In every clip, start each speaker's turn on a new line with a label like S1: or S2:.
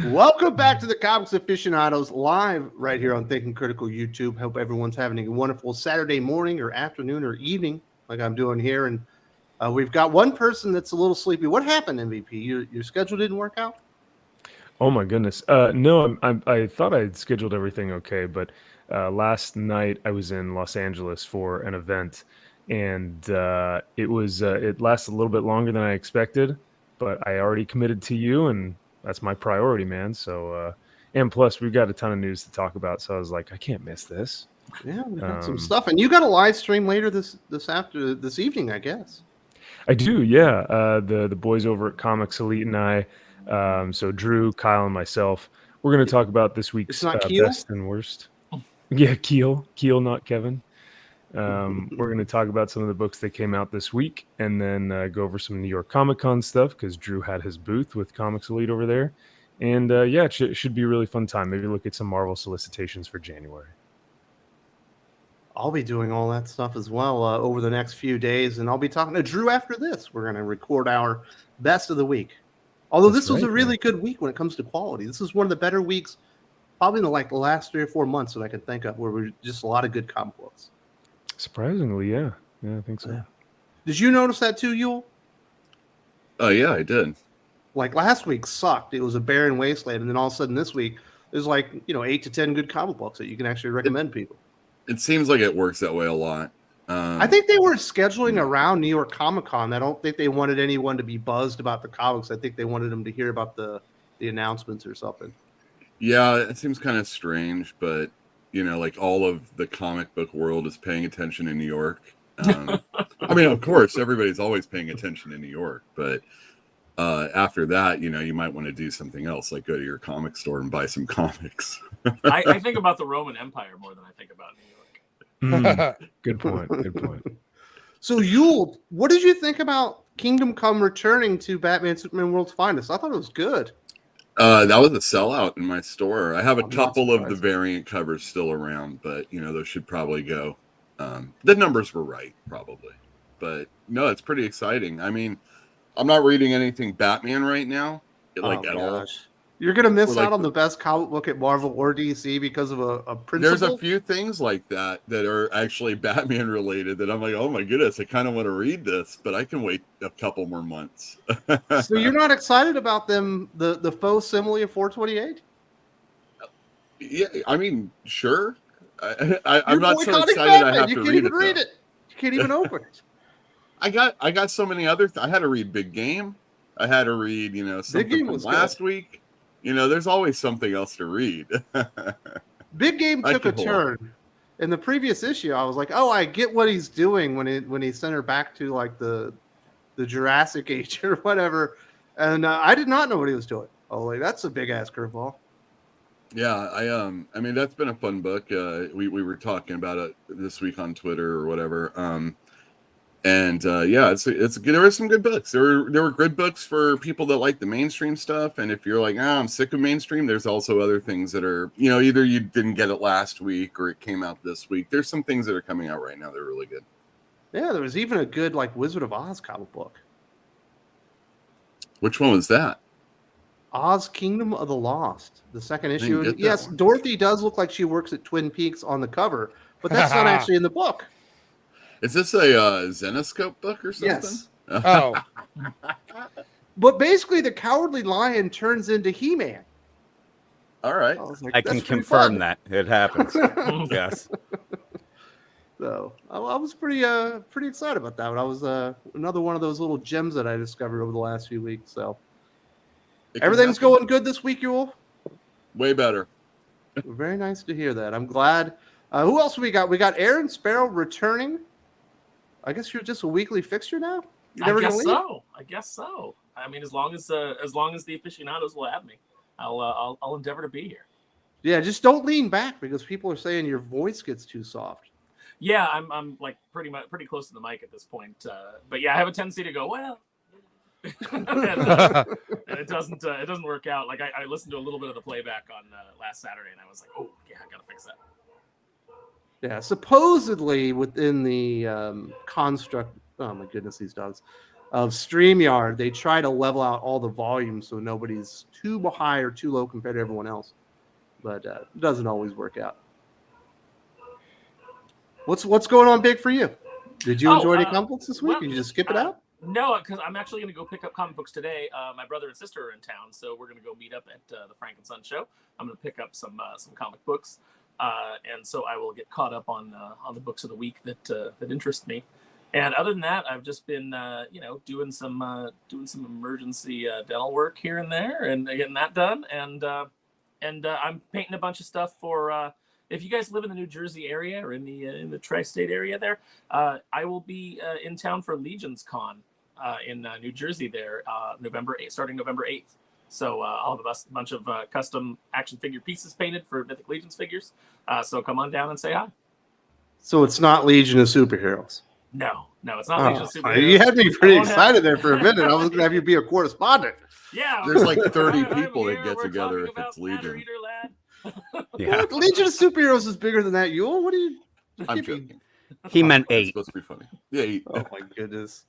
S1: Welcome back to the Comics Aficionados live right here on Thinking Critical YouTube. Hope everyone's having a wonderful Saturday morning or afternoon or evening like I'm doing here. And we've got one person that's a little sleepy. What happened, MVP? Your schedule didn't work out?
S2: Oh my goodness. No, I thought I'd scheduled everything okay, but last night I was in Los Angeles for an event, and it lasted a little bit longer than I expected, but I already committed to you, and that's my priority, man. So, and plus we've got a ton of news to talk about, so I was like, I can't miss this.
S1: Yeah, we got some stuff, and you got a live stream later this evening, I guess.
S2: I do, yeah. The boys over at Comics Elite and I, so Drew, Kyle, and myself, we're going to talk about this week's best and worst. Yeah, Keel, not Kevin. We're going to talk about some of the books that came out this week, and then go over some New York Comic Con stuff because Drew had his booth with Comics Elite over there. And yeah, it should be a really fun time. Maybe look at some Marvel solicitations for January.
S1: I'll be doing all that stuff as well over the next few days, and I'll be talking to Drew after this. We're going to record our best of the week. Although this was a really good week when it comes to quality. This is one of the better weeks, probably in the last 3 or 4 months that I can think of, where we're just a lot of good comic books.
S2: Surprisingly, yeah. Yeah, I think so.
S1: Yeah. Did you notice that too, Yule?
S3: Oh, yeah, I did.
S1: Like last week sucked. It was a barren wasteland, and then all of a sudden this week, there's 8 to 10 good comic books that you can actually recommend people.
S3: It seems like it works that way a lot.
S1: I think they were scheduling around New York Comic Con. I don't think they wanted anyone to be buzzed about the comics. I think they wanted them to hear about the announcements or something.
S3: Yeah, it seems kind of strange, but all of the comic book world is paying attention in New York. I mean, of course, everybody's always paying attention in New York, but after that, you might want to do something else, like go to your comic store and buy some comics.
S4: I think about the Roman Empire more than I think about New York.
S2: Good point.
S1: So, Yule, what did you think about Kingdom Come returning to Batman Superman World's Finest? I thought it was good.
S3: That was a sellout in my store. I have a couple of the variant covers still around, but those should probably go. The numbers were right, probably, but no, it's pretty exciting. I mean, I'm not reading anything Batman right now, at all.
S1: You're going to miss out on the best comic book at Marvel or DC because of a principle?
S3: There's a few things like that are actually Batman related that I'm like, oh my goodness, I kind of want to read this, but I can wait a couple more months.
S1: So you're not excited about them, the faux simile of 428?
S3: Yeah, I mean, sure. I'm not so excited Batman. I have to read it.
S1: You can't even open it.
S3: I got so many other I had to read Big Game. I had to read, something from last week. There's always something else to read.
S1: Big Game took a turn. In the previous issue, I was like, oh, I get what he's doing when he sent her back to the Jurassic Age or whatever. And I did not know what he was doing. Oh, that's a big ass curveball.
S3: Yeah, I mean, that's been a fun book. We were talking about it this week on Twitter or whatever. And yeah, it's good. There were some good books. There were good books for people that like the mainstream stuff. And if you're like, I'm sick of mainstream, there's also other things that are, either you didn't get it last week or it came out this week. There's some things that are coming out right now that are really good.
S1: Yeah, there was even a good Wizard of Oz comic book.
S3: Which one was that?
S1: Oz Kingdom of the Lost, the second issue. And yes, Dorothy does look like she works at Twin Peaks on the cover, but that's not actually in the book.
S3: Is this a Zenoscope book or something?
S1: Yes.
S5: Oh.
S1: But basically, the Cowardly Lion turns into He-Man.
S3: All right.
S5: I can confirm that it happens. Yes.
S1: So I was pretty excited about that one. I was another one of those little gems that I discovered over the last few weeks. So everything's going good this week, Yule?
S3: Way better.
S1: Very nice to hear that. I'm glad. Who else we got? We got Aaron Sparrow returning. I guess you're just a weekly fixture now.
S4: I guess so. I mean, as long as the aficionados will have me, I'll endeavor to be here.
S1: Yeah, just don't lean back because people are saying your voice gets too soft.
S4: Yeah, I'm like pretty close to the mic at this point. But yeah, I have a tendency to go well, and it doesn't work out. Like I listened to a little bit of the playback on last Saturday, and I was like, oh yeah, I gotta fix that.
S1: Yeah, supposedly within the construct. Oh my goodness, these dogs. of StreamYard, they try to level out all the volume so nobody's too high or too low compared to everyone else. But it doesn't always work out. What's going on big for you? Did you enjoy any comic books this week?
S4: Well,
S1: Did you just skip it out?
S4: No, because I'm actually going to go pick up comic books today. My brother and sister are in town, so we're going to go meet up at the Frank and Son show. I'm going to pick up some comic books, and so I will get caught up on the books of the week that interest me. And other than that, I've just been doing some emergency dental work here and there, and getting that done. And I'm painting a bunch of stuff for. If you guys live in the New Jersey area or in the tri-state area there, I will be in town for Legions Con in New Jersey there, starting November 8th. So I'll have a bunch of custom action figure pieces painted for Mythic Legions figures. So come on down and say hi.
S1: So it's not Legion of Superheroes.
S4: No, it's not Legion of Superheroes.
S1: You had me pretty excited there for a minute. I was going to have you be a correspondent.
S4: Yeah.
S3: There's like 30 people that get together if it's Legion.
S1: Yeah. Well, Legion of Superheroes is bigger than that, Yule. What are you?
S3: I'm joking.
S5: He meant
S3: It's
S5: 8.
S3: supposed to be funny. Yeah, 8.
S1: Oh my goodness.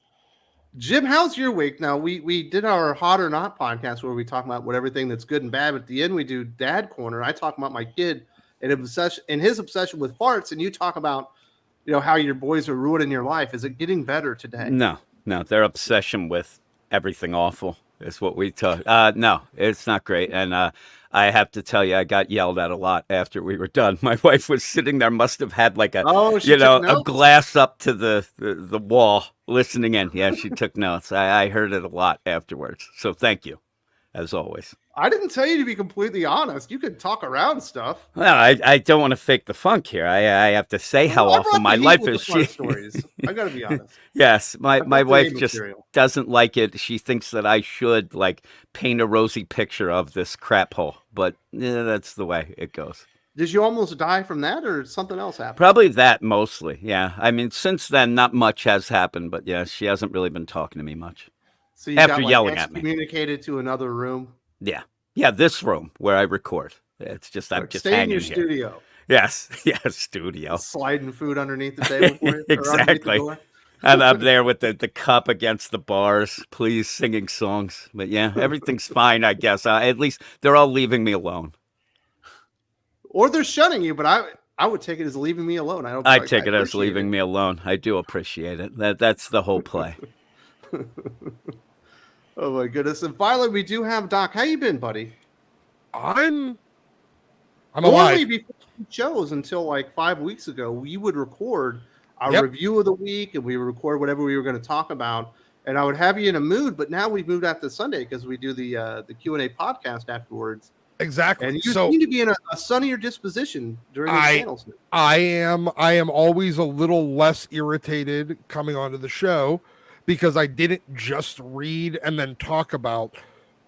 S1: Jim, how's your week? Now we did our Hot or Not podcast where we talk about everything that's good and bad. But at the end we do Dad Corner. I talk about my kid and his obsession with farts, and you talk about how your boys are ruining your life. Is it getting better today?
S5: No, their obsession with everything awful is what we talk. No, it's not great. And I have to tell you, I got yelled at a lot after we were done. My wife was sitting there, must have had like a glass up to the wall listening in. Yeah, she took notes. I heard it a lot afterwards. So thank you, as always.
S1: I didn't tell you to be completely honest. You could talk around stuff.
S5: Well, I don't want to fake the funk here. I have to say how awful my life is.
S1: Stories. I got to be honest.
S5: Yes, my wife just doesn't like it. She thinks that I should paint a rosy picture of this crap hole. But that's the way it goes.
S1: Did you almost die from that, or something else happened?
S5: Probably that mostly. Yeah, I mean, since then, not much has happened. But yeah, she hasn't really been talking to me much.
S1: So you after yelling at me, communicated to another room.
S5: Yeah, this room where I record. It's just I'm just hanging
S1: in your
S5: here.
S1: Studio.
S5: Yes, studio.
S1: Sliding food underneath the table for you.
S5: Exactly. And I'm there with the cup against the bars, please, singing songs. But yeah, everything's fine, I guess. At least they're all leaving me alone.
S1: Or they're shunning you, but I would take it as leaving me alone.
S5: I take it as leaving me alone. I do appreciate it. That's the whole play.
S1: Oh my goodness! And finally, we do have Doc. How you been, buddy?
S6: I'm alive.
S1: Normally, before shows until 5 weeks ago, we would record our review of the week, and we would record whatever we were going to talk about, and I would have you in a mood. But now we've moved out to Sunday because we do the Q&A podcast afterwards.
S6: Exactly.
S1: And you seem to be in a sunnier disposition during the channels.
S6: I am always a little less irritated coming onto the show, because I didn't just read and then talk about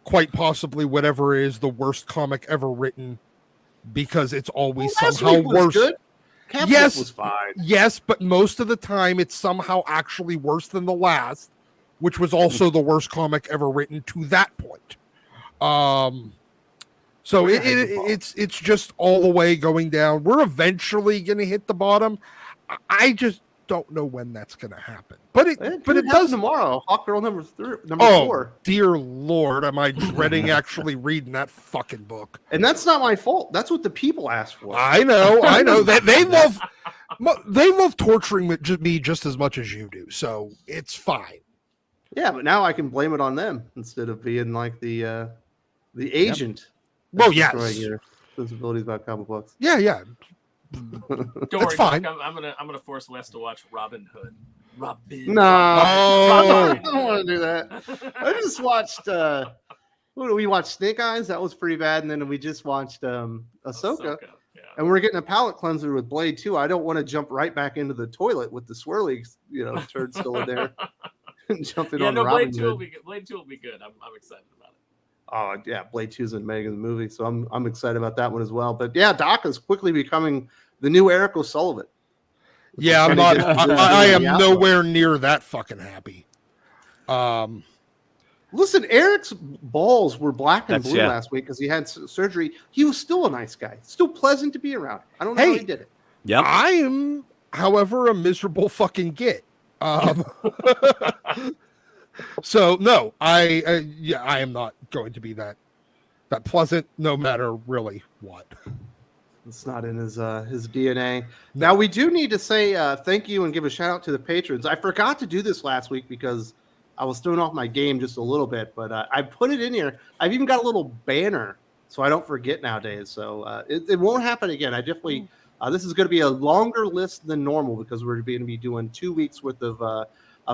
S6: quite possibly whatever is the worst comic ever written, because it's always somehow worse.
S1: Yes, was fine.
S6: Yes, but most of the time it's somehow actually worse than the last, which was also the worst comic ever written to that point. So it's just all the way going down. We're eventually going to hit the bottom. I just don't know when that's going to happen, but it does
S1: tomorrow. Hawkgirl number 4.
S6: Dear Lord, am I dreading actually reading that fucking book?
S1: And that's not my fault. That's what the people asked for.
S6: I know. They love torturing me just as much as you do, so it's fine.
S1: Yeah, but now I can blame it on them instead of being like the agent.
S6: Well, yes.
S1: Your sensibilities about comic books.
S6: Yeah.
S4: Don't
S6: worry,
S4: fine. I'm gonna force Wes to watch Robin Hood.
S1: No, I don't want to do that. I just watched. We watched Snake Eyes. That was pretty bad, and then we just watched Ahsoka.
S4: Yeah.
S1: And we're getting a palate cleanser with Blade 2. I don't want to jump right back into the toilet with the swirly, turd still in there. Jumping on Robin Hood.
S4: Blade 2 will be good. I'm excited about it.
S1: Oh yeah, Blade 2 is an amazing movie, so I'm excited about that one as well. But yeah, Doc is quickly becoming the new Eric O'Sullivan.
S6: Yeah, I'm not. I am nowhere near that fucking happy.
S1: Listen, Eric's balls were black and blue last week because he had surgery. He was still a nice guy, still pleasant to be around. I don't know how he did it.
S5: Yeah,
S6: I am, however, a miserable fucking git. So no, I am not going to be that pleasant, no matter really what.
S1: It's not in his DNA. Now we do need to say thank you and give a shout out to the patrons. I forgot to do this last week because I was throwing off my game just a little bit, but I put it in here. I've even got a little banner so I don't forget nowadays. So it won't happen again. I definitely this is going to be a longer list than normal because we're going to be doing 2 weeks worth of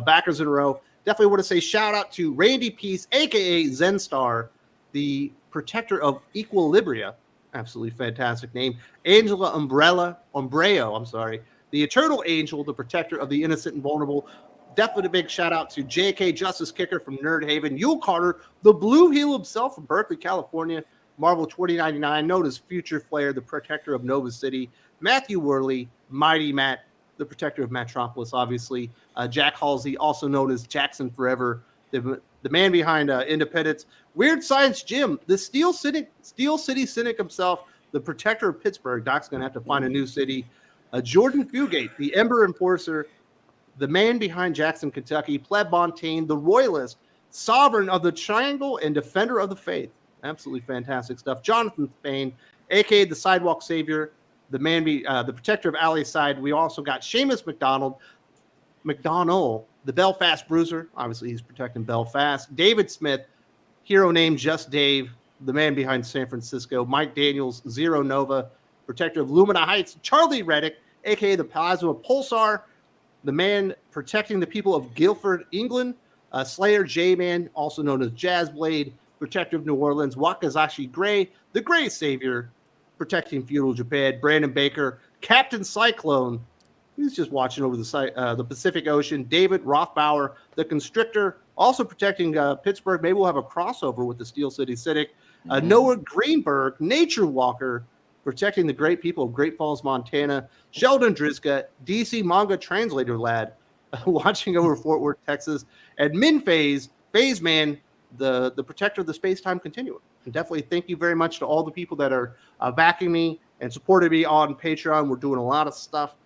S1: backers in a row. Definitely want to say shout out to Randy Peace, aka Zenstar, the protector of Equilibria. Absolutely fantastic name. Angela Umbreo, the Eternal Angel, the protector of the innocent and vulnerable. Definitely a big shout out to JK Justice Kicker from Nerd Haven, Yule Carter, the Blue Heel himself from Berkeley, California, Marvel 2099, known as Future Flare, the protector of Nova City, Matthew Worley, Mighty Matt, the protector of Metropolis, obviously, Jack Halsey, also known as Jackson Forever, the man behind Independence, Weird Science Jim, the Steel City Cynic himself, the protector of Pittsburgh. Doc's going to have to find a new city. Jordan Fugate, the Ember Enforcer, the man behind Jackson, Kentucky, Pleb Montaigne, the Royalist, Sovereign of the Triangle, and Defender of the Faith. Absolutely fantastic stuff. Jonathan Spain, a.k.a. the Sidewalk Savior, the man the protector of Alley Side. We also got Seamus McDonald, the Belfast Bruiser. Obviously, he's protecting Belfast. David Smith, hero named Just Dave, the man behind San Francisco. Mike Daniels, Zero Nova, protector of Lumina Heights. Charlie Reddick, a.k.a. the Plasma Pulsar, the man protecting the people of Guildford, England. Slayer J-Man, also known as Jazzblade, protector of New Orleans. Wakazashi Gray, the Gray Savior, protecting feudal Japan. Brandon Baker, Captain Cyclone, he's just watching over the Pacific Ocean. David Rothbauer, the Constrictor, also protecting Pittsburgh. Maybe we'll have a crossover with the Steel City Cynic. Noah Greenberg, Nature Walker, protecting the great people of Great Falls, Montana. Sheldon Driska, DC manga translator lad, watching over Fort Worth, Texas. And Min Phase Man, the protector of the space-time continuum. And definitely thank you very much to all the people that are backing me and supporting me on Patreon. We're doing a lot of stuff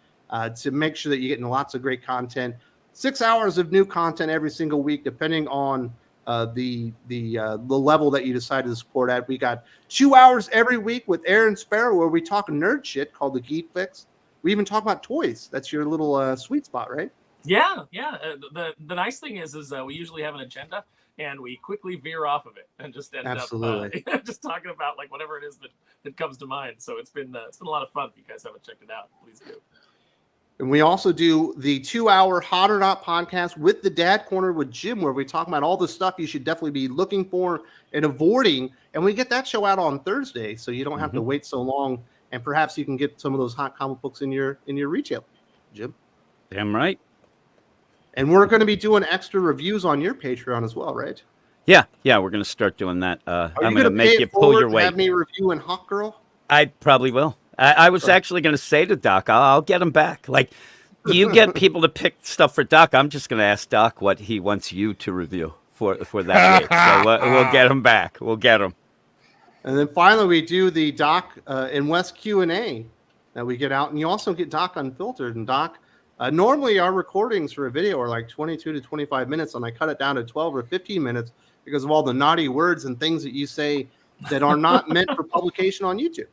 S1: to make sure that you're getting lots of great content. 6 hours of new content every single week, depending on the level that you decide to support at. We got 2 hours every week with Aaron Sparrow, where we talk nerd shit called the Geek Fix. We even talk about toys. That's your little sweet spot, right?
S4: Yeah. The nice thing is we usually have an agenda and we quickly veer off of it and just end up just talking about like whatever it is that comes to mind. So it's been a lot of fun. If you guys haven't checked it out, please do.
S1: And we also do the 2-hour Hot or Not podcast with the Dad Corner with Jim, where we talk about all the stuff you should definitely be looking for and avoiding. And we get that show out on Thursday, so you don't have to wait so long. And perhaps you can get some of those hot comic books in your retail, Jim.
S5: Damn right.
S1: And we're going to be doing extra reviews on your Patreon as well, right?
S5: Yeah, we're going to start doing that. I'm going to make you pull your weight.
S1: Have me review in Hawk Girl?
S5: I probably will. I was actually going to say to Doc, I'll get him back. Like, you get people to pick stuff for Doc. I'm just going to ask Doc what he wants you to review for that week. So we'll get him back. We'll get him.
S1: And then finally, we do the Doc and West Q&A that we get out. And you also get Doc Unfiltered. And Doc, normally our recordings for a video are like 22 to 25 minutes, and I cut it down to 12 or 15 minutes because of all the naughty words and things that you say that are not meant for publication on YouTube.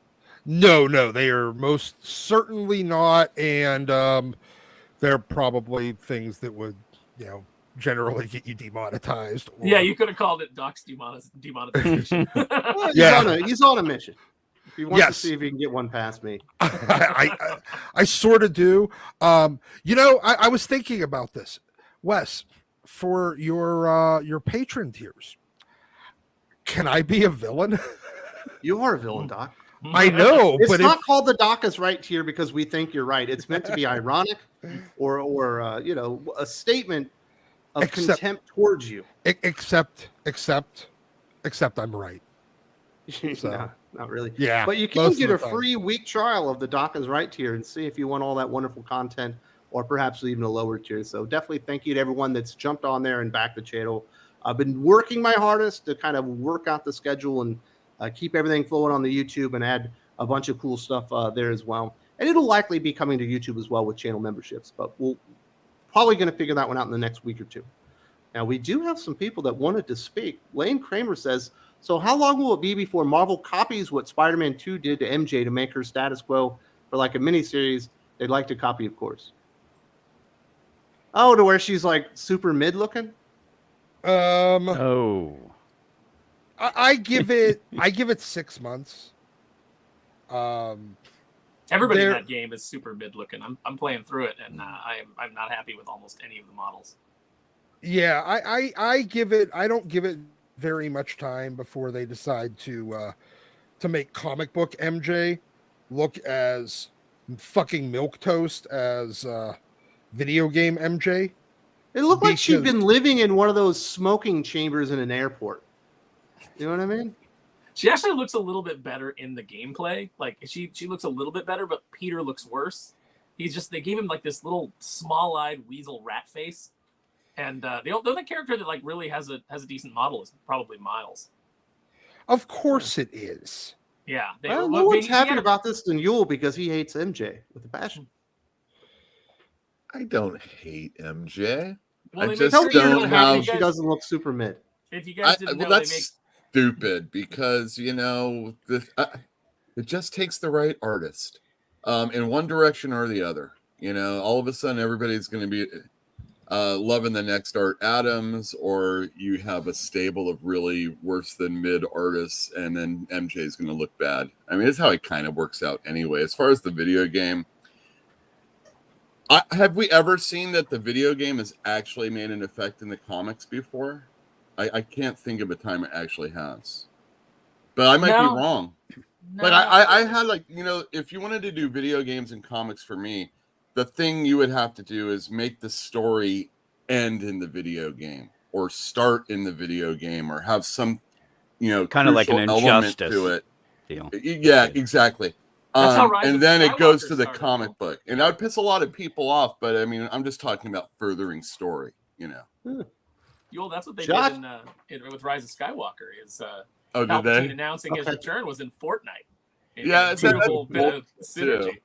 S6: No, they are most certainly not. And they're probably things that would, generally get you demonetized.
S4: Yeah, you could have called it Doc's demonetization.
S1: Well, he's on a mission. If he wants to see if he can get one past me.
S6: I sort of do. I was thinking about this, Wes, for your patron tiers. Can I be a villain?
S1: You are a villain, Doc.
S6: I know,
S1: it's not called the Doc is right tier because we think you're right. It's meant to be ironic or a statement of contempt towards you.
S6: Except I'm right. So.
S1: No, not really.
S6: Yeah.
S1: But you can get a free week trial of the Doc is right tier and see if you want all that wonderful content or perhaps even a lower tier. So definitely thank you to everyone that's jumped on there and backed the channel. I've been working my hardest to kind of work out the schedule and keep everything flowing on the YouTube and add a bunch of cool stuff there as well. And it'll likely be coming to YouTube as well with channel memberships, but we'll probably going to figure that one out in the next week or two. Now, we do have some people that wanted to speak. Lane Kramer says, so how long will it be before Marvel copies what Spider-Man 2 did to MJ to make her status quo for like a miniseries they'd like to copy, of course? Oh, to where she's like super mid looking?
S5: Oh.
S6: I give it 6 months.
S4: Everybody in that game is super mid looking. I'm playing through it, and I'm not happy with almost any of the models.
S6: Yeah, I don't give it very much time before they decide to make comic book MJ look as fucking milquetoast as video game MJ.
S1: It looked like she'd been living in one of those smoking chambers in an airport. You know what I mean?
S4: She actually looks a little bit better in the gameplay. Like she looks a little bit better, but Peter looks worse. They gave him like this little small-eyed weasel rat face. And the only character that like really has a decent model is probably Miles.
S6: Of course it is.
S4: Yeah.
S1: No one's happier about this than Yule because he hates MJ with a passion.
S3: I don't hate MJ.
S4: Well,
S3: I just don't have.
S1: She doesn't look super mid.
S4: If you guys didn't know,
S3: that's stupid because it just takes the right artist in one direction or the other. All of a sudden everybody's going to be loving the next Art Adams, or you have a stable of really worse than mid artists, and then MJ is going to look bad. I mean, it's how it kind of works out anyway. As far as the video game, have we ever seen that the video game has actually made an effect in the comics before? I can't think of a time it actually has, but I might be wrong.
S4: No.
S3: Like I had if you wanted to do video games and comics for me, the thing you would have to do is make the story end in the video game or start in the video game or have some,
S5: kind of like an injustice
S3: to it.
S5: Deal.
S3: Yeah, exactly. And then it goes to the comic book, and that would piss a lot of people off. But I mean, I'm just talking about furthering story,
S4: Yule, that's what they did with Rise of Skywalker. Is Palpatine announcing his return was in Fortnite.
S3: Yeah, it's
S4: a whole bit of synergy.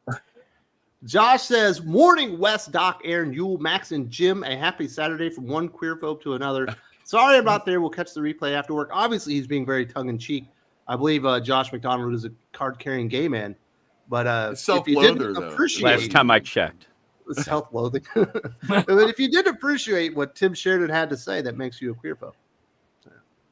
S1: Josh says, morning, Wes, Doc, Aaron, Yule, Max, and Jim. A happy Saturday from one queerphobe to another. Sorry I'm not there. We'll catch the replay after work. Obviously, he's being very tongue-in-cheek. I believe Josh McDonald is a card-carrying gay man. But if you didn't appreciate...
S5: Last time I checked.
S1: Self-loathing. But if you did appreciate what Tim Sheridan had to say, that makes you a queerphobe.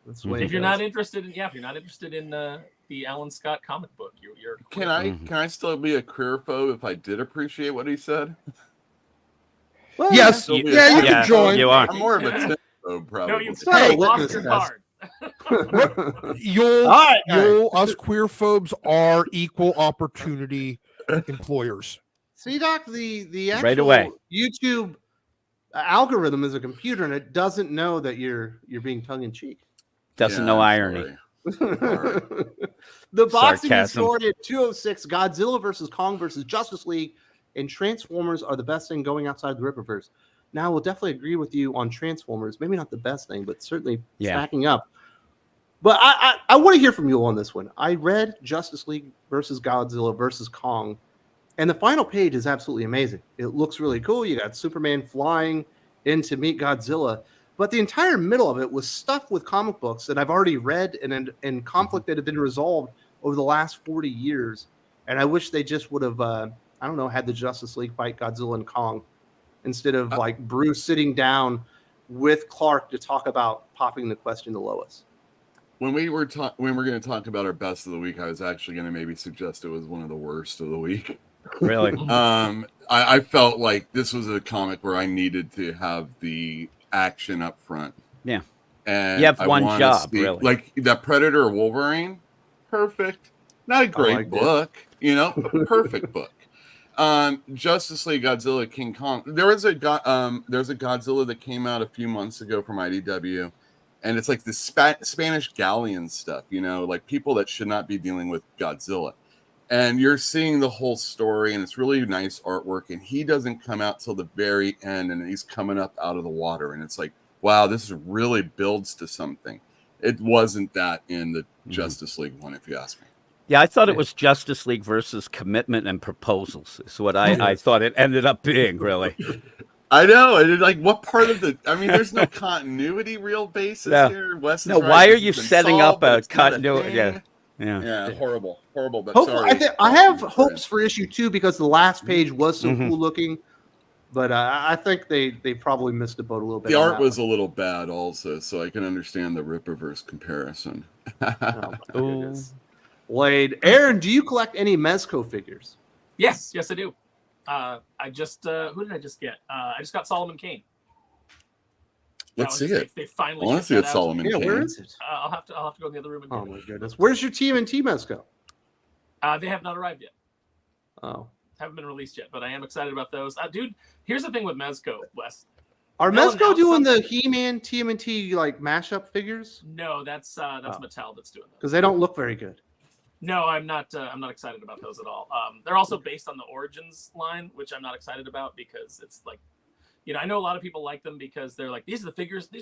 S1: That's the way
S4: if you're not interested in the Alan Scott comic book, you're
S3: can I still be a queerphobe if I did appreciate what he said?
S6: Well, yes, you can join.
S5: You are.
S3: I'm more of a queerphobe, probably.
S4: No, you lost your card.
S6: Us queerphobes are equal opportunity employers.
S1: See, Doc, the actual
S5: right away.
S1: YouTube algorithm is a computer, and it doesn't know that you're being tongue-in-cheek.
S5: Doesn't know irony.
S1: The boxing story at 206, Godzilla versus Kong versus Justice League and Transformers are the best thing going outside the Rippaverse. Now, I will definitely agree with you on Transformers. Maybe not the best thing, but certainly stacking up. But I want to hear from you on this one. I read Justice League versus Godzilla versus Kong, and the final page is absolutely amazing. It looks really cool. You got Superman flying in to meet Godzilla. But the entire middle of it was stuffed with comic books that I've already read and conflict that have been resolved over the last 40 years. And I wish they just would have, had the Justice League fight Godzilla and Kong instead of like Bruce sitting down with Clark to talk about popping the question to Lois.
S3: When we were going to talk about our best of the week, I was actually going to maybe suggest it was one of the worst of the week.
S5: Really?
S3: I felt like this was a comic where I needed to have the action up front.
S5: Yeah.
S3: And
S5: you have one job, really.
S3: Like that Predator or Wolverine, perfect. Not a great book, but perfect book. Justice League, Godzilla, King Kong. There's a Godzilla that came out a few months ago from IDW, and it's like the Spanish galleon stuff, like people that should not be dealing with Godzilla. And you're seeing the whole story, and it's really nice artwork. And he doesn't come out till the very end, and he's coming up out of the water. And it's like, wow, this really builds to something. It wasn't that in the Justice League one, if you ask me.
S5: Yeah, I thought it was Justice League versus Commitment and Proposals. Is what I thought it ended up being, really.
S3: I know. And like, what part of the? I mean, there's no continuity, real basis here. Wes is right,
S5: why are you
S3: been
S5: setting
S3: solved,
S5: up a
S3: continuity?
S5: Yeah,
S3: horrible. But
S1: Hopefully,
S3: sorry.
S1: I have hopes for issue 2 because the last page was so
S5: Mm-hmm.
S1: cool looking. But I think they probably missed the boat a little bit.
S3: The art was a little bad, also, so I can understand the Rippaverse comparison.
S1: Oh, Wade, Aaron, do you collect any Mezco figures?
S4: Yes, I do. I just who did I just get? I just got Solomon Kane.
S3: Let's see it.
S4: They finally.
S3: I want to see it, Solomon Kane.
S1: Where is it?
S4: I'll have to go in the other room and
S1: Oh my goodness, where's your TMNT Mezco?
S4: They have not arrived yet.
S1: Oh,
S4: haven't been released yet, but I am excited about those. Dude, here's the thing with Mezco, Wes.
S1: Are Mezco doing the He-Man TMNT like mashup figures?
S4: No, that's Mattel that's doing those.
S1: Because they don't look very good.
S4: No, I'm not excited about those at all. They're also based on the Origins line, which I'm not excited about because it's like, I know a lot of people like them because they're like, these are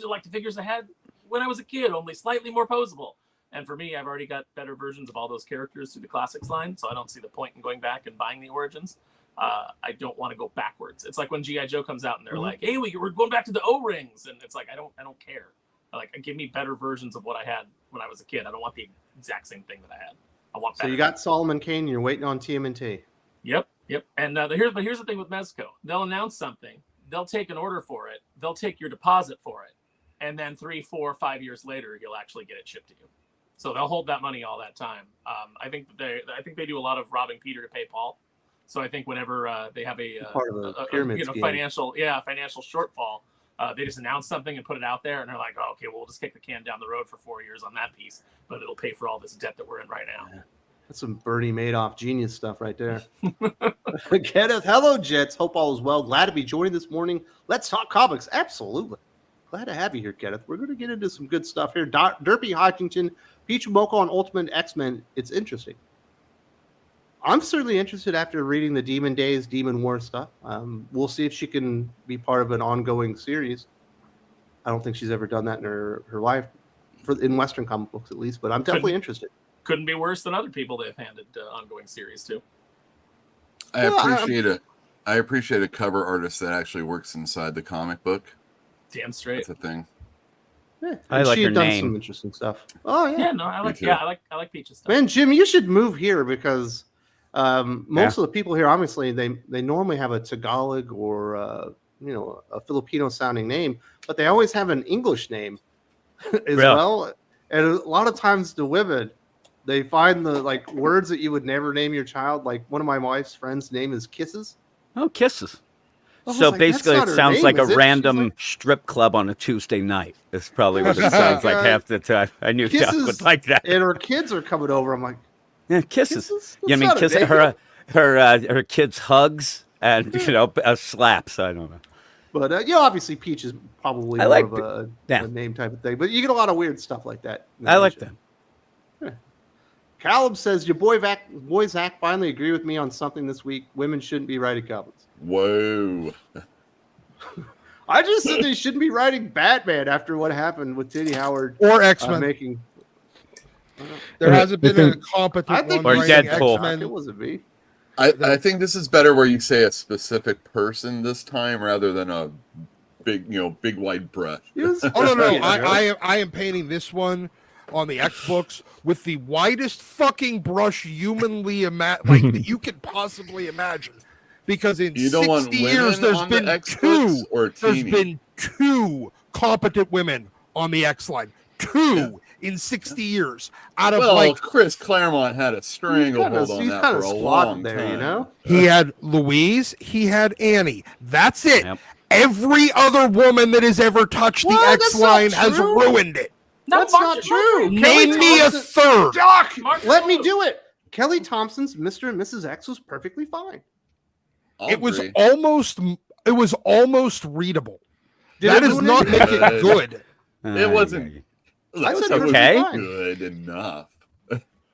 S4: like the figures I had when I was a kid, only slightly more posable. And for me, I've already got better versions of all those characters through the Classics line, so I don't see the point in going back and buying the Origins. I don't want to go backwards. It's like when G.I. Joe comes out and they're like, hey, we're going back to the O-rings. And it's like, I don't care. Like, give me better versions of what I had when I was a kid. I don't want the exact same thing that I had. I want better.
S1: So you got Solomon Kane, and you're waiting on TMNT.
S4: Yep. And here's the thing with Mezco. They'll announce something. They'll take an order for it. They'll take your deposit for it. And then 3, 4, 5 years later, you'll actually get it shipped to you. So they'll hold that money all that time. I think they do a lot of robbing Peter to pay Paul. So I think whenever they have a
S1: pyramid scheme.
S4: financial shortfall, they just announce something and put it out there, and they're like, oh, okay, well, we'll just kick the can down the road for 4 years on that piece, but it'll pay for all this debt that we're in right now.
S1: Yeah. That's some Bernie Madoff genius stuff right there. Kenneth, hello, Jets. Hope all is well. Glad to be joining this morning. Let's talk comics. Absolutely. Glad to have you here, Kenneth. We're going to get into some good stuff here. Derpy Hodgington, Peach Mocha on Ultimate X-Men. It's interesting. I'm certainly interested after reading the Demon Days, Demon War stuff. We'll see if she can be part of an ongoing series. I don't think she's ever done that in her life, in Western comic books at least, but I'm definitely interested.
S4: Couldn't be worse than other people they've handed ongoing series to.
S3: I appreciate a cover artist that actually works inside the comic book.
S4: Damn straight.
S3: That's a thing.
S1: Yeah,
S5: I like
S1: she
S5: her
S1: had done
S5: name.
S1: some interesting stuff. Oh yeah.
S4: Yeah, no, I like Peach's stuff.
S1: Man, Jim, you should move here because most of the people here, obviously, they normally have a Tagalog or a Filipino sounding name, but they always have an English name as well. And a lot of times the women, they find the words that you would never name your child. Like one of my wife's friends' name is Kisses.
S5: Oh, Kisses. So basically, it sounds like a random strip club on a Tuesday night. That's probably what it sounds like half the time. I knew Doc would like that.
S1: And her kids are coming over. I'm like,
S5: yeah, Kisses. You mean Kisses? Her kids hugs and slaps. I don't know.
S1: But obviously Peach is probably more of a name type of thing. But you get a lot of weird stuff like that.
S5: I like that.
S1: Yeah. Callum says, your boy Zach finally agreed with me on something this week. Women shouldn't be writing comics.
S3: Whoa.
S1: I just said they shouldn't be writing Batman after what happened with Titty Howard
S6: or X-Men.
S1: Making.
S6: There hasn't been a competent one
S5: or Deadpool.
S6: X-Men.
S1: It wasn't me.
S3: I think this is better where you say a specific person this time rather than a big wide brush.
S6: Oh no! I am painting this one on the X books with the widest fucking brush humanly that you could possibly imagine. Because in 60 years, there's been two competent women on the X line. Two in 60 years. Out of
S3: Chris Claremont had a stranglehold on that for a long time.
S6: He had Louise, he had Annie. That's it. Yep. Every other woman that has ever touched the X line has ruined it.
S1: That's not true.
S6: Name me a third.
S1: Doc, let me do it. Kelly Thompson's Mr. and Mrs. X was perfectly fine.
S6: It was almost readable. That does not make it good.
S3: It wasn't.
S1: I said
S5: okay.
S3: Good enough.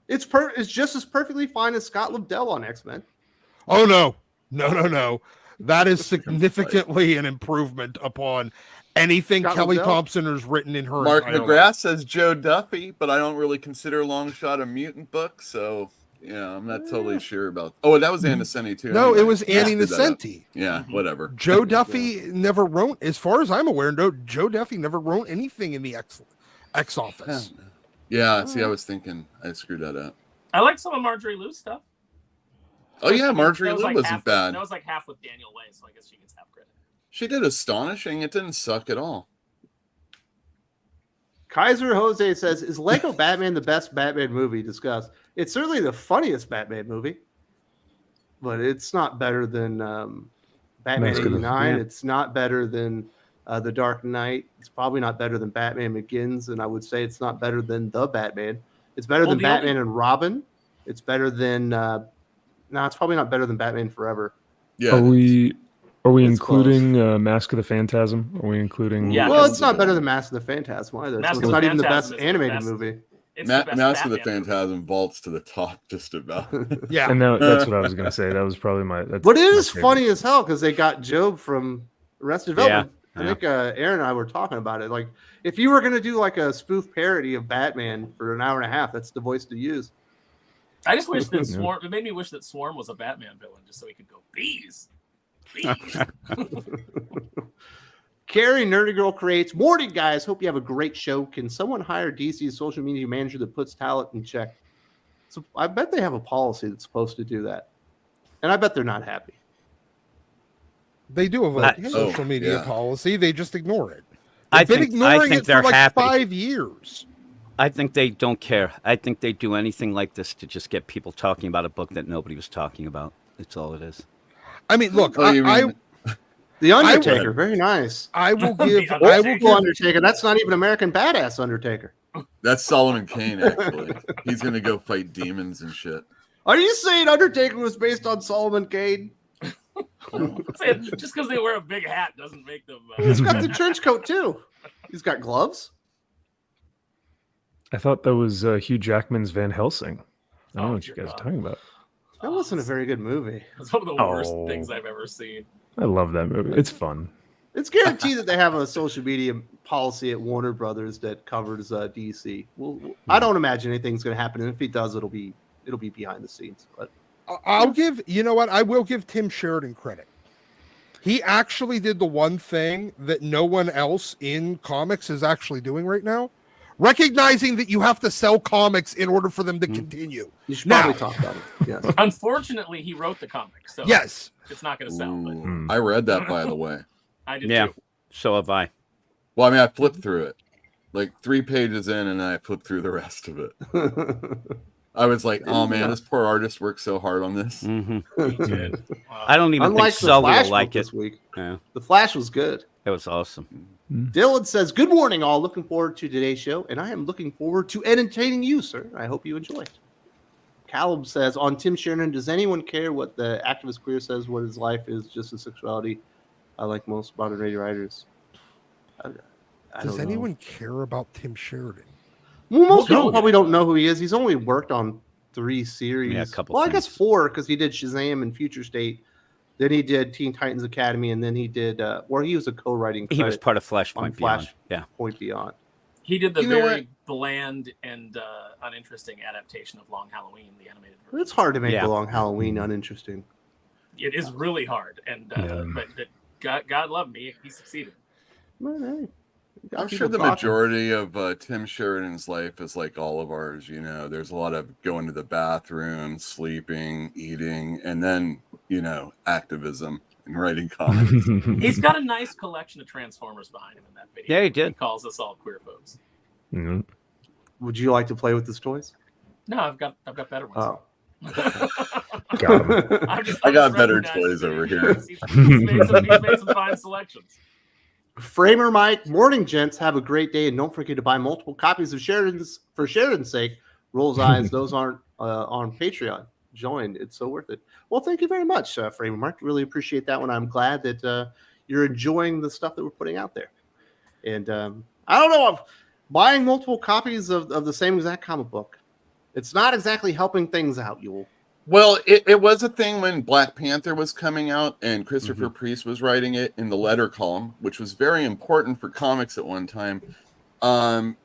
S1: It's just as perfectly fine as Scott Lobdell on X-Men.
S6: Oh no. That is significantly an improvement upon anything Scott Kelly Lobdell? Thompson has written in her.
S3: Mark McGrath says Joe Duffy, but I don't really consider Longshot a mutant book, so Yeah, I'm not totally sure about. Oh, that was Ann Nesenti too.
S6: No,
S3: anyway.
S6: it was Annie
S3: I screwed that up.
S6: Nesenti.
S3: Yeah, whatever.
S6: Joe Duffy never wrote, as far as I'm aware, no, Joe Duffy never wrote anything in the X Office.
S3: Yeah, see, I was thinking I screwed that up.
S4: I like some of Marjorie Liu's stuff.
S3: Oh yeah, Marjorie
S4: That was
S3: Liu
S4: like
S3: wasn't
S4: half,
S3: bad.
S4: That was like half with Daniel Way, so I guess she gets half credit.
S3: She did astonishing. It didn't suck at all.
S1: Kaiser Jose says, "Is Lego Batman the best Batman movie discussed? It's certainly the funniest Batman movie, but it's not better than Batman '89. It's not better than The Dark Knight. It's probably not better than Batman Begins, and I would say it's not better than The Batman. It's better than Batman and Robin. It's better than no, it's probably not better than Batman Forever.
S3: Yeah.
S2: Are we including Mask of the Phantasm? Are we including?
S1: Yeah. Well, it's not better than Mask of the Phantasm either. It's not even the best animated movie.
S3: Mask of the Phantasm vaults to the top just about.
S6: Yeah,
S2: and that's what I was gonna say. That was probably my.
S1: But it is funny as hell because they got Job from Arrested Development.
S5: Yeah.
S1: I think Aaron and I were talking about it. Like, if you were gonna do like a spoof parody of Batman for an hour and a half, that's the voice to use.
S4: I just wish that Swarm. It made me wish that Swarm was a Batman villain, just so he could go bees.
S1: Carrie Nerdy Girl creates. Morning, guys. Hope you have a great show. Can someone hire DC's social media manager that puts talent in check? So I bet they have a policy that's supposed to do that, and I bet they're not happy.
S6: They do have a social media policy. They just ignore it. They've been ignoring it for like 5 years.
S5: I think they don't care. I think they do anything like this to just get people talking about a book that nobody was talking about. That's all it is.
S6: I mean, look,
S1: The Undertaker, very nice.
S6: I will give
S1: Undertaker. That's not even American Badass Undertaker.
S3: That's Solomon Kane, actually. He's gonna go fight demons and shit.
S1: Are you saying Undertaker was based on Solomon Kane?
S4: Just because they wear a big hat doesn't make them.
S1: He's got the trench coat too. He's got gloves.
S2: I thought that was Hugh Jackman's Van Helsing. I don't know what you guys are talking about.
S1: That wasn't a very good movie.
S4: It's one of the worst things I've ever seen.
S2: I love that movie. It's fun.
S1: It's guaranteed that they have a social media policy at Warner Brothers that covers DC. Well, I don't imagine anything's going to happen, and if it does, it'll be behind the scenes. But
S6: I'll give I will give Tim Sheridan credit. He actually did the one thing that no one else in comics is actually doing right now. Recognizing that you have to sell comics in order for them to continue.
S1: You should probably talk about it. Yes.
S4: Unfortunately, he wrote the comic, so
S6: yes,
S4: it's not going to sell. But...
S3: I read that, by the way.
S4: I did too.
S5: So have I.
S3: Well, I mean, I flipped through it, like 3 pages in, and then I flipped through the rest of it. I was like, "Oh man, this poor artist worked so hard on this."
S5: Mm-hmm.
S4: He did.
S5: I don't even think Sully will like it.
S1: This week.
S5: Yeah.
S1: The Flash was good.
S5: It was awesome.
S1: Dylan says, "Good morning, all. Looking forward to today's show, and I am looking forward to entertaining you, sir. I hope you enjoy it." Callum says, "On Tim Sheridan, does anyone care what the activist queer says? What his life is, just a sexuality? Like most modern radio writers."
S6: Does anyone care about Tim Sheridan?
S1: Well, most people probably don't know who he is. He's only worked on 3 series.
S5: Yeah, a couple.
S1: Well, I guess 4 because he did Shazam and Future State. Then he did Teen Titans Academy, and then he did where he was a co-writing.
S5: He was part of Flashpoint Beyond.
S1: Point Beyond.
S4: He did the very bland and uninteresting adaptation of Long Halloween, the animated version.
S1: It's hard to make the Long Halloween uninteresting.
S4: It is really hard, and but God love me, he succeeded.
S1: Well, hey,
S3: I'm sure the majority of Tim Sheridan's life is like all of ours. You know, there's a lot of going to the bathroom, sleeping, eating, and then activism and writing comics.
S4: He's got a nice collection of Transformers behind him in that video.
S5: Yeah, he did.
S4: He calls us all queerphobes.
S2: Mm-hmm.
S1: Would you like to play with his toys?
S4: No, I've got better ones.
S1: Oh.
S3: I got better toys over here.
S4: He's made some fine selections.
S1: Framer Mike, morning, gents. Have a great day, and don't forget to buy multiple copies of Sheridan's for Sheridan's sake. Rolls eyes; those aren't on Patreon. Join; it's so worth it. Well, thank you very much, Framer Mike. Really appreciate that one. I'm glad that you're enjoying the stuff that we're putting out there. And I don't know, buying multiple copies of the same exact comic book, it's not exactly helping things out.
S3: Well, it was a thing when Black Panther was coming out and Christopher Priest was writing it in the letter column, which was very important for comics at one time.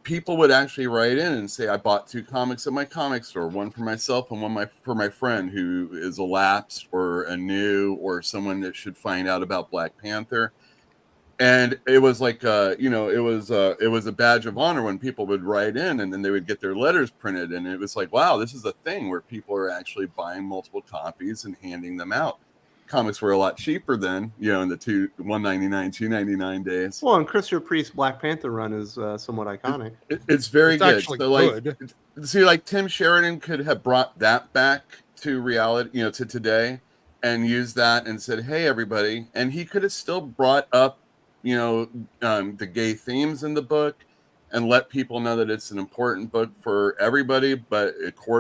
S3: people would actually write in and say, I bought 2 comics at my comic store, one for myself and one for my friend who is a lapsed or a new or someone that should find out about Black Panther. And it was like, it was a badge of honor when people would write in and then they would get their letters printed. And it was like, wow, this is a thing where people are actually buying multiple copies and handing them out. Comics were a lot cheaper then, in the $1.99, $2.99 days.
S1: Well, and Christopher Priest's Black Panther run is somewhat iconic.
S3: It's very good.
S6: Actually
S3: so,
S6: good.
S3: See, like Tim Sheridan could have brought that back to reality, to today, and used that and said, "Hey, everybody," and he could have still brought up, the gay themes in the book, and let people know that it's an important book for everybody, but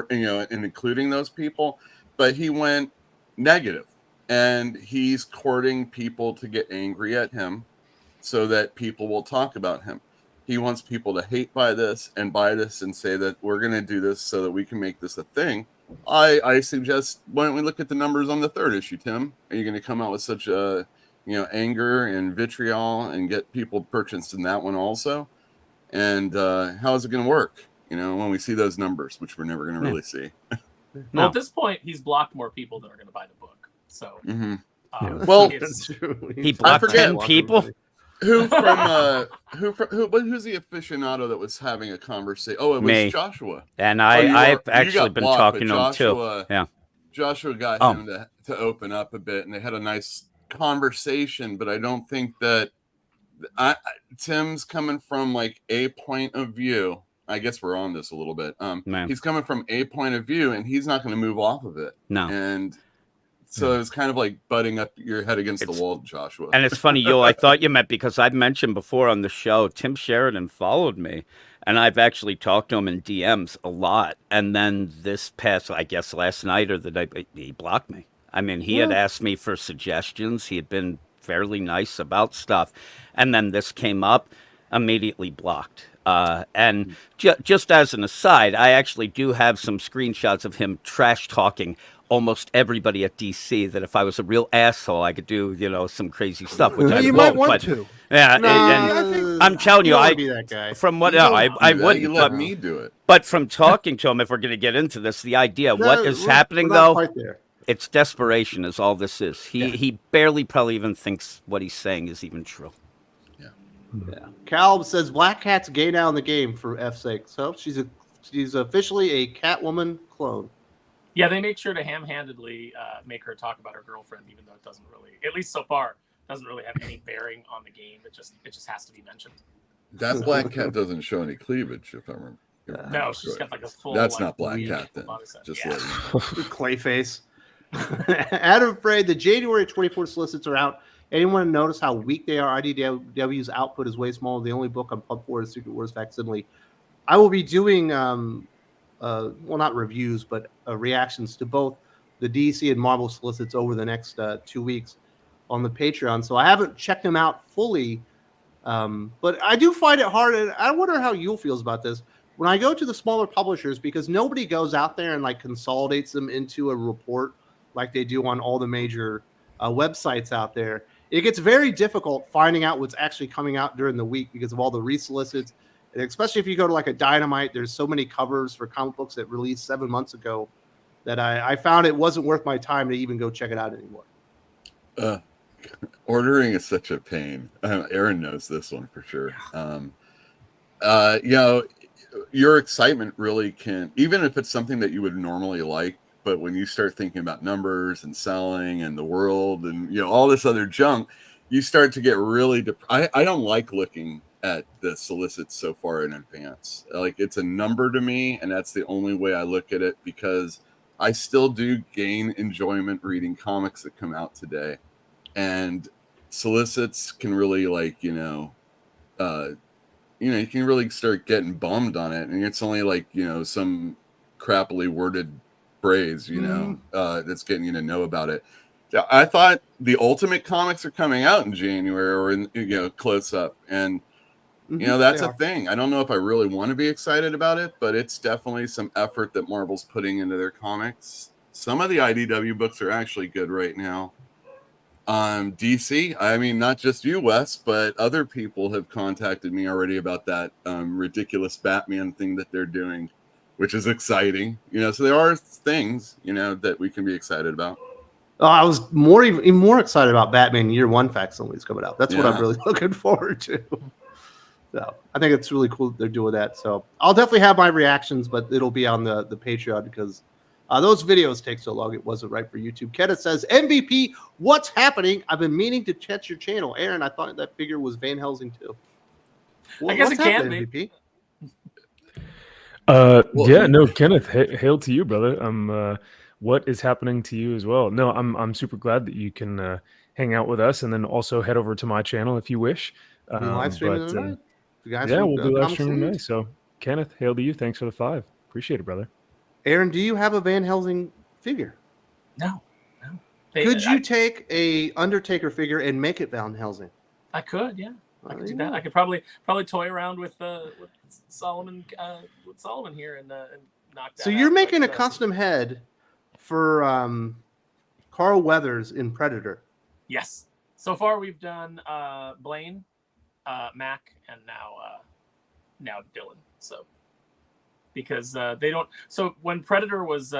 S3: and including those people. But he went negative. And he's courting people to get angry at him so that people will talk about him. He wants people to hate buy this and say that we're going to do this so that we can make this a thing. I suggest, why don't we look at the numbers on the 3rd issue, Tim? Are you going to come out with such anger and vitriol and get people purchased in that one also? And how is it going to work? When we see those numbers, which we're never going to really see.
S4: Well, at this point, he's blocked more people than are going to buy the book. So,
S3: well,
S5: he blocked 10 people.
S3: Who's the aficionado that was having a conversation? Oh, it was
S5: Me.
S3: Joshua.
S5: And I've actually been talking to him too. Yeah,
S3: Joshua got him to open up a bit, and they had a nice conversation. But I don't think that Tim's coming from like a point of view. I guess we're on this a little bit. He's coming from a point of view, and he's not going to move off of it.
S5: No,
S3: and. So it's kind of like butting up your head against the wall, Joshua.
S5: And it's funny, Yul, I thought you meant, because I've mentioned before on the show, Tim Sheridan followed me, and I've actually talked to him in DMs a lot. And then this past, I guess last night or the night, he blocked me. I mean, he had asked me for suggestions. He had been fairly nice about stuff. And then this came up, immediately blocked. And just as an aside, I actually do have some screenshots of him trash talking almost everybody at DC, that if I was a real asshole, I could do, some crazy stuff. Which I
S6: might want to.
S5: Yeah, and I'm telling you,
S1: be that guy.
S5: From what I wouldn't.
S3: You let me do it.
S5: But from talking to him, if we're going to get into this, the idea, what is happening though, it's desperation is all this is. He barely probably even thinks what he's saying is even true.
S1: Yeah. Calb says Black Cat's gay now in the game for F's sake. So she's officially a Catwoman clone.
S4: Yeah, they make sure to ham-handedly make her talk about her girlfriend, even though it doesn't really, at least so far, doesn't really have any bearing on the game. It just has to be mentioned.
S3: That Black Cat doesn't show any cleavage, if I remember.
S4: No, she's got like a full.
S3: That's not Black Cat then. Just let you know.
S1: Clayface. Adam Frey, the January 24 solicits are out. Anyone notice how weak they are? IDW's output is way smaller. The only book on Pub 4 is Secret Wars facsimile. I will be doing, not reviews, but reactions to both the DC and Marvel solicits over the next 2 weeks on the Patreon. So I haven't checked them out fully, but I do find it hard. And I wonder how Yul feels about this. When I go to the smaller publishers, because nobody goes out there and like consolidates them into a report like they do on all the major websites out there, it gets very difficult finding out what's actually coming out during the week because of all the resolicits. And especially if you go to like a Dynamite, there's so many covers for comic books that released 7 months ago that I found it wasn't worth my time to even go check it out anymore.
S3: Ordering is such a pain. Aaron knows this one for sure. Your excitement really can, even if it's something that you would normally like, but when you start thinking about numbers and selling and the world and all this other junk, you start to get really I don't like looking at the solicits so far in advance. Like, it's a number to me, and that's the only way I look at it, because I still do gain enjoyment reading comics that come out today, and solicits can really you can really start getting bummed on it, and it's only some crappily worded phrase that's getting you to know about it. I thought the Ultimate comics are coming out in January, or in close up, and that's a thing. I don't know if I really want to be excited about it, but it's definitely some effort that Marvel's putting into their comics. Some of the IDW books are actually good right now. DC. I mean, not just you, Wes, but other people have contacted me already about that ridiculous Batman thing that they're doing, which is exciting. So there are things, that we can be excited about.
S1: I was even more excited about Batman Year One facsimiles coming out. That's what I'm really looking forward to. So I think it's really cool that they're doing that. So I'll definitely have my reactions, but it'll be on the Patreon because those videos take so long. It wasn't right for YouTube. Kenneth says, MVP, what's happening? I've been meaning to check your channel. Aaron, I thought that figure was Van Helsing too.
S4: I guess it can be.
S2: MVP? Kenneth, hail to you, brother. What is happening to you as well? No, I'm super glad that you can hang out with us and then also head over to my channel if you wish.
S1: Live streaming tonight.
S2: We'll be live streaming tonight. So, Kenneth, hail to you. Thanks for the 5. Appreciate it, brother.
S1: Aaron, do you have a Van Helsing figure?
S4: No.
S1: Could you take a Undertaker figure and make it Van Helsing?
S4: I could, yeah. I could do that. I could probably toy around with Solomon here and knock that.
S1: So you're making a custom head for Carl Weathers in Predator.
S4: Yes. So far we've done Blaine, Mac, and now Dylan. So because they don't. So when Predator was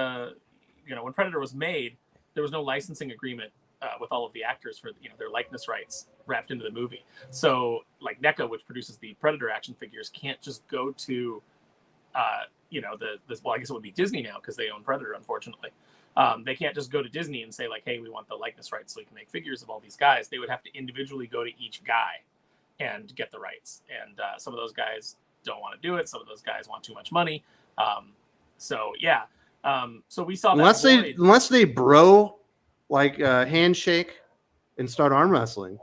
S4: made, there was no licensing agreement with all of the actors for their likeness rights wrapped into the movie. So like NECA, which produces the Predator action figures, can't just go to I guess it would be Disney now because they own Predator, unfortunately. They can't just go to Disney and say like, hey, we want the likeness rights so we can make figures of all these guys. They would have to individually go to each guy and get the rights. And some of those guys don't want to do it. Some of those guys want too much money. So we saw that
S1: unless they bro like handshake and start arm wrestling.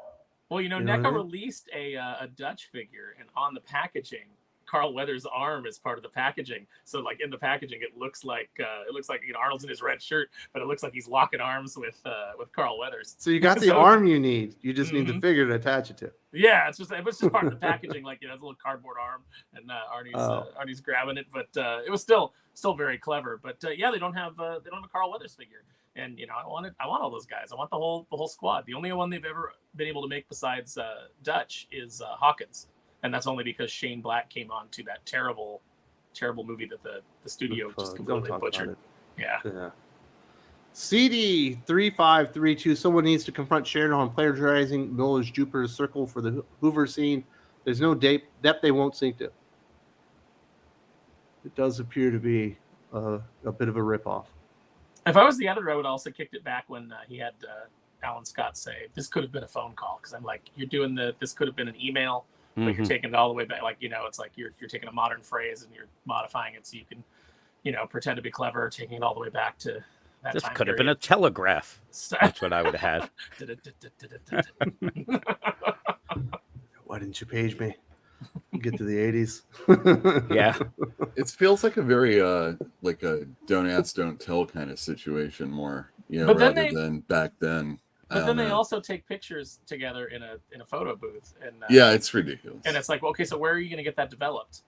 S4: Well, NECA released a Dutch figure, and on the packaging, Carl Weathers' arm is part of the packaging. So like in the packaging, it looks like Arnold's in his red shirt, but it looks like he's locking arms with Carl Weathers.
S1: So you got the arm you need. You just need the figure to attach it to.
S4: Yeah, it was just part of the packaging. Like it's a little cardboard arm, and Arnie's grabbing it. But it was still very clever. But they don't have a Carl Weathers figure. And I want all those guys. I want the whole squad. The only one they've ever been able to make besides Dutch is Hawkins. And that's only because Shane Black came on to that terrible movie that the studio just completely butchered. Yeah.
S1: CD3532. Someone needs to confront Sheridan on plagiarizing Miller's Jupiter's Circle for the Hoover scene. There's no depth they won't sink to. It does appear to be a bit of a ripoff.
S4: If I was the editor, I would also kicked it back when he had Alan Scott say, this could have been a phone call. Because I'm like, you're doing this could have been an email. But you're taking it all the way back, like it's like you're taking a modern phrase and you're modifying it so you can, pretend to be clever, taking it all the way back to that
S5: this
S4: time
S5: could
S4: period.
S5: have been a telegraph. That's what I would have had.
S1: Why didn't you page me? Get to the 80s.
S5: Yeah,
S3: it feels like a very like a don't ask, don't tell kind of situation more,
S4: but
S3: rather than back then.
S4: But then they also take pictures together in a photo booth, and
S3: it's ridiculous.
S4: And it's like, well, okay, so where are you going to get that developed?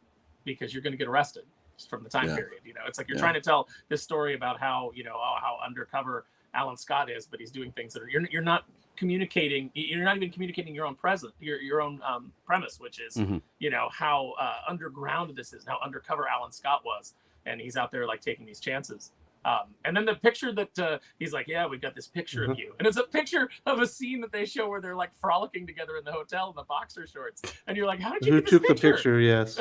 S4: Because you're going to get arrested from the time period. It's like you're trying to tell this story about how how undercover Alan Scott is, but he's doing things that are you're not communicating. You're not even communicating your own your own premise, which is how underground this is, how undercover Alan Scott was, and he's out there like taking these chances. And then the picture that he's like, yeah, we've got this picture of you. And it's a picture of a scene that they show where they're like frolicking together in the hotel in the boxer shorts. And you're like, how did you
S1: Who
S4: get
S1: took
S4: this picture?
S1: the picture? Yes.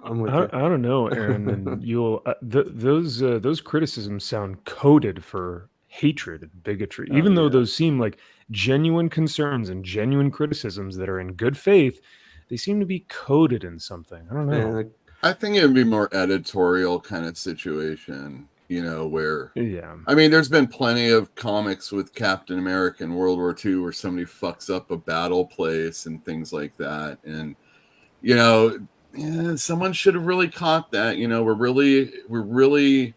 S2: I don't know, Aaron. And you'll those criticisms sound coded for hatred and bigotry. Even though those seem like genuine concerns and genuine criticisms that are in good faith, they seem to be coded in something. I don't know.
S3: I think it would be more editorial kind of situation, where I mean, there's been plenty of comics with Captain America in World War II where somebody fucks up a battle place and things like that. And, someone should have really caught that. We're really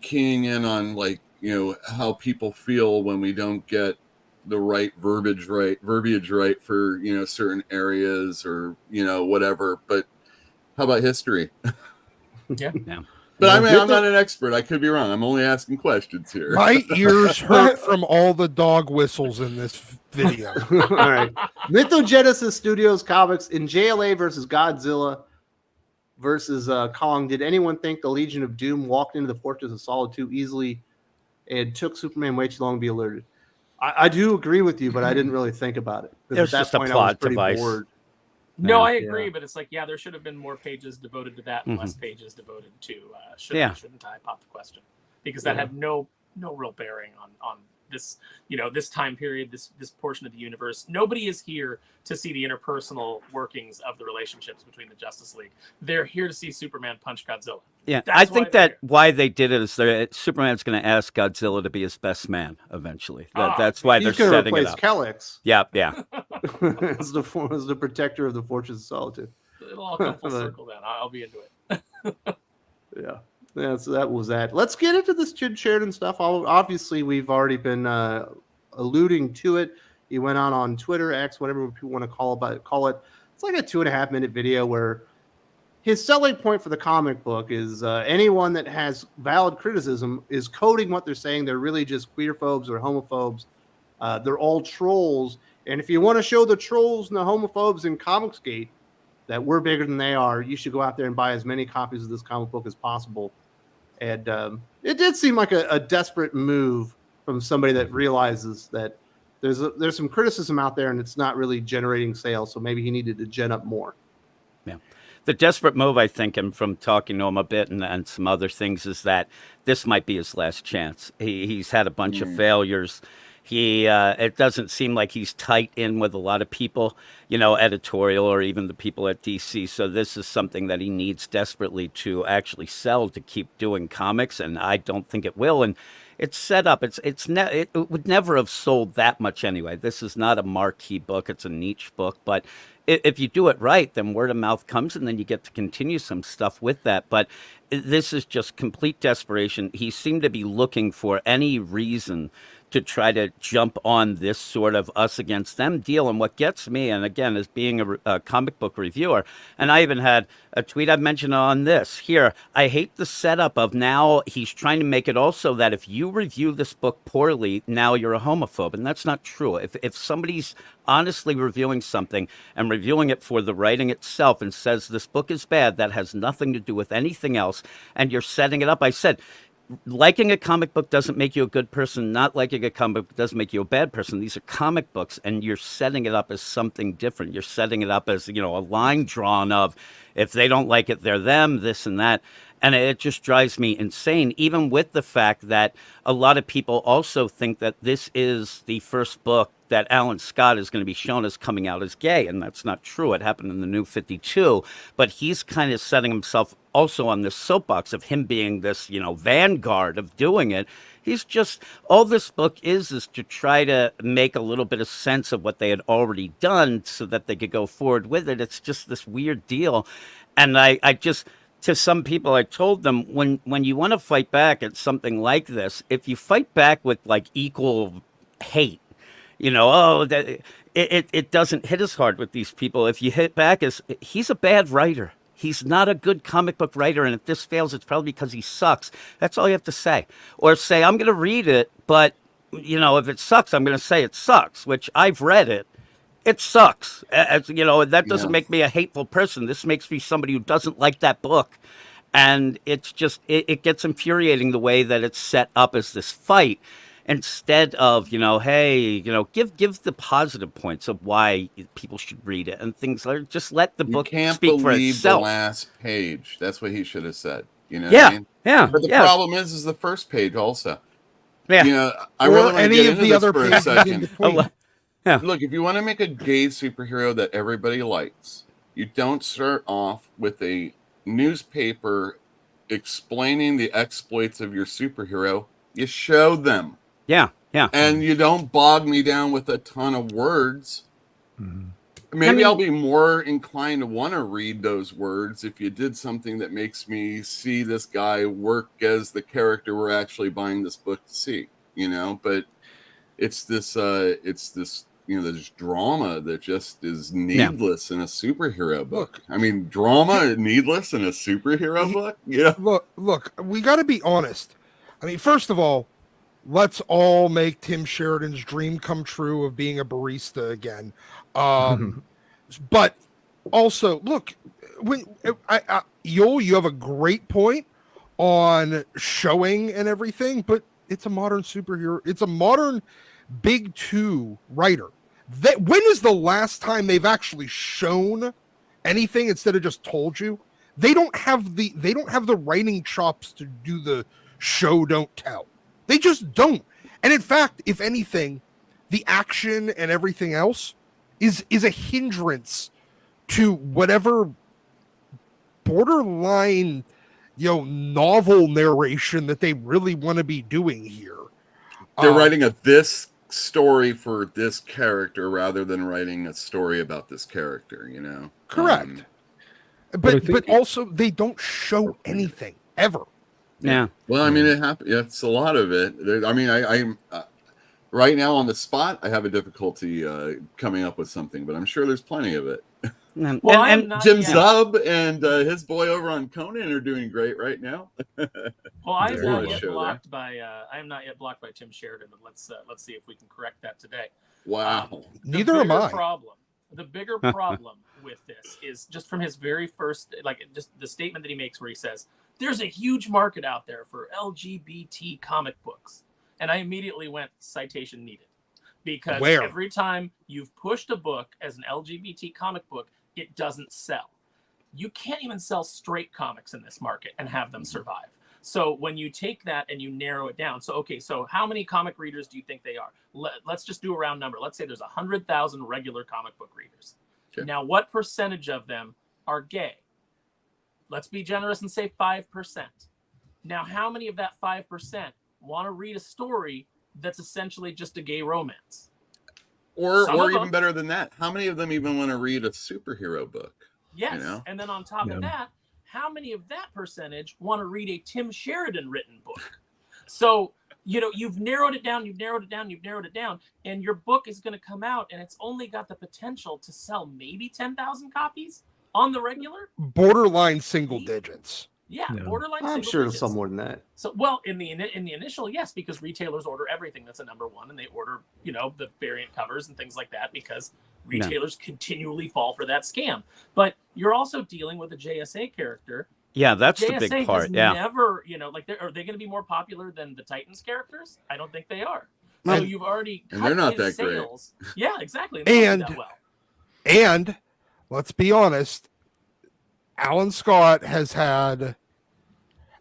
S3: keying in on like, how people feel when we don't get the right verbiage right for, certain areas or, whatever. But how about history?
S4: Yeah.
S3: But But I mean, I'm not an expert. I could be wrong. I'm only asking questions here.
S6: My ears hurt from all the dog whistles in this video.
S1: All right. Mythogenesis Studios Comics in JLA versus Godzilla versus Kong. Did anyone think the Legion of Doom walked into the Fortress of Solitude too easily and took Superman way too long to be alerted? I do agree with you, but I didn't really think about it.
S5: There's just a plot device.
S1: Bored.
S4: No, I agree, but it's like, yeah, there should have been more pages devoted to that and less pages devoted to shouldn't I pop the question, because that had no real bearing on this, this time period, this portion of the universe. Nobody is here to see the interpersonal workings of the relationships between the Justice League. They're here to see Superman punch Godzilla.
S5: Yeah, I think why they did it is Superman's going to ask Godzilla to be his best man eventually. That's why they're setting it up.
S1: Kellex.
S5: Yeah.
S1: as the protector of the Fortress of Solitude.
S4: It'll all come full circle then. I'll be into it.
S1: Yeah, so that was that. Let's get into this Tim Sheridan stuff. Obviously, we've already been alluding to it. He went on Twitter, X, whatever people want to call it. It's like a 2.5 minute video where his selling point for the comic book is anyone that has valid criticism is coding what they're saying. They're really just queerphobes or homophobes. They're all trolls. And if you want to show the trolls and the homophobes in Comicsgate that we're bigger than they are, you should go out there and buy as many copies of this comic book as possible. And it did seem like a desperate move from somebody that realizes that there's some criticism out there and it's not really generating sales. So maybe he needed to gen up more.
S5: Yeah. The desperate move, I think, and from talking to him a bit and some other things, is that this might be his last chance. He's had a bunch of failures. It doesn't seem like he's tight in with a lot of people, editorial or even the people at DC. So this is something that he needs desperately to actually sell to keep doing comics, and I don't think it will. And it's set up. It would never have sold that much anyway. This is not a marquee book. It's a niche book, but if you do it right, then word of mouth comes, and then you get to continue some stuff with that. But this is just complete desperation. He seemed to be looking for any reason to try to jump on this sort of us against them deal. And what gets me, and again, as being a comic book reviewer, and I even had a tweet I've mentioned on this here, I hate the setup of now he's trying to make it also that if you review this book poorly, now you're a homophobe. And that's not true. If somebody's honestly reviewing something and reviewing it for the writing itself and says this book is bad, that has nothing to do with anything else, and you're setting it up. I said, liking a comic book doesn't make you a good person. Not liking a comic book doesn't make you a bad person. These are comic books, and you're setting it up as something different. You're setting it up as, a line drawn of, if they don't like it, they're them, this and that. And it just drives me insane, even with the fact that a lot of people also think that this is the first book that Alan Scott is going to be shown as coming out as gay, and that's not true. It happened in the New 52, but he's kind of setting himself also on this soapbox of him being this, vanguard of doing it. He's just, all this book is to try to make a little bit of sense of what they had already done so that they could go forward with it. It's just this weird deal. And I just, to some people, I told them, when you want to fight back at something like this, if you fight back with like equal hate, it doesn't hit as hard with these people. If you hit back as, he's a bad writer. He's not a good comic book writer, and if this fails, it's probably because he sucks. That's all you have to say. Or say, I'm going to read it, but, if it sucks, I'm going to say it sucks, which I've read it. It sucks. That doesn't make me a hateful person. This makes me somebody who doesn't like that book. And it's just, it gets infuriating the way that it's set up as this fight. Instead of, hey, give the positive points of why people should read it and things like, just let the book speak for itself.
S3: The last page. That's what he should have said.
S5: Yeah.
S3: What I mean?
S5: Yeah.
S3: But the problem is the first page also.
S5: Yeah.
S3: I really want to get into this for a second.
S5: Yeah.
S3: Look, if you want to make a gay superhero that everybody likes, you don't start off with a newspaper explaining the exploits of your superhero. You show them.
S5: Yeah.
S3: And you don't bog me down with a ton of words. Mm-hmm. Maybe I'll be more inclined to want to read those words if you did something that makes me see this guy work as the character we're actually buying this book to see, But it's this there's drama that just is needless in a superhero book. I mean, drama needless in a superhero book. Yeah.
S6: Look, we got to be honest. I mean, first of all, let's all make Tim Sheridan's dream come true of being a barista again. But also, look, when you have a great point on showing and everything, but it's a modern superhero. It's a modern Big Two writer. When is the last time they've actually shown anything instead of just told you? They don't have the writing chops to do the show don't tell. They just don't. And in fact, if anything, the action and everything else is a hindrance to whatever borderline novel narration that they really want to be doing here.
S3: They're writing this story for this character rather than writing a story about this character,
S6: Correct. But also they don't show anything ever.
S5: Yeah.
S3: Well, I mean, it happens. Yeah, it's a lot of it. I mean, I'm right now on the spot. I have a difficulty coming up with something, but I'm sure there's plenty of it.
S4: Well,
S5: and
S3: Jim Zub and his boy over on Conan are doing great right now.
S4: Well, I am not yet blocked by Tim Sheridan, but let's see if we can correct that today.
S3: Wow.
S6: Neither am I.
S4: The bigger problem with this is just from his very first, just the statement that he makes where he says, "There's a huge market out there for LGBT comic books," and I immediately went citation needed, because every time you've pushed a book as an LGBT comic book, it doesn't sell. You can't even sell straight comics in this market and have them survive. So when you take that and you narrow it down, so how many comic readers do you think they are? Let's just do a round number. Let's say there's 100,000 regular comic book readers. Okay. Now, what percentage of them are gay? Let's be generous and say 5%. Now, how many of that 5% want to read a story that's essentially just a gay romance?
S3: Or even better than that, how many of them even want to read a superhero book?
S4: Yes, and then on top of that, how many of that percentage want to read a Tim Sheridan written book? So, you've narrowed it down, and your book is going to come out, and it's only got the potential to sell maybe 10,000 copies on the regular?
S6: Borderline single digits.
S4: Yeah, borderline.
S1: I'm sure it's some more than that.
S4: So, well, in the initial, yes, because retailers order everything that's a number one, and they order, the variant covers and things like that, because retailers continually fall for that scam. But you're also dealing with a JSA character.
S5: Yeah, that's the big part. Yeah,
S4: never, are they going to be more popular than the Titans characters? I don't think they are. So you've already cut
S3: they're not that
S4: sales. Great. Yeah, exactly.
S6: And let's be honest. Alan Scott has had,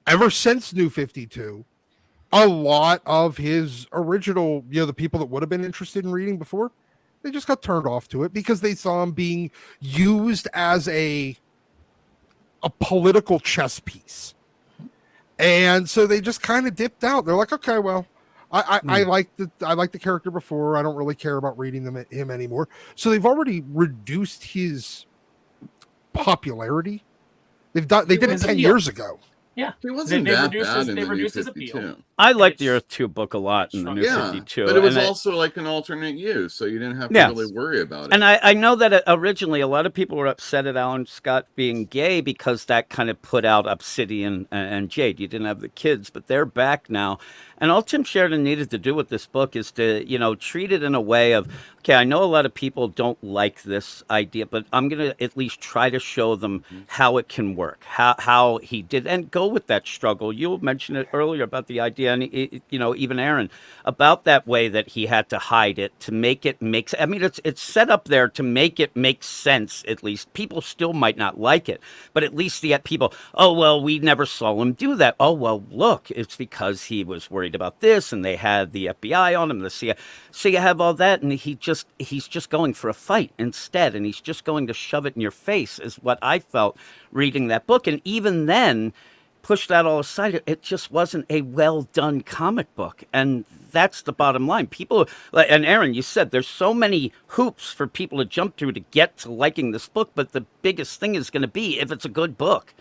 S6: ever since New 52, a lot of his original, the people that would have been interested in reading before, they just got turned off to it because they saw him being used as a political chess piece. And so they just kind of dipped out. They're like, okay, well, I liked the character before. I don't really care about reading him anymore. So they've already reduced his popularity. They did it 10 years ago.
S4: Yeah,
S3: it wasn't that bad in the New 52.
S5: I liked the Earth 2 book a lot in the New 52.
S3: But it was also like an alternate use, so you didn't have to really worry about it.
S5: And I know that originally a lot of people were upset at Alan Scott being gay because that kind of put out Obsidian and Jade. You didn't have the kids, but they're back now. And all Tim Sheridan needed to do with this book is to, treat it in a way of, okay, I know a lot of people don't like this idea, but I'm going to at least try to show them how it can work, how he did, and go with that struggle. You mentioned it earlier about the idea, and even Aaron, about that way that he had to hide it to make it make sense. I mean, it's set up there to make it make sense. At least people still might not like it, but at least the people, oh well, we never saw him do that. Oh well, look, it's because he was worried about this, and they had the FBI on him, the CIA. So you have all that, and he's just going for a fight instead, and he's just going to shove it in your face, is what I felt reading that book. And even then, push that all aside, it just wasn't a well done comic book, and that's the bottom line. People, and Aaron, you said there's so many hoops for people to jump through to get to liking this book, but the biggest thing is going to be if it's a good book,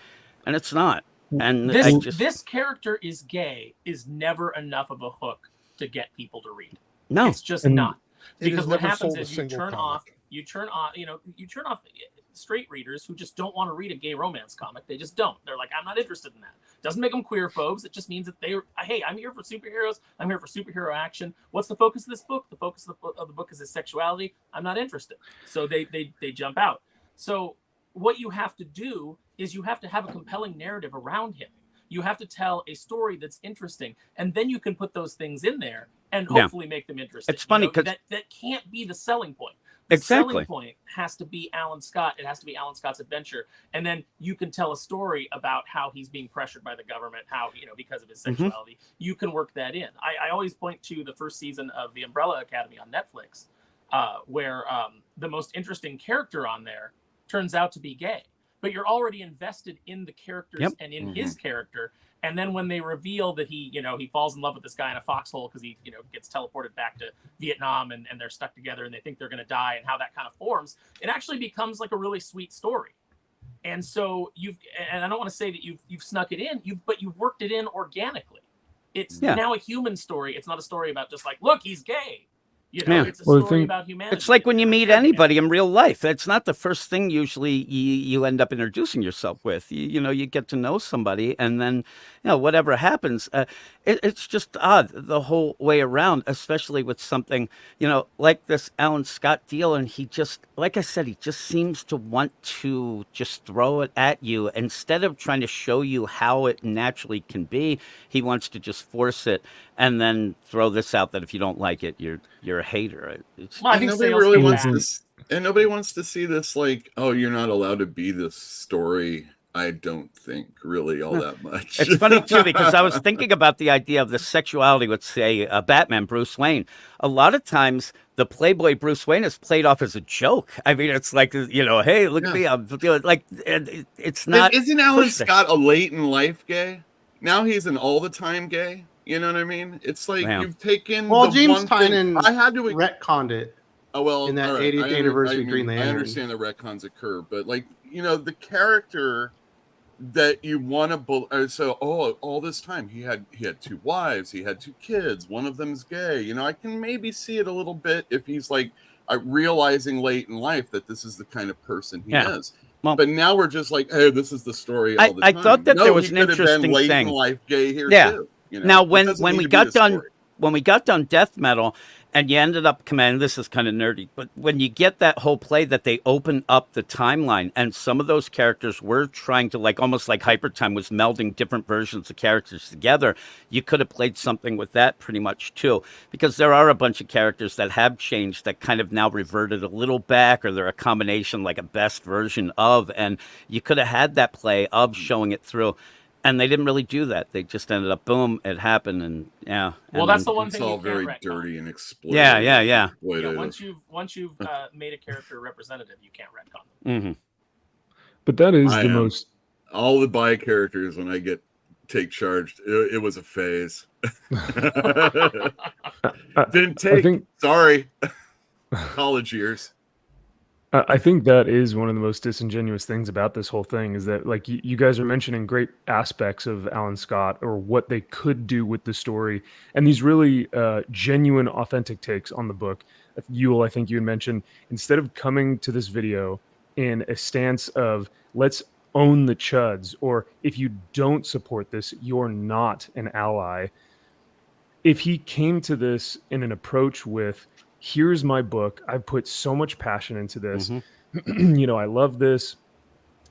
S5: and it's not. And
S4: this character is gay is never enough of a hook to get people to read.
S5: No,
S4: it's just not. Because what happens is you turn off straight readers who just don't want to read a gay romance comic. They just don't. They're like, I'm not interested in that. Doesn't make them queerphobes. It just means that hey, I'm here for superheroes. I'm here for superhero action. What's the focus of this book? The focus of the book is his sexuality. I'm not interested. So they jump out. So what you have to do is you have to have a compelling narrative around him. You have to tell a story that's interesting, and then you can put those things in there and hopefully make them interesting.
S5: It's funny because
S4: that can't be the selling point. The selling point has to be Alan Scott. It has to be Alan Scott's adventure, and then you can tell a story about how he's being pressured by the government, how because of his sexuality. You can work that in. I always point to the first season of The Umbrella Academy on Netflix, where the most interesting character on there turns out to be gay. But you're already invested in the characters and in his character. And then when they reveal that he falls in love with this guy in a foxhole because he, gets teleported back to Vietnam and they're stuck together and they think they're going to die and how that kind of forms, it actually becomes like a really sweet story. And so and I don't want to say that you've snuck it in, but you've worked it in organically. It's now a human story. It's not a story about just like, look, he's gay. It's a story about humanity.
S5: It's like when you meet anybody in real life. It's not the first thing usually you end up introducing yourself with. You get to know somebody, and then whatever happens, it's just odd the whole way around, especially with something like this Alan Scott deal. And he just, like I said, he just seems to want to just throw it at you instead of trying to show you how it naturally can be. He wants to just force it and then throw this out that if you don't like it, you're a hater.
S4: I think
S3: nobody really wants this, and nobody wants to see this like, oh, you're not allowed to be this story. I don't think really all that much.
S5: It's funny too, because I was thinking about the idea of the sexuality with, say, Batman, Bruce Wayne. A lot of times the Playboy Bruce Wayne is played off as a joke. I mean, it's like, hey, look at me. I'm like, it's not.
S3: Isn't Alan Scott a late in life gay? Now he's an all the time gay. You know what I mean? It's like you've taken.
S1: Well,
S3: the
S1: James
S3: one thing.
S1: Tynion
S3: I had to
S1: retconned it.
S3: Oh well,
S1: in that
S3: right.
S1: 80th anniversary Green Lantern.
S3: I understand the retcons occur, but like the character that you want to. So all this time he had 2 wives, he had 2 kids. One of them's gay. I can maybe see it a little bit if he's like realizing late in life that this is the kind of person he is. Well, but now we're just like, hey, this is the story all the time.
S5: I thought that there was an interesting
S3: late
S5: thing.
S3: In life gay here too.
S5: Now, when we got done Death Metal, and you ended up commanding, this is kind of nerdy, but when you get that whole play that they open up the timeline, and some of those characters were trying to almost like Hypertime was melding different versions of characters together, you could have played something with that pretty much too, because there are a bunch of characters that have changed that kind of now reverted a little back, or they're a combination like a best version of, and you could have had that play of showing it through. And they didn't really do that. They just ended up, boom, it happened, and
S4: Well, that's the one thing.
S3: It's all very dirty and exploited.
S5: Yeah.
S4: Once you've made a character representative, you can't retcon them.
S5: Mm-hmm.
S2: But that is the most.
S3: All the bi characters when I take charge, it was a phase. Didn't take. Sorry, college years.
S2: I think that is one of the most disingenuous things about this whole thing is that, like, you guys are mentioning great aspects of Alan Scott or what they could do with the story, and these really genuine, authentic takes on the book. Yule, I think you had mentioned, instead of coming to this video in a stance of let's own the chuds, or if you don't support this, you're not an ally. If he came to this in an approach with, here's my book, I've put so much passion into this, I love this,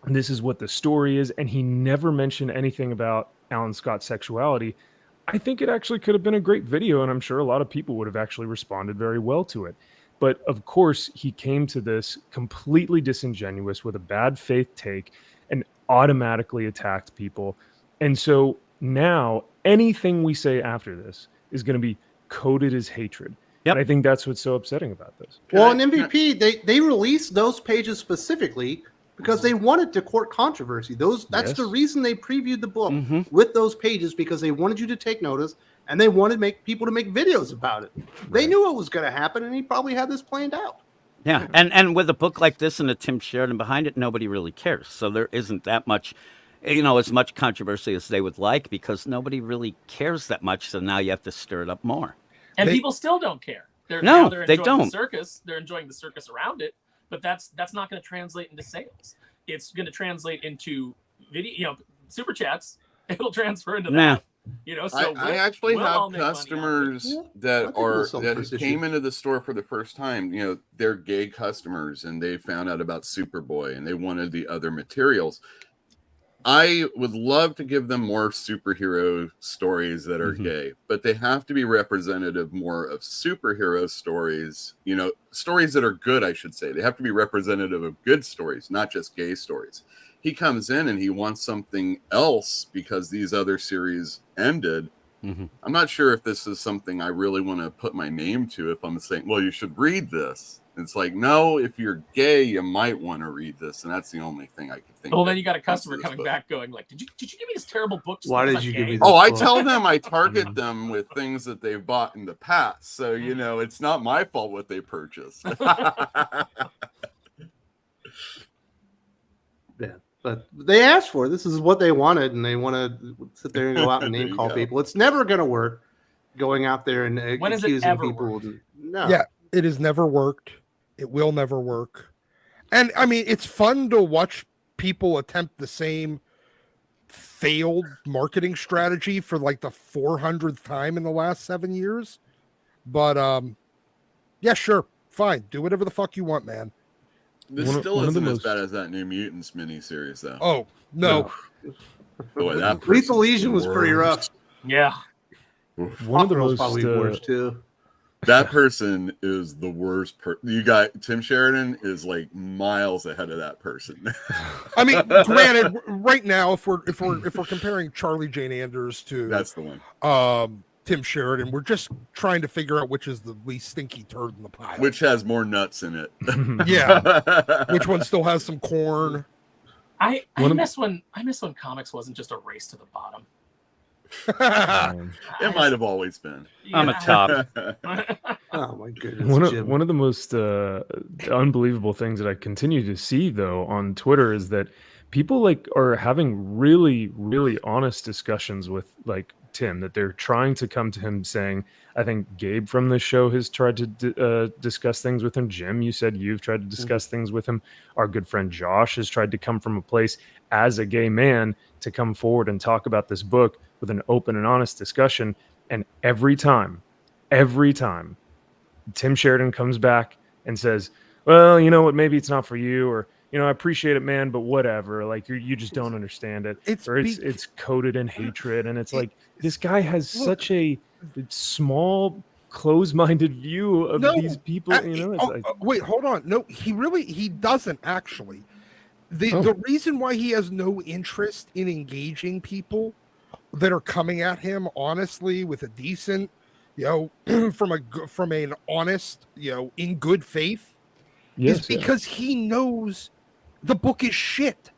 S2: and this is what the story is, and he never mentioned anything about Alan Scott's sexuality, I think it actually could have been a great video, and I'm sure a lot of people would have actually responded very well to it. But of course, he came to this completely disingenuous with a bad faith take and automatically attacked people. And so now anything we say after this is going to be coded as hatred. Yep. And I think that's what's so upsetting about this.
S1: Well, in MVP, they released those pages specifically because they wanted to court controversy. That's the reason they previewed the book with those pages, because they wanted you to take notice and they wanted people to make videos about it. Right. They knew what was going to happen, and he probably had this planned out.
S5: Yeah, and with a book like this and a Tim Sheridan behind it, nobody really cares. So there isn't that much, as much controversy as they would like, because nobody really cares that much. So now you have to stir it up more.
S4: And people still don't care.
S5: No,
S4: they're
S5: they
S4: enjoying
S5: don't.
S4: the circus. They're enjoying the circus around it, but that's not going to translate into sales. It's going to translate into video, super chats. It'll transfer into that. So
S3: I actually have customers that came into the store for the first time. They're gay customers, and they found out about Superboy, and they wanted the other materials. I would love to give them more superhero stories that are gay, but they have to be representative more of superhero stories, stories that are good, I should say. They have to be representative of good stories, not just gay stories. He comes in and he wants something else because these other series ended. I'm not sure if this is something I really want to put my name to if I'm saying, well, you should read this. It's like, no, if you're gay, you might want to read this, and that's the only thing I could think.
S4: Well, then you got a customer coming back going like, "Did you give me this terrible book?
S1: Why did you give me this
S3: book? I
S1: book?
S3: tell them I target them with things that they've bought in the past, so it's not my fault what they purchased."
S1: Yeah, but they asked for it. This is what they wanted, and they want to sit there and go out and name call people. It's never going to work. Going out there and accusing people. No.
S6: Yeah, it has never worked. It will never work. And I mean, it's fun to watch people attempt the same failed marketing strategy for like the 400th time in the last 7 years. But yeah, sure. Fine. Do whatever the fuck you want, man.
S3: This still isn't as bad as that New Mutants miniseries, though.
S6: Oh, no.
S3: Boy, that
S1: Lethal Legion was pretty rough.
S4: Yeah.
S2: One of the most
S1: probably worse too.
S3: That person is the worst. You got Tim Sheridan is like miles ahead of that person.
S6: I mean, granted, right now, if we're comparing Charlie Jane Anders to
S3: that's the one.
S6: Tim Sheridan, we're just trying to figure out which is the least stinky turd in the pile.
S3: Which has more nuts in it.
S6: Yeah. Which one still has some corn?
S4: I miss when comics wasn't just a race to the bottom.
S3: It might have always been.
S5: I'm a top.
S1: Oh my goodness.
S2: One of the most unbelievable things that I continue to see though on Twitter is that people are having really, really honest discussions with Tim, that they're trying to come to him saying, I think Gabe from the show has tried to discuss things with him. Jim, you said you've tried to discuss things with him. Our good friend Josh has tried to come from a place as a gay man to come forward and talk about this book with an open and honest discussion. And every time Tim Sheridan comes back and says, well, you know what, maybe it's not for you, or I appreciate it, man, but whatever. You just don't understand it. It's coated in hatred, and it's this guy has such a small, closed-minded view of these people.
S6: Wait, hold on. No, he doesn't actually. The reason why he has no interest in engaging people that are coming at him honestly with a decent, from an honest, in good faith, is because he knows the book is shit.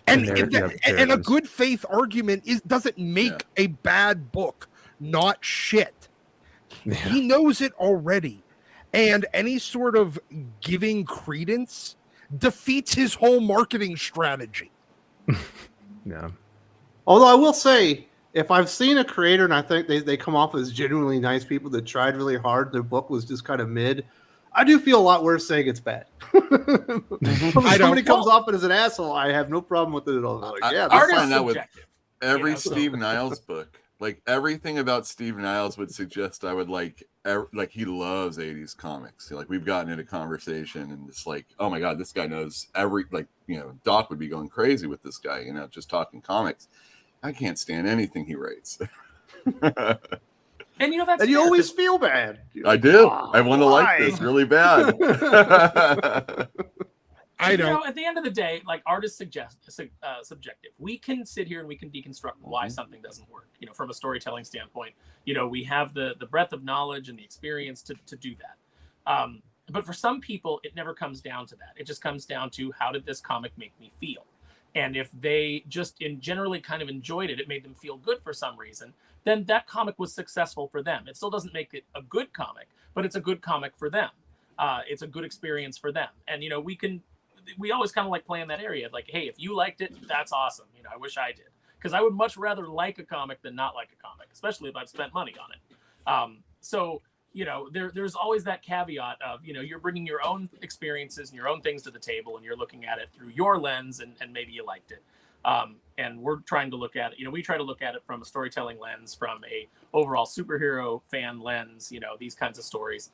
S6: And a good faith argument doesn't make a bad book not shit. Yeah. He knows it already. And any sort of giving credence defeats his whole marketing strategy.
S2: Yeah.
S1: Although I will say, if I've seen a creator and I think they come off as genuinely nice people that tried really hard, their book was just kind of mid, I do feel a lot worse saying it's bad. Somebody comes off as an asshole, I have no problem with it at all.
S3: I find that with every Steve Niles book. Everything about Steve Niles would suggest I would he loves 80s comics. We've gotten into conversation and it's oh my God, this guy knows Doc would be going crazy with this guy, just talking comics. I can't stand anything he writes.
S4: And that's
S1: and you always feel bad.
S3: I do. I want to like this really bad.
S6: I don't.
S4: At the end of the day, art is subjective. We can sit here and we can deconstruct why something doesn't work. From a storytelling standpoint, we have the breadth of knowledge and the experience to do that. But for some people, it never comes down to that. It just comes down to, how did this comic make me feel? And if they just generally kind of enjoyed it, it made them feel good for some reason, then that comic was successful for them. It still doesn't make it a good comic, but it's a good comic for them. It's a good experience for them. And, we always kind of like play in that area. Hey, if you liked it, that's awesome. I wish I did. Because I would much rather like a comic than not like a comic, especially if I've spent money on it. So there's always that caveat of, you're bringing your own experiences and your own things to the table, and you're looking at it through your lens, and maybe you liked it. And we're trying to look at it, we try to look at it from a storytelling lens, from a overall superhero fan lens, these kinds of stories.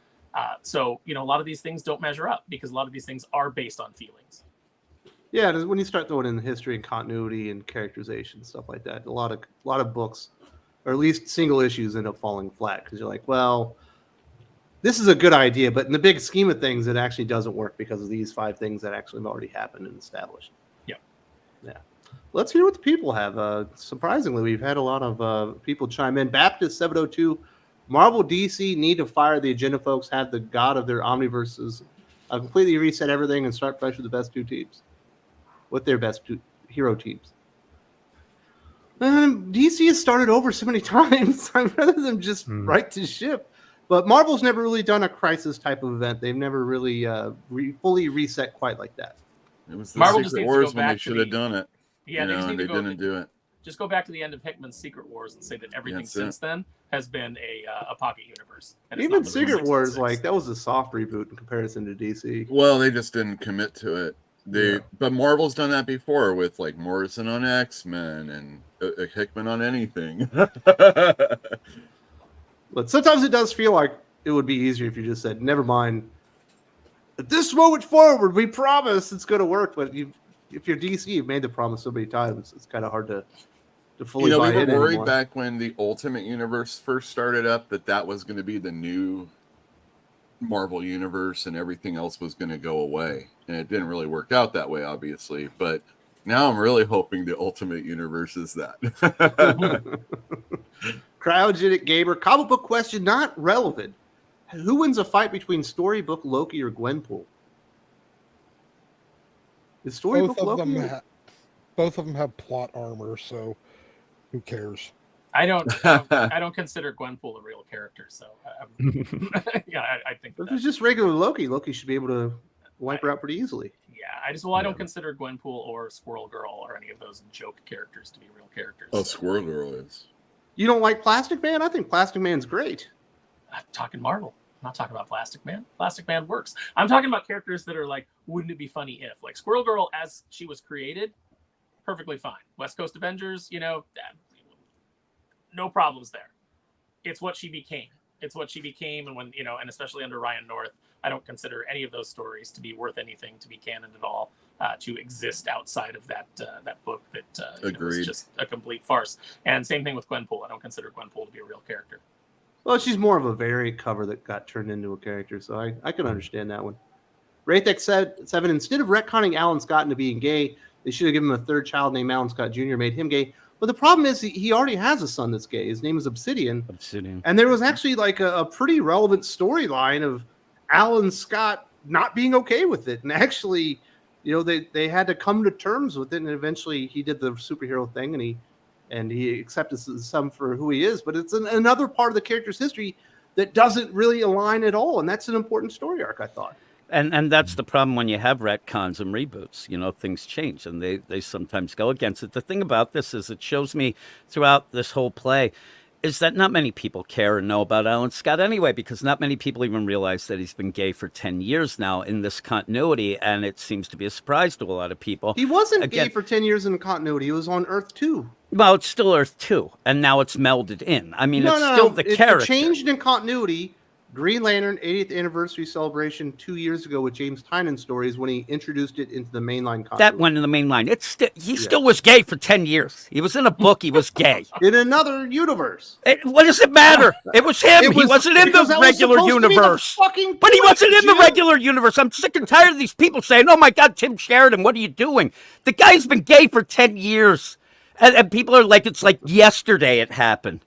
S4: So, a lot of these things don't measure up because a lot of these things are based on feelings.
S1: Yeah, when you start throwing in history and continuity and characterization, stuff like that, a lot of books, or at least single issues, end up falling flat because you're like, well, this is a good idea, but in the big scheme of things, it actually doesn't work because of these 5 things that actually have already happened and established. Yeah. Let's hear what the people have. Surprisingly, we've had a lot of people chime in. Baptist 702, Marvel DC need to fire the agenda folks, have the god of their omniverses completely reset everything and start fresh with the best 2 teams. With their best 2 hero teams. DC has started over so many times. I'd rather them just right to ship. But Marvel's never really done a crisis type of event. They've never really fully reset quite like that.
S3: It was the
S4: Marvel
S3: Secret Wars when they should have done it.
S4: Yeah,
S3: they didn't do it.
S4: Just go back to the end of Hickman's Secret Wars and say that everything since then has been a pocket universe. And
S1: even Secret Wars, that was a soft reboot in comparison to DC.
S3: Well, they just didn't commit to it. But Marvel's done that before with Morrison on X-Men and Hickman on anything.
S1: But sometimes it does feel like it would be easier if you just said, never mind. At this moment forward, we promise it's going to work. But if you're DC, you've made the promise so many times, it's kind of hard to fully buy in.
S3: We were worried back when the Ultimate Universe first started up that was going to be the new Marvel Universe and everything else was going to go away. And it didn't really work out that way, obviously. But now I'm really hoping the Ultimate Universe is that.
S1: Cryogenic Gamer, comic book question, not relevant. Who wins a fight between Storybook Loki or Gwenpool? Is Storybook Loki?
S6: Both of them have plot armor, so who cares?
S4: I don't consider Gwenpool a real character, so I think
S1: if it's just regular Loki, Loki should be able to wipe her out pretty easily.
S4: Yeah, I don't consider Gwenpool or Squirrel Girl or any of those joke characters to be real characters.
S3: Oh, Squirrel Girl is.
S1: You don't like Plastic Man? I think Plastic Man's great.
S4: I'm talking Marvel. I'm not talking about Plastic Man. Plastic Man works. I'm talking about characters that are wouldn't it be funny if? Squirrel Girl as she was created, perfectly fine. West Coast Avengers, no problems there. It's what she became. And when, and especially under Ryan North, I don't consider any of those stories to be worth anything, to be canon at all, to exist outside of that book that was just a complete farce. And same thing with Gwenpool. I don't consider Gwenpool to be a real character.
S1: Well, she's more of a variant cover that got turned into a character, so I can understand that one. Wraithx7, instead of retconning Alan Scott into being gay, they should have given him a 3rd child named Alan Scott Jr., made him gay. But the problem is he already has a son that's gay. His name is Obsidian. And there was actually a pretty relevant storyline of Alan Scott not being okay with it. And actually, they had to come to terms with it. And eventually he did the superhero thing and he accepted his son for who he is. But it's another part of the character's history that doesn't really align at all. And that's an important story arc, I thought.
S5: And that's the problem when you have retcons and reboots. Things change and they sometimes go against it. The thing about this is it shows me throughout this whole play is that not many people care and know about Alan Scott anyway, because not many people even realize that he's been gay for 10 years now in this continuity, and it seems to be a surprise to a lot of people.
S1: He wasn't gay for 10 years in continuity. He was on Earth 2.
S5: Well, it's still Earth 2, and now it's melded in. I mean, still the character.
S1: It changed in continuity. Green Lantern 80th anniversary celebration 2 years ago with James Tynion's stories when he introduced it into the mainline continuity.
S5: That went in the mainline. He still was gay for 10 years. He was in a book. He was gay.
S1: In another universe.
S5: What does it matter? It was him. He wasn't in the regular universe. But he wasn't in the regular universe. I'm sick and tired of these people saying, oh my God, Tim Sheridan, what are you doing? The guy's been gay for 10 years. And people are like, it's like yesterday it happened.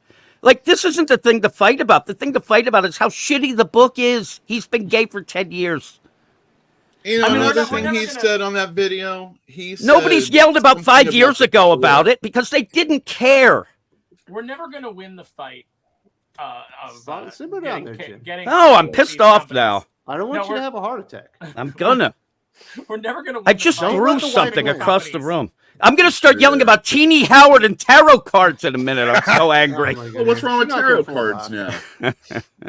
S5: This isn't the thing to fight about. The thing to fight about is how shitty the book is. He's been gay for 10 years.
S3: Another thing he said on that video,
S5: nobody's yelled about 5 years ago about it because they didn't care.
S4: We're never going to win the fight
S5: I'm pissed off now.
S1: I don't want you to have a heart attack.
S5: I'm gonna.
S4: We're never going to win.
S5: I just threw something across the room. I'm going to start yelling about Teenie Howard and tarot cards in a minute. I'm so angry.
S3: Well, what's wrong with tarot cards now?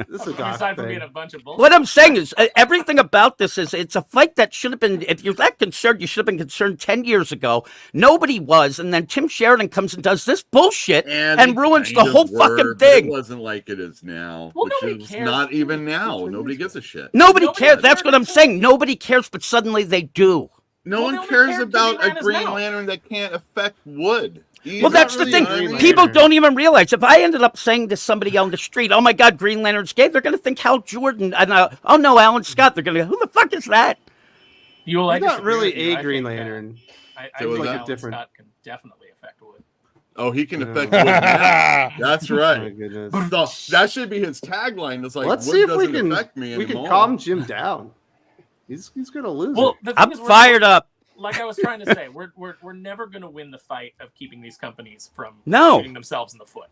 S1: This is a doc
S4: aside from
S1: thing.
S4: being a bunch of bullshit.
S5: What I'm saying is everything about this is it's a fight that should have been, if you're that concerned, you should have been concerned 10 years ago. Nobody was. And then Tim Sheridan comes and does this bullshit and ruins the whole fucking thing.
S3: It wasn't like it is now.
S4: Well,
S3: which
S4: nobody
S3: is
S4: cares.
S3: not even now. Nobody gives a shit.
S5: Nobody cares. That's what I'm saying. Nobody cares, but suddenly they do.
S3: No one cares about a Green Lantern that can't affect wood.
S5: Well, that's the thing. People don't even realize. If I ended up saying to somebody on the street, "Oh my God, Green Lantern's gay," they're going to think Hal Jordan. And oh no, Alan Scott. They're going to go, "Who the fuck is that?"
S4: You'll like
S1: not really a Green Lantern.
S4: I
S3: So
S4: think
S3: is
S4: Alan
S1: different.
S4: Scott can definitely affect wood.
S3: Oh, he can affect wood now. That's
S1: My
S3: right.
S1: goodness.
S3: So that should be his tagline. It's like,
S1: Let's
S3: wood
S1: see if we
S3: doesn't
S1: can
S3: affect me anymore.
S1: calm Jim down. He's gonna lose.
S4: Well,
S1: it.
S4: the thing
S5: I'm
S4: is,
S5: fired up.
S4: Like I was trying to say, we're never going to win the fight of keeping these companies from
S5: No.
S4: shooting themselves in the foot,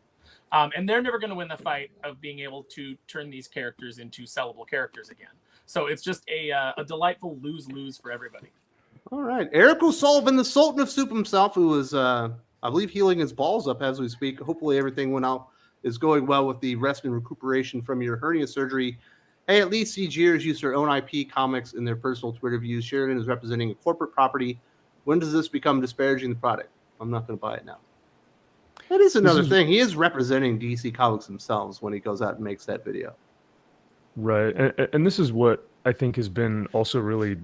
S4: and they're never going to win the fight of being able to turn these characters into sellable characters again. So it's just a delightful lose-lose for everybody.
S1: All right, Eric O'Sullivan, the Sultan of Soup himself, who is, I believe, healing his balls up as we speak. Hopefully, everything is going well with the rest and recuperation from your hernia surgery. Hey, at least CGers use their own IP comics in their personal Twitter views. Sheridan is representing a corporate property. When does this become disparaging the product? I'm not going to buy it now. That is another thing. He is representing DC Comics themselves when he goes out and makes that video.
S2: Right. And this is what I think has been also really,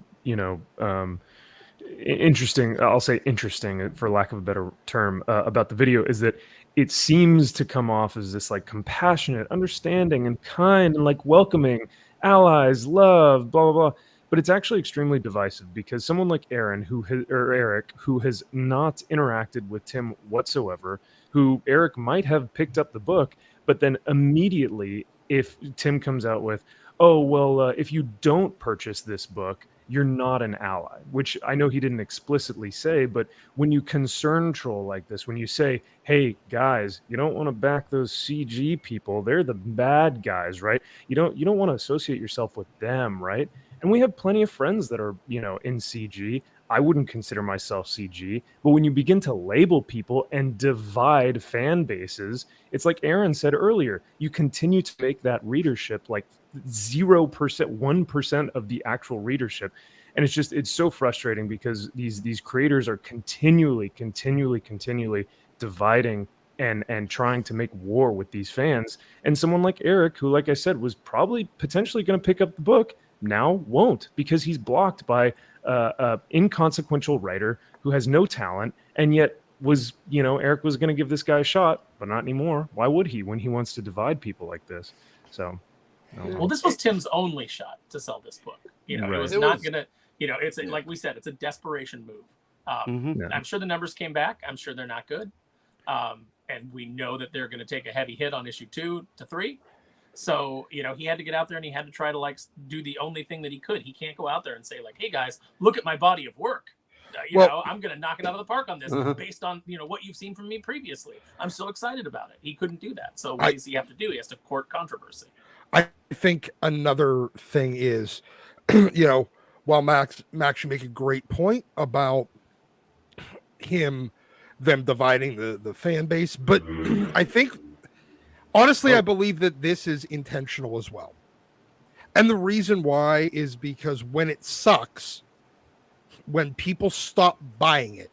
S2: interesting. I'll say interesting for lack of a better term about the video is that it seems to come off as this like compassionate, understanding, and kind, and like welcoming allies, love, blah blah blah. But it's actually extremely divisive because someone like Eric, who has not interacted with Tim whatsoever, who Eric might have picked up the book, but then immediately, if Tim comes out with, "Oh well, if you don't purchase this book, you're not an ally," which I know he didn't explicitly say, but when you concern troll like this, when you say, "Hey guys, you don't want to back those CG people, they're the bad guys," right? You don't want to associate yourself with them, right? And we have plenty of friends that are, in CG. I wouldn't consider myself CG, but when you begin to label people and divide fan bases, it's like Aaron said earlier, you continue to make that readership like 0%, 1% of the actual readership. And it's so frustrating because these creators are continually dividing and trying to make war with these fans. And someone like Eric, who, like I said, was probably potentially going to pick up the book, now won't because he's blocked by an inconsequential writer who has no talent, and yet was, Eric was going to give this guy a shot, but not anymore. Why would he when he wants to divide people like this? So,
S4: well, this was Tim's only shot to sell this book. It was not going to, it's like we said, it's a desperation move. I'm sure the numbers came back. I'm sure they're not good. And we know that they're going to take a heavy hit on issue 2 to 3. So, he had to get out there and he had to try to do the only thing that he could. He can't go out there and say like, "Hey guys, look at my body of work. I'm going to knock it out of the park on this based on, what you've seen from me previously. I'm so excited about it." He couldn't do that. So what does he have to do? He has to court controversy.
S6: I think another thing is, while Max, you make a great point about them dividing the fan base, but I think, honestly, I believe that this is intentional as well. And the reason why is because when it sucks, when people stop buying it,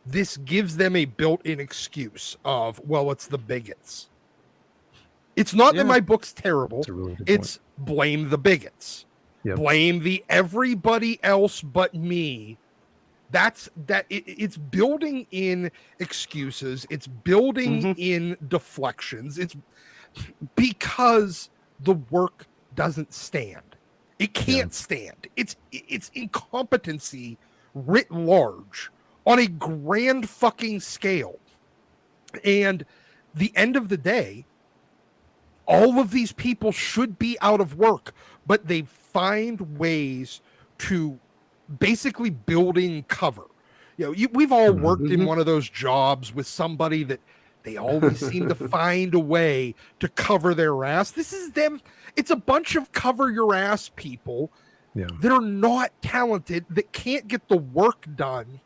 S6: this gives them a built-in excuse of, well, it's the bigots. It's not that my book's terrible.
S2: That's a really good
S6: it's blame the bigots.
S2: Yep.
S6: Blame the everybody else but me. It's building in excuses. It's building in deflections. It's because the work doesn't stand. It can't stand. It's incompetency writ large on a grand fucking scale. And the end of the day, all of these people should be out of work, but they find ways to basically building cover. We've all worked in one of those jobs with somebody that they always seem to find a way to cover their ass. This is them. It's a bunch of cover your ass people that are not talented, that can't get the work done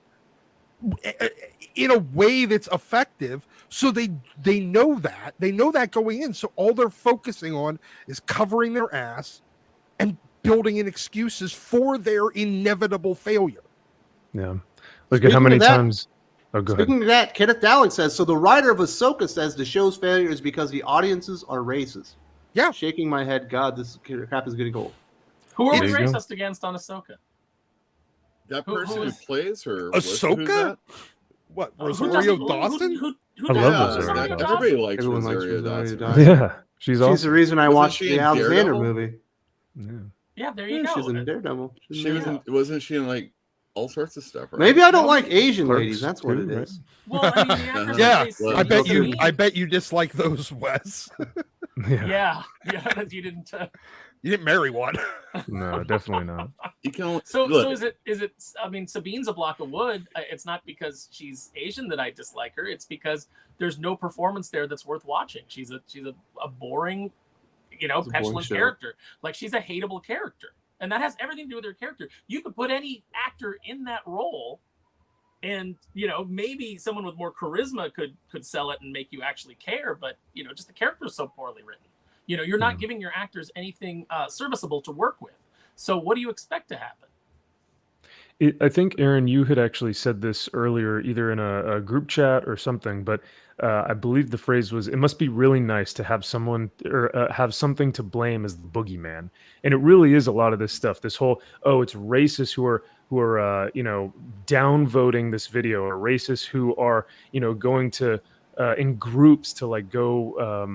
S6: in a way that's effective. So they know that. They know that going in. So all they're focusing on is covering their ass and building in excuses for their inevitable failure.
S2: Yeah. Look at how many times. Oh, go
S1: Speaking
S2: ahead.
S1: of that, Kenneth Dowling says, so the writer of Ahsoka says the show's failure is because the audiences are racist.
S6: Yeah.
S1: Shaking my head. God, this crap is getting old.
S4: Who are we racist against on Ahsoka?
S3: That person who plays her.
S6: Ahsoka? What? Rosario Dawson?
S2: I love Rosario Dawson.
S3: Everybody likes
S1: Everyone
S3: Rosario
S1: likes
S3: Dawson.
S2: Yeah. She's awesome.
S1: She's the reason I watched the Alexander movie.
S4: Yeah, there you go.
S1: She's in Daredevil.
S3: Wasn't she in like all sorts of stuff? Right?
S1: Maybe I don't like Asian ladies. That's what it is.
S4: Well, I mean, the actors
S6: yeah, I bet you dislike those, Wes.
S4: Yeah, that you didn't.
S6: You didn't marry one.
S2: No, definitely not.
S3: You can.
S4: So is it? I mean, Sabine's a block of wood. It's not because she's Asian that I dislike her. It's because there's no performance there that's worth watching. She's a boring, petulant character. Like, she's a hateable character, and that has everything to do with her character. You could put any actor in that role, and maybe someone with more charisma could sell it and make you actually care. But just the character is so poorly written. You're not giving your actors anything serviceable to work with. So what do you expect to happen?
S2: I think, Aaron, you had actually said this earlier, either in a group chat or something, but I believe the phrase was, it must be really nice to have someone or have something to blame as the boogeyman. And it really is a lot of this stuff, this whole, it's racists who are downvoting this video, or racists who are, going to, in groups to like go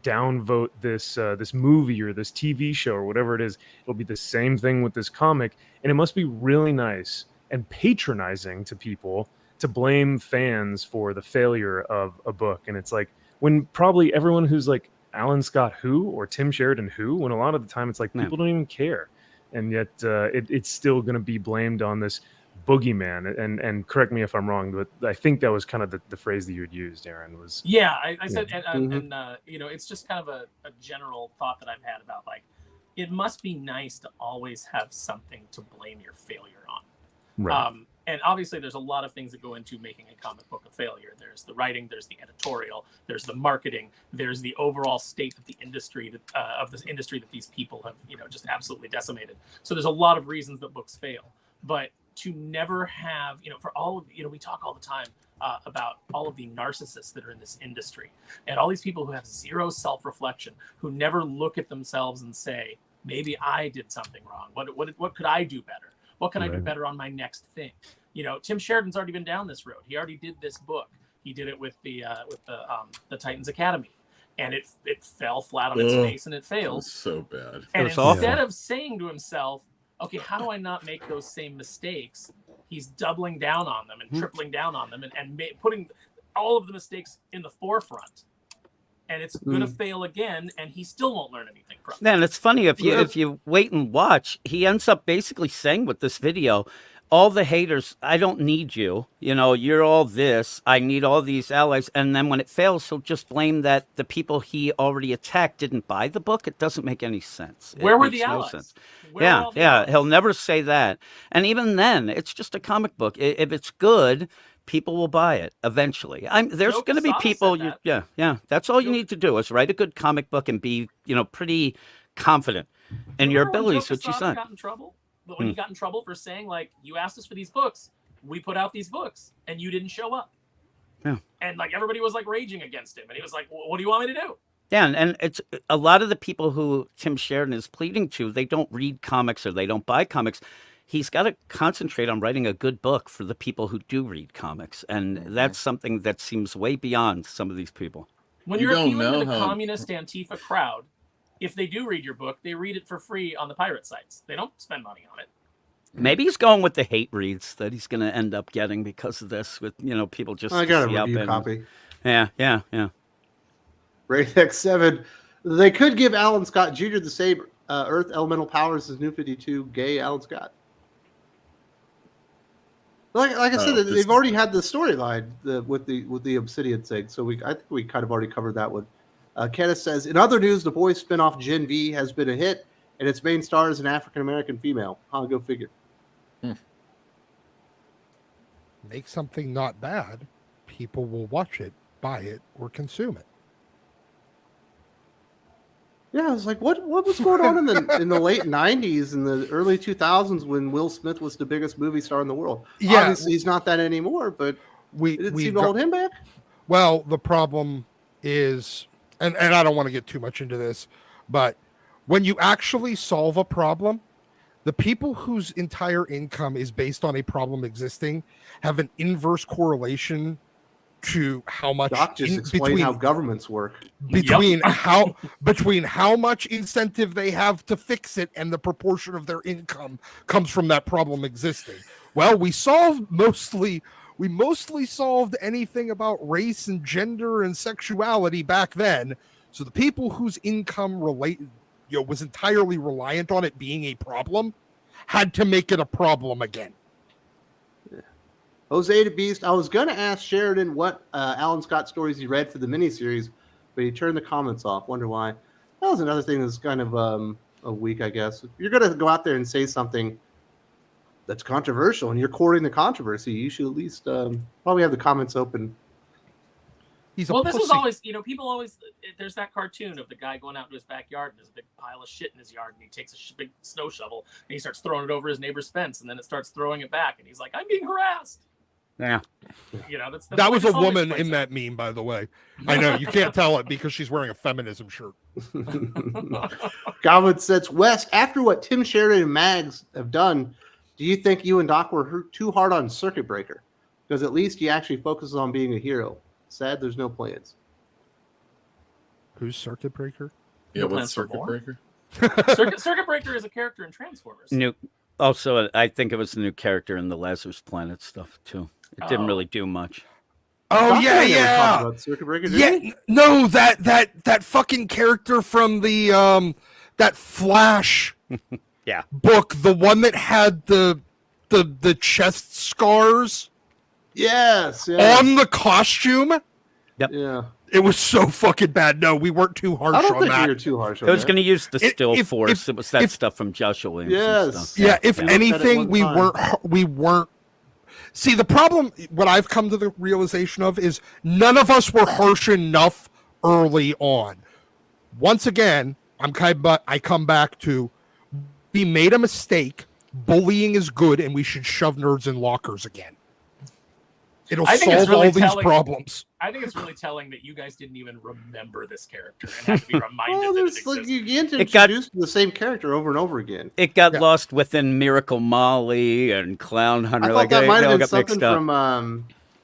S2: downvote this movie or this TV show or whatever it is. It'll be the same thing with this comic, and it must be really nice and patronizing to people to blame fans for the failure of a book. And it's like, when probably everyone who's like Alan Scott who or Tim Sheridan who, when a lot of the time it's like people don't even care, and yet it's still going to be blamed on this boogeyman. And correct me if I'm wrong, but I think that was kind of the phrase that you had used, Aaron. Was
S4: I said, and it's just kind of a general thought that I've had about, like, it must be nice to always have something to blame your failure on.
S2: Right.
S4: And obviously there's a lot of things that go into making a comic book a failure. There's the writing, there's the editorial, there's the marketing, there's the overall state of the industry of this industry that these people have just absolutely decimated. So there's a lot of reasons that books fail, but to never have, for all of, we talk all the time about all of the narcissists that are in this industry, and all these people who have zero self-reflection, who never look at themselves and say, maybe I did something wrong. What could I do better? What can I do better on my next thing? Tim Sheridan's already been down this road. He already did this book. He did it with the Titans Academy, and it fell flat on its face and it failed.
S3: It was so bad.
S4: And instead of saying to himself, okay, how do I not make those same mistakes? He's doubling down on them and tripling down on them and putting all of the mistakes in the forefront. And it's going to fail again, and he still won't learn anything from it.
S5: Man, it's funny, if you wait and watch, he ends up basically saying with this video, all the haters, I don't need you. You're all this. I need all these allies. And then when it fails, he'll just blame that the people he already attacked didn't buy the book. It doesn't make any sense.
S4: Where were the allies?
S5: Yeah. He'll never say that. And even then, it's just a comic book. If it's good, people will buy it eventually. There's going to be people. That's all you need to do is write a good comic book and be, pretty confident in your abilities. What you said.
S4: Got in trouble? But when he got in trouble for saying, like, you asked us for these books, we put out these books, and you didn't show up.
S5: Yeah.
S4: And like everybody was like raging against him, and he was like, "What do you want me to do?"
S5: Yeah, and it's a lot of the people who Tim Sheridan is pleading to. They don't read comics or they don't buy comics. He's got to concentrate on writing a good book for the people who do read comics, and that's something that seems way beyond some of these people.
S4: When you're appealing to the communist Antifa crowd, if they do read your book, they read it for free on the pirate sites. They don't spend money on it.
S5: Maybe he's going with the hate reads that he's going to end up getting because of this. With people just
S1: I got a review copy.
S5: Yeah.
S1: Rated X7. They could give Alan Scott Jr. the same Earth elemental powers as New 52 gay Alan Scott. Like I said, they've already had the storyline with the Obsidian thing, so I think we kind of already covered that one. Kenneth says, in other news, the Boys spinoff Gen V has been a hit, and its main star is an African-American female. Go figure.
S6: Make something not bad, people will watch it. buy it or consume it.
S1: Yeah, I was like, what was going on in the late '90s and the early 2000s when Will Smith was the biggest movie star in the world?
S6: Yeah,
S1: obviously he's not that anymore, but it didn't seem to hold him back.
S6: Well, the problem is, and I don't want to get too much into this, but when you actually solve a problem, the people whose entire income is based on a problem existing have an inverse correlation to how much
S1: Doc just explain how governments work.
S6: Between how much incentive they have to fix it and the proportion of their income comes from that problem existing. Well, we mostly solved anything about race and gender and sexuality back then. So the people whose income was entirely reliant on it being a problem had to make it a problem again.
S1: Jose the Beast. I was going to ask Sheridan what Alan Scott stories he read for the miniseries, but he turned the comments off. Wonder why. That was another thing that's kind of a week, I guess. If you're going to go out there and say something that's controversial and you're courting the controversy, you should at least probably have the comments open.
S4: This was always, people always, there's that cartoon of the guy going out to his backyard and there's a big pile of shit in his yard and he takes a big snow shovel and he starts throwing it over his neighbor's fence and then it starts throwing it back and he's like, I'm being harassed.
S5: Yeah.
S4: That's
S6: that was a woman in that meme, by the way. I know you can't tell it because she's wearing a feminism shirt.
S1: Goblin says, Wes, after what Tim Sheridan and Mags have done, do you think you and Doc were too hard on Circuit Breaker? Because at least he actually focuses on being a hero. Sad there's no plans.
S6: Who's Circuit Breaker?
S3: Yeah, what's Circuit Breaker?
S4: Circuit Breaker is a character in Transformers.
S5: Also, I think it was a new character in the Lazarus Planet stuff, too. It didn't really do much.
S6: Oh, yeah.
S1: About Circuit Breaker,
S6: no, that fucking character from the that Flash book, the one that had the chest scars.
S1: Yes.
S6: On the costume.
S5: Yep.
S1: Yeah.
S6: It was so fucking bad. No, we weren't too harsh on that. I don't think we were
S1: too harsh on
S5: that. It was going to use the still force. It was that stuff from Joshua Williams.
S1: Yes.
S6: Yeah, if anything, we weren't. See, the problem, what I've come to the realization of is none of us were harsh enough early on. Once again, I come back to, we made a mistake. Bullying is good, and we should shove nerds in lockers again. It'll solve all these problems.
S4: I think it's really telling that you guys didn't even remember this character and had to be reminded that it exists.
S1: You get introduced to the same character over and over again.
S5: It got lost within Miracle Molly and Clown Hunter.
S1: I thought that might have been something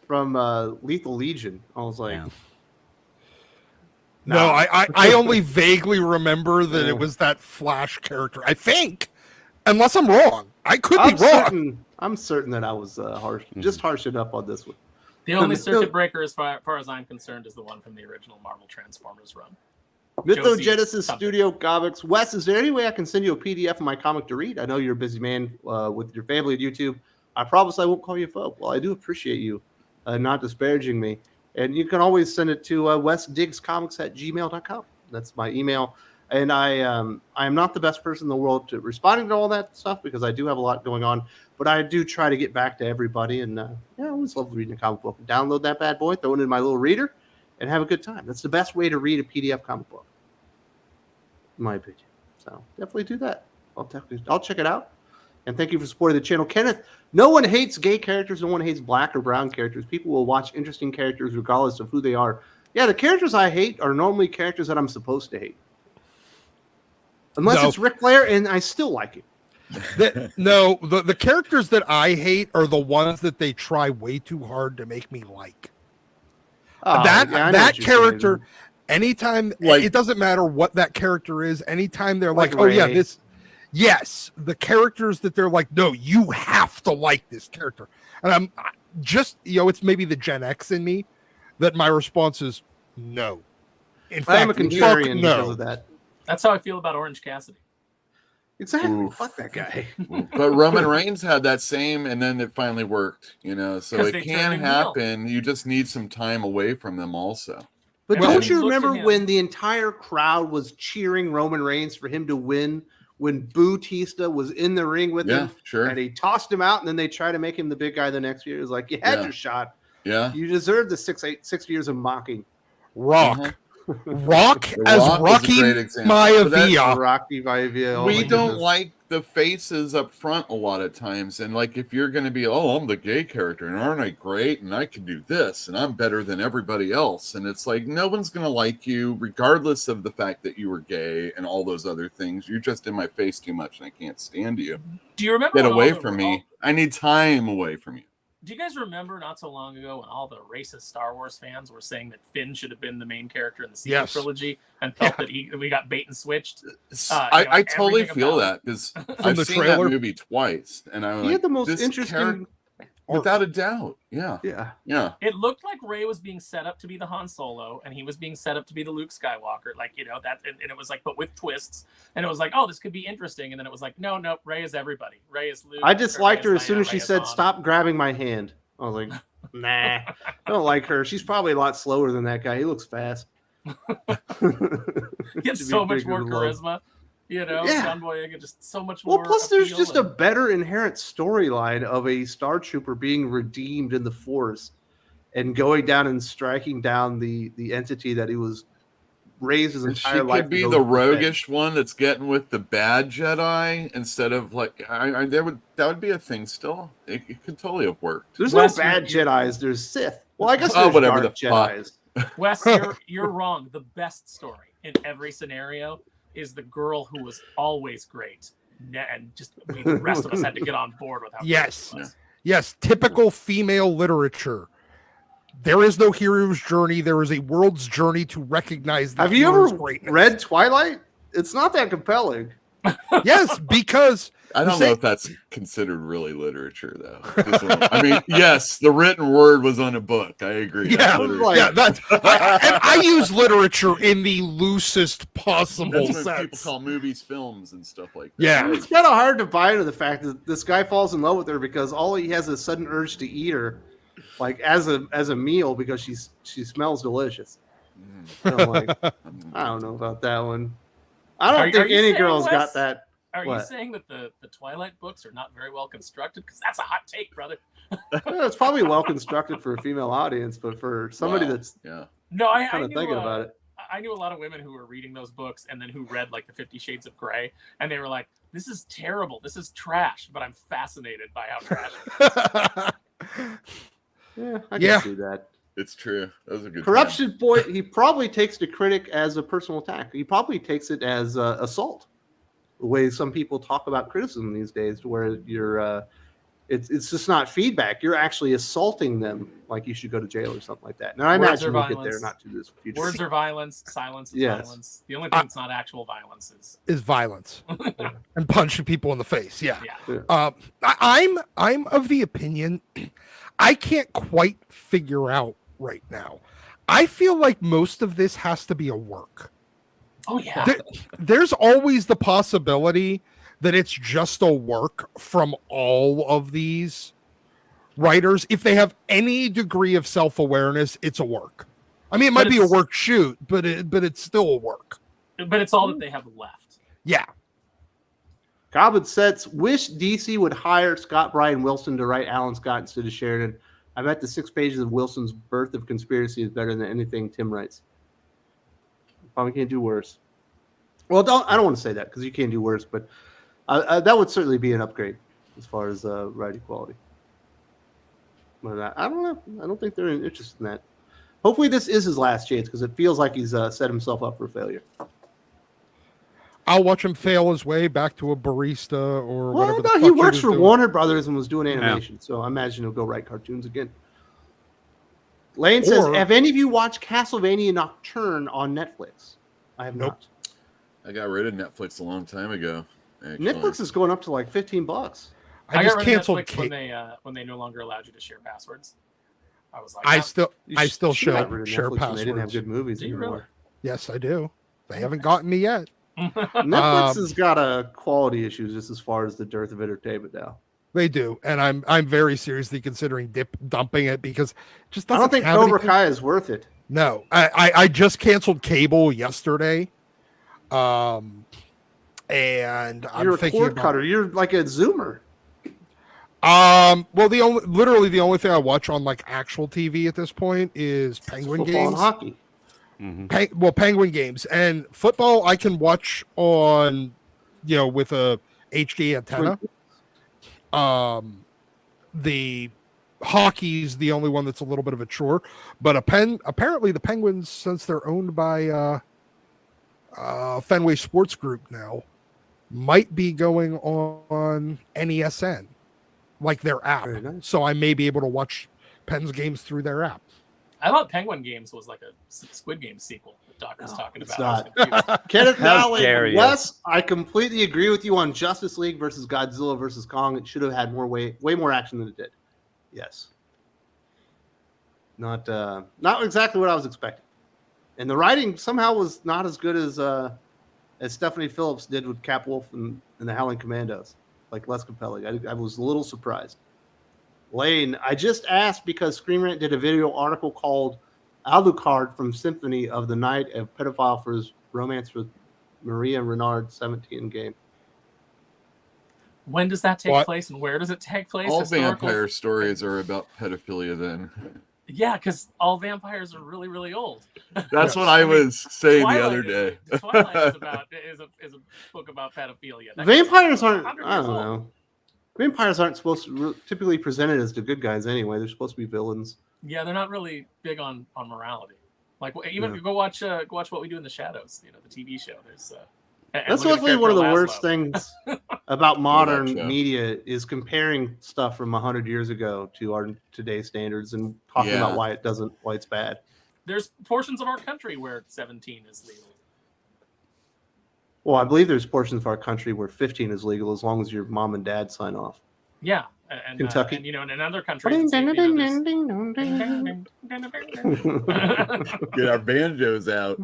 S1: from Lethal Legion. I was like...
S6: No, I only vaguely remember that it was that Flash character. I think, unless I'm wrong. I could be wrong.
S1: I'm certain that I was harsh, just harsh enough on this one.
S4: The only Circuit Breaker, as far as I'm concerned, is the one from the original Marvel Transformers run.
S1: Mytho Genesis Studio Comics. Wes, is there any way I can send you a PDF of my comic to read? I know you're a busy man with your family at YouTube. I promise I won't call you a phobe. Well, I do appreciate you not disparaging me. And you can always send it to wesdiggscomics@gmail.com. That's my email. And I am not the best person in the world to responding to all that stuff because I do have a lot going on. But I do try to get back to everybody. And I always love reading a comic book. Download that bad boy, throw it in my little reader, and have a good time. That's the best way to read a PDF comic book, in my opinion. So definitely do that. I'll check it out. And thank you for supporting the channel. Kenneth, no one hates gay characters. No one hates black or brown characters. People will watch interesting characters regardless of who they are. Yeah, the characters I hate are normally characters that I'm supposed to hate. Unless it's Ric Flair, and I still like it.
S6: The characters that I hate are the ones that they try way too hard to make me like. That character, anytime, it doesn't matter what that character is, anytime they're like oh yeah, this... Yes, the characters that they're like, no, you have to like this character. And I'm just, it's maybe the Gen X in me that my response is no. In fact,
S1: I'm a contrarian because of that.
S4: That's how I feel about Orange Cassidy.
S1: Exactly. Oof. Fuck that guy.
S3: But Roman Reigns had that same, and then it finally worked, so it can happen. You just need some time away from them also.
S1: But don't you remember when the entire crowd was cheering Roman Reigns for him to win when Bautista was in the ring with him?
S3: Sure.
S1: And he tossed him out, and then they tried to make him the big guy the next year. It was like, you had your shot.
S3: Yeah.
S1: You deserve the 6 years of mocking.
S6: Rock. Rock
S3: The
S6: as
S3: Rock was a
S6: Rocky
S3: great example. But
S6: Maivia.
S1: Rocky Maivia. Oh
S3: we
S1: my
S3: don't
S1: goodness.
S3: like the faces up front a lot of times. And like, if you're going to be, oh, I'm the gay character and aren't I great? And I can do this and I'm better than everybody else. And it's like, no one's going to like you regardless of the fact that you were gay and all those other things. You're just in my face too much and I can't stand you.
S4: Do you remember?
S3: Get away from me. I need time away from you.
S4: Do you guys remember not so long ago when all the racist Star Wars fans were saying that Finn should have been the main character in the sequel trilogy and felt that we got bait and switched?
S3: I totally feel that because I've
S6: the
S3: seen
S6: trailer.
S3: that movie twice, and I was
S1: He
S3: like,
S1: had the most
S3: this
S1: interesting.
S3: without a doubt. Yeah.
S4: It looked like Rey was being set up to be the Han Solo, and he was being set up to be the Luke Skywalker. Like, that, and it was like, but with twists. And it was like, oh, this could be interesting. And then it was like, no, Rey is everybody. Rey is Luke.
S1: I disliked her as soon as she
S4: Rey is
S1: said,
S4: Han.
S1: "Stop grabbing my hand." I was like, nah, I don't like her. She's probably a lot slower than that guy. He looks fast.
S4: He has so much more charisma. John Boyega just so much more.
S1: Well, plus there's
S4: appeal
S1: just a better inherent storyline of a Star Trooper being redeemed in the Force and going down and striking down the entity that he was raised his entire life.
S3: She could be the roguish one that's getting with the bad Jedi instead of like that would be a thing still. It could totally have worked.
S1: There's no bad Jedis. There's Sith. Well, I guess there's
S3: whatever
S1: dark
S3: the
S1: Jedis.
S4: Wes, you're wrong. The best story in every scenario is the girl who was always great, and just the rest of us had to get on board with how great it was.
S6: Yes, typical female literature. There is no hero's journey. There is a world's journey to recognize the
S1: Have you ever
S6: greatness.
S1: read Twilight? It's not that compelling.
S6: Yes, because
S3: I don't know if that's considered really literature, though. I mean, yes, the written word was on a book. I agree.
S6: Yeah, I use literature in the loosest possible
S3: that's when people
S6: sense.
S3: call movies films and stuff like that.
S6: Yeah,
S1: It's kind of hard to buy into the fact that this guy falls in love with her because all he has is a sudden urge to eat her, like as a meal because she smells delicious. So like, I don't know about that one. I don't think any girl's got that.
S4: Are you saying that the Twilight books are not very well constructed? Because that's a hot take, brother.
S1: It's probably well constructed for a female audience, but for somebody that's
S4: I knew,
S1: thinking about it.
S4: I knew a lot of women who were reading those books and then who read like the 50 Shades of Grey, and they were like, "This is terrible. This is trash." But I'm fascinated by how trash it is.
S1: I can see that.
S3: It's true. That was a good
S1: corruption boy. He probably takes the critic as a personal attack. He probably takes it as assault. The way some people talk about criticism these days, where you're, it's just not feedback. You're actually assaulting them, like you should go to jail or something like that. Now I imagine we'll get there, not to this future.
S4: Words are violence. Silence is violence. The only thing that's not actual violence is
S6: violence and punching people in the face. Yeah. I'm of the opinion I can't quite figure out right now. I feel like most of this has to be a work.
S4: Oh yeah.
S6: There's always the possibility that it's just a work from all of these writers. If they have any degree of self-awareness, it's a work. I mean, it might be a work shoot, but it's still a work.
S4: But it's all that they have left.
S6: Yeah.
S1: Goblin Sets wish DC would hire Scott Bryan Wilson to write Alan Scott instead of Sheridan. I bet the 6 pages of Wilson's Birth of Conspiracy is better than anything Tim writes. Probably can't do worse. Well, I don't want to say that because you can't do worse, but that would certainly be an upgrade as far as writing quality. But I don't know. I don't think they're interested in that. Hopefully this is his last chance because it feels like he's set himself up for failure.
S6: I'll watch him fail his way back to a barista or whatever.
S1: No, he works for Warner Brothers and was doing animation, so I imagine he'll go write cartoons again. Lane says, have any of you watched Castlevania Nocturne on Netflix? I have not.
S3: I got rid of Netflix a long time ago. Actually.
S1: Netflix is going up to like $15.
S6: I just canceled
S4: Netflix when they no longer allowed you to share passwords. I was like,
S6: I still share
S1: passwords.
S6: passwords.
S1: They didn't have good movies
S4: Do you
S1: anymore.
S4: really?
S6: Yes, I do. They haven't gotten me yet.
S1: Netflix has got a quality issues just as far as the dearth of entertainment now.
S6: They do, and I'm very seriously considering dumping it because it just doesn't.
S1: I don't think Cobra Kai is worth it.
S6: No, I just canceled cable yesterday, and
S1: you're a cord cutter. You're like a Zoomer.
S6: Well, literally the only thing I watch on like actual TV at this point is Penguin
S1: Football
S6: games.
S1: and hockey.
S6: Penguin games and football. I can watch on, with a HD antenna. The hockey's the only one that's a little bit of a chore, but apparently the Penguins, since they're owned by Fenway Sports Group now, might be going on NESN, like their app.
S1: Nice.
S6: So I may be able to watch Pens games through their app.
S4: I thought Penguin Games was like a Squid Game sequel that Doc was talking
S1: It's
S4: about.
S1: not. Kenneth
S5: dare
S1: Nowlin,
S5: you.
S1: Wes, I completely agree with you on Justice League versus Godzilla versus Kong. It should have had way more action than it did. Yes. Not exactly what I was expecting. And the writing somehow was not as good as Stephanie Phillips did with Cap Wolf and the Howling Commandos. Like, less compelling. I was a little surprised. Lane, I just asked because Screen Rant did a video article called Alucard from Symphony of the Night, a pedophile for his romance with Maria Renard, 17 game.
S4: When does that take place and where does it take place?
S3: All vampire stories are about pedophilia then.
S4: Yeah, because all vampires are really, really old.
S3: That's what I was saying the other day.
S4: Twilight is a book about pedophilia.
S1: Vampires aren't, I don't know. Vampires aren't supposed to typically presented as the good guys anyway. They're supposed to be villains.
S4: Yeah, they're not really big on morality. Like, even go watch What We Do in the Shadows, the TV show. There's
S1: that's definitely one of the worst things about modern media is comparing stuff from 100 years ago to our today's standards and talking about why it's bad.
S4: There's portions of our country where 17 is legal.
S1: Well, I believe there's portions of our country where 15 is legal as long as your mom and dad sign off.
S4: Yeah, and
S1: Kentucky,
S4: and in another country,
S3: get our banjos out.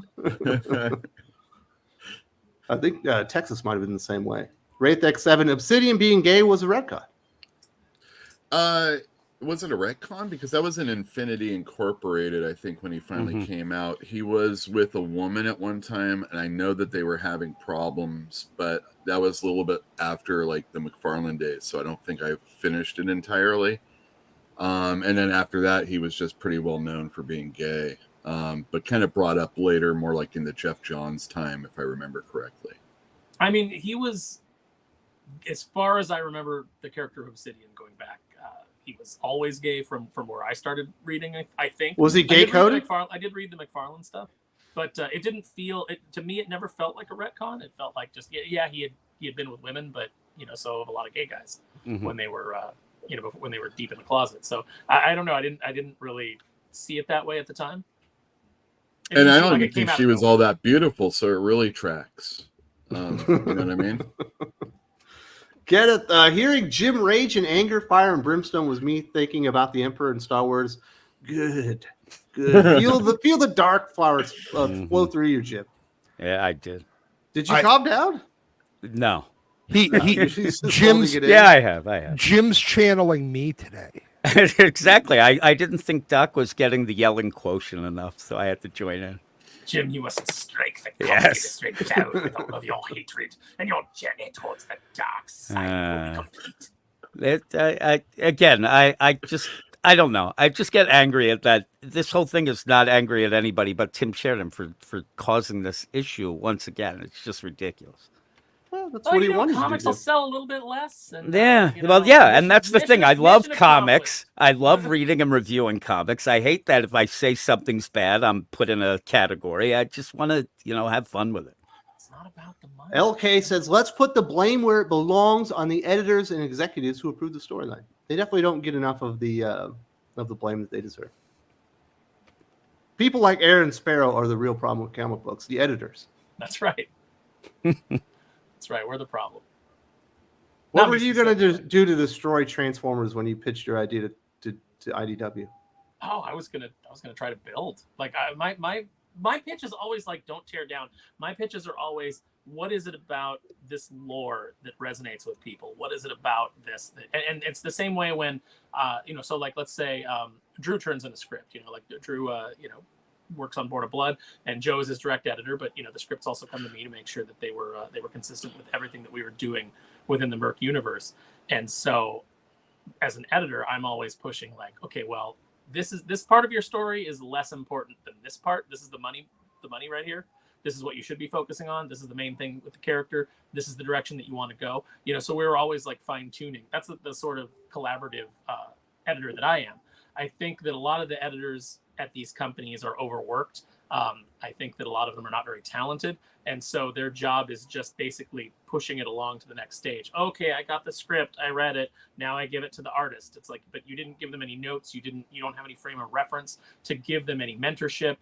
S1: I think Texas might have been the same way. Wraith X7, Obsidian being gay was a retcon.
S3: Was it a retcon? Because that was in Infinity Incorporated, I think, when he finally came out. He was with a woman at one time, and I know that they were having problems, but that was a little bit after like the McFarlane days, so I don't think I finished it entirely. And then after that, he was just pretty well known for being gay, but kind of brought up later, more like in the Jeff Johns time, if I remember correctly.
S4: I mean, he was, as far as I remember, the character of Obsidian going back. He was always gay from where I started reading. I think.
S1: Was he gay coded?
S4: I did read the McFarlane stuff, but it didn't feel. To me, it never felt like a retcon. It felt like just he had been with women, but so have a lot of gay guys when they were when they were deep in the closet. So I don't know. I didn't really see it that way at the time.
S3: And I don't even think she was all that beautiful, so it really tracks. You know what I mean?
S1: Get it? Hearing Jim rage and anger, fire, and brimstone was me thinking about the Emperor in Star Wars. Good. feel the dark flowers flow through you, Jim.
S5: Yeah, I did.
S1: Did you calm down?
S5: No.
S6: Jim's.
S5: Yeah, I have.
S6: Jim's channeling me today.
S5: Exactly. I didn't think Doc was getting the yelling quotient enough, so I had to join in.
S4: Jim, you must strike the communist down with all of your hatred, and your journey towards the dark side will be complete. I don't know. I just get angry at that. This whole thing is not angry at anybody but Tim Sheridan for causing this issue once again. It's just ridiculous.
S1: Well, that's what he wanted to do.
S4: Comics will sell a little bit less. And,
S5: and that's the thing. I love comics. I love reading and reviewing comics. I hate that if I say something's bad, I'm put in a category. I just want to, have fun with it.
S4: It's not about the money.
S1: LK says, let's put the blame where it belongs on the editors and executives who approve the storyline. They definitely don't get enough of the blame that they deserve. People like Aaron Sparrow are the real problem with comic books, the editors.
S4: That's right. That's right. We're the problem.
S1: What were you going to do to destroy Transformers when you pitched your idea to IDW?
S4: Oh, I was gonna try to build. Like my pitch is always like, don't tear down. My pitches are always, what is it about this lore that resonates with people? What is it about this? And it's the same way when, so like, let's say Drew turns in a script, like Drew, works on Board of Blood, and Joe is his direct editor, but the scripts also come to me to make sure that they were consistent with everything that we were doing within the Merc universe. And so as an editor, I'm always pushing like, okay, well, this part of your story is less important than this part. This is the money right here. This is what you should be focusing on. This is the main thing with the character. This is the direction that you want to go. So we were always like fine tuning. That's the sort of collaborative editor that I am. I think that a lot of the editors at these companies are overworked. I think that a lot of them are not very talented. And so their job is just basically pushing it along to the next stage. Okay, I got the script. I read it. Now I give it to the artist. It's like, but you didn't give them any notes. You don't have any frame of reference to give them any mentorship.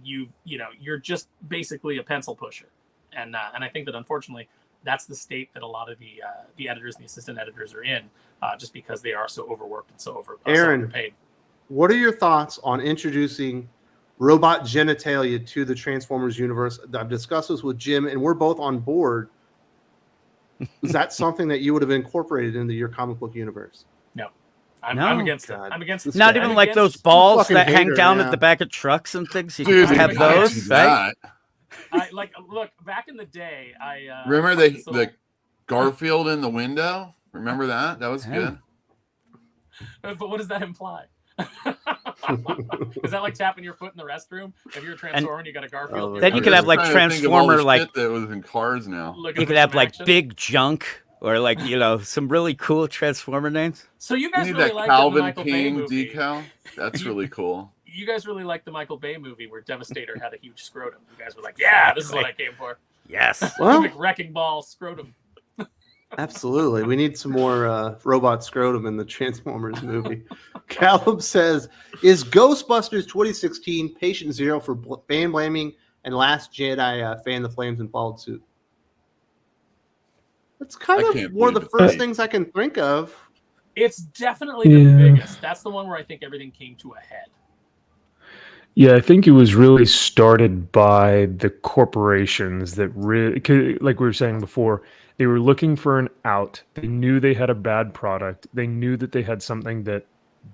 S4: You're just basically a pencil pusher. And I think that unfortunately that's the state that a lot of the editors and the assistant editors are in, just because they are so overworked and so underpaid.
S1: What are your thoughts on introducing robot genitalia to the Transformers universe? I've discussed this with Jim, and we're both on board. Is that something that you would have incorporated into your comic book universe?
S4: No. I'm against it. I'm against it.
S5: Not even like those balls that hang down at the back of trucks and things. You can have those, right?
S4: Look, back in the day, I
S3: remember the Garfield in the window. Remember that? That was good.
S4: But what does that imply? Is that like tapping your foot in the restroom? If you're a Transformer and you got a Garfield,
S5: then you could have like Transformer, like
S3: that was in cars now.
S5: You could have like Big Junk, or like some really cool Transformer names.
S4: So you guys really
S3: that
S4: like
S3: Calvin
S4: the Michael
S3: King
S4: Bay movie
S3: decal? That's really cool.
S4: You guys really like the Michael Bay movie where Devastator had a huge scrotum. You guys were like, "Yeah, this is what I came for."
S5: Yes.
S1: Well,
S4: wrecking ball scrotum.
S1: Absolutely. We need some more robot scrotum in the Transformers movie. Caleb says, is Ghostbusters 2016 patient zero for fan blaming and Last Jedi fan the flames and followed suit? That's kind of one of the first things I can think of.
S4: It's definitely the biggest. That's the one where I think everything came to a head.
S2: Yeah, I think it was really started by the corporations that really, like we were saying before, they were looking for an out. They knew they had a bad product. They knew that they had something that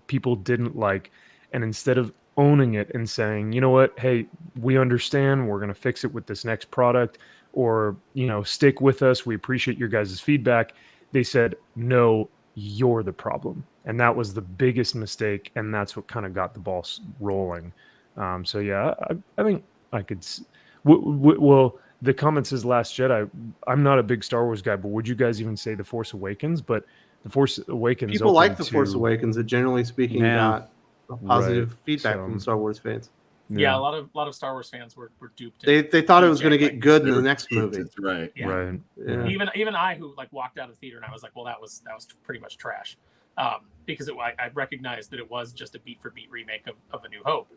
S2: people didn't like. And instead of owning it and saying, you know what, hey, we understand, we're going to fix it with this next product, or, stick with us, we appreciate your guys' feedback, they said, no, you're the problem. And that was the biggest mistake. And that's what kind of got the ball rolling. So yeah, I think I could. Well, the comment says Last Jedi. I'm not a big Star Wars guy, but would you guys even say The Force Awakens? But The Force Awakens.
S1: People like The Force Awakens. It generally speaking got a positive feedback from Star Wars fans.
S4: Yeah, a lot of Star Wars fans were duped.
S1: They thought it was going to get good in the next movie.
S3: Right.
S4: Yeah.
S2: Right.
S1: Yeah.
S4: Even I, who walked out of the theater and I was like, well, that was pretty much trash, because I recognized that it was just a beat for beat remake of A New Hope.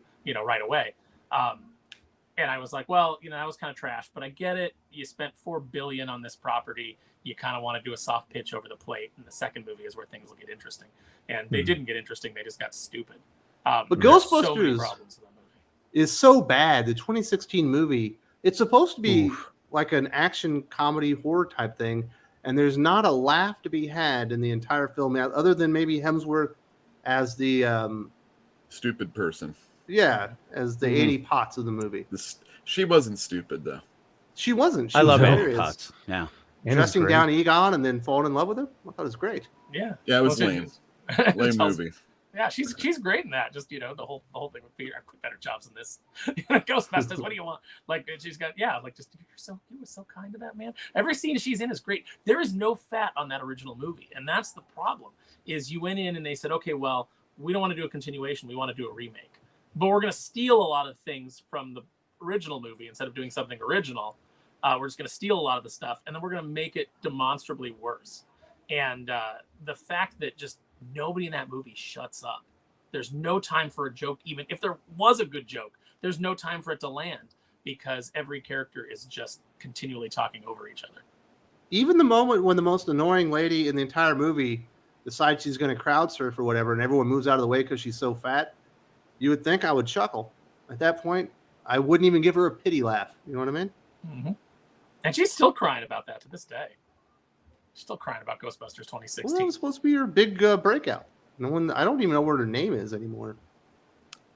S4: Right away. And I was like, well, that was kind of trash, but I get it. You spent $4 billion on this property. You kind of want to do a soft pitch over the plate. And the second movie is where things will get interesting. And they didn't get interesting. They just got stupid.
S1: But Ghostbusters is so bad. The 2016 movie, it's supposed to be like an action comedy horror type thing. And there's not a laugh to be had in the entire film, other than maybe Hemsworth as the
S3: stupid person.
S1: Yeah, as the 80 Potts of the movie.
S3: She wasn't stupid, though.
S1: She wasn't.
S5: I love 80 Potts. Yeah.
S1: Dressing down Egon and then falling in love with him. I thought it was great.
S4: Yeah.
S3: Yeah, it was lame. Lame movie.
S4: Yeah, she's great in that. Just the whole thing with Peter. I quit better jobs than this. Ghostbusters. What do you want? Like she's got you were so kind to that man. Every scene she's in is great. There is no fat on that original movie, and that's the problem. Is you went in and they said, okay, well, we don't want to do a continuation. We want to do a remake. But we're going to steal a lot of things from the original movie instead of doing something original. We're just going to steal a lot of the stuff, and then we're going to make it demonstrably worse. And the fact that just nobody in that movie shuts up. There's no time for a joke. Even if there was a good joke, there's no time for it to land because every character is just continually talking over each other.
S1: Even the moment when the most annoying lady in the entire movie decides she's going to crowd surf or whatever, and everyone moves out of the way because she's so fat, you would think I would chuckle. At that point, I wouldn't even give her a pity laugh. You know what I mean?
S4: Mm-hmm. And she's still crying about that to this day. She's still crying about Ghostbusters 2016.
S1: Well, that was supposed to be her big breakout. I don't even know what her name is anymore.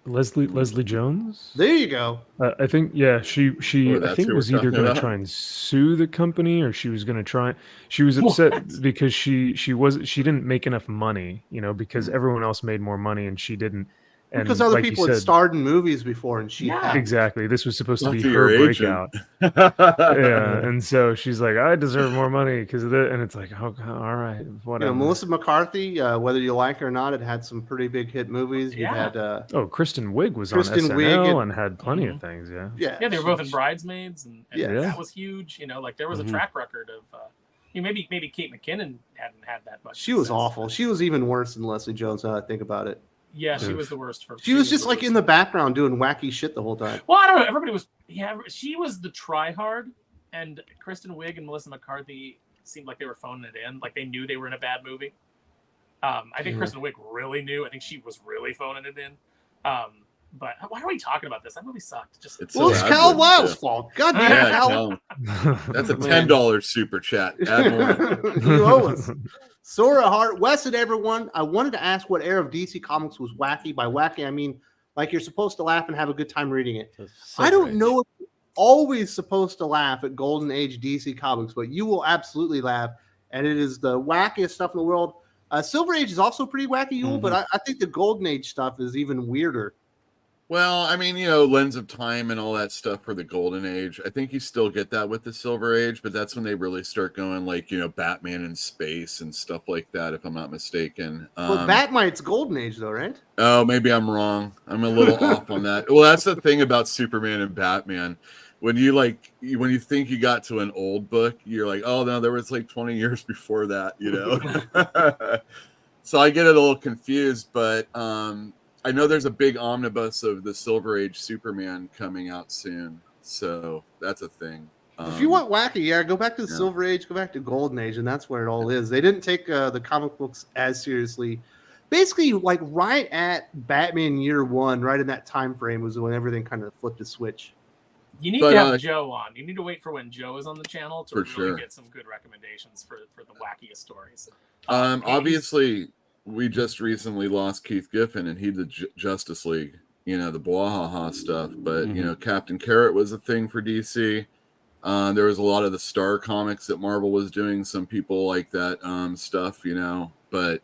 S2: Leslie Jones.
S1: There you go.
S2: I think she I
S3: that's
S2: think
S3: who
S2: was
S3: we're
S2: either
S3: talking
S2: going to
S3: about.
S2: try and sue the company, or she was going to try. She was upset because she didn't make enough money, because everyone else made more money and she didn't. And
S1: Because other
S2: like you
S1: people had
S2: said,
S1: starred in movies before, and she hadn't.
S2: exactly. This was supposed to be
S3: Lucky
S2: her
S3: your agent.
S2: breakout. Yeah, and so she's like, I deserve more money because of that. And it's like, oh, all right, whatever.
S1: Melissa McCarthy, whether you like her or not, it had some pretty big hit movies. You had
S2: Kristen Wiig was
S1: Kristen
S2: on
S1: Wiig
S2: SNL and had plenty of things. Yeah,
S4: they were both in Bridesmaids, and that was huge. Like there was a track record of. Maybe Kate McKinnon hadn't had that much.
S1: She was awful. She was even worse than Leslie Jones. Now I think about it.
S4: Yeah, she was the worst.
S1: She was just like in the background doing wacky shit the whole time.
S4: Well, I don't know. Everybody was. Yeah, she was the try-hard, and Kristen Wiig and Melissa McCarthy seemed like they were phoning it in. Like they knew they were in a bad movie. I think Kristen Wiig really knew. I think she was really phoning it in. But why are we talking about this? That movie sucked.
S1: It's Cal Lyle's fault. God damn it, Cal.
S3: That's a $10 super chat. Add more.
S1: You owe us. Sora Hart, Wes, and everyone. I wanted to ask what era of DC Comics was wacky. By wacky, I mean like you're supposed to laugh and have a good time reading it. I don't know if you're always supposed to laugh at Golden Age DC Comics, but you will absolutely laugh, and it is the wackiest stuff in the world. Silver Age is also pretty wacky, but I think the Golden Age stuff is even weirder.
S3: Well, I mean, Lens of Time and all that stuff for the Golden Age. I think you still get that with the Silver Age, but that's when they really start going like, Batman in space and stuff like that, if I'm not mistaken.
S1: Well, Batmite's Golden Age, though, right?
S3: Oh, maybe I'm wrong. I'm a little off on that. Well, that's the thing about Superman and Batman. When you think you got to an old book, you're like, oh, no, there was like 20 years before that, So I get it a little confused, but I know there's a big omnibus of the Silver Age Superman coming out soon, so that's a thing.
S1: If you want wacky, go back to the Silver Age, go back to Golden Age, and that's where it all is. They didn't take the comic books as seriously. Basically, like right at Batman Year One, right in that time frame was when everything kind of flipped a switch.
S4: You need to have Joe on. You need to wait for when Joe is on the channel to really get some good recommendations for the wackiest stories.
S3: Obviously, we just recently lost Keith Giffen, and he did Justice League, the Bwahaha stuff. But, Captain Carrot was a thing for DC. There was a lot of the Star comics that Marvel was doing. Some people like that stuff, But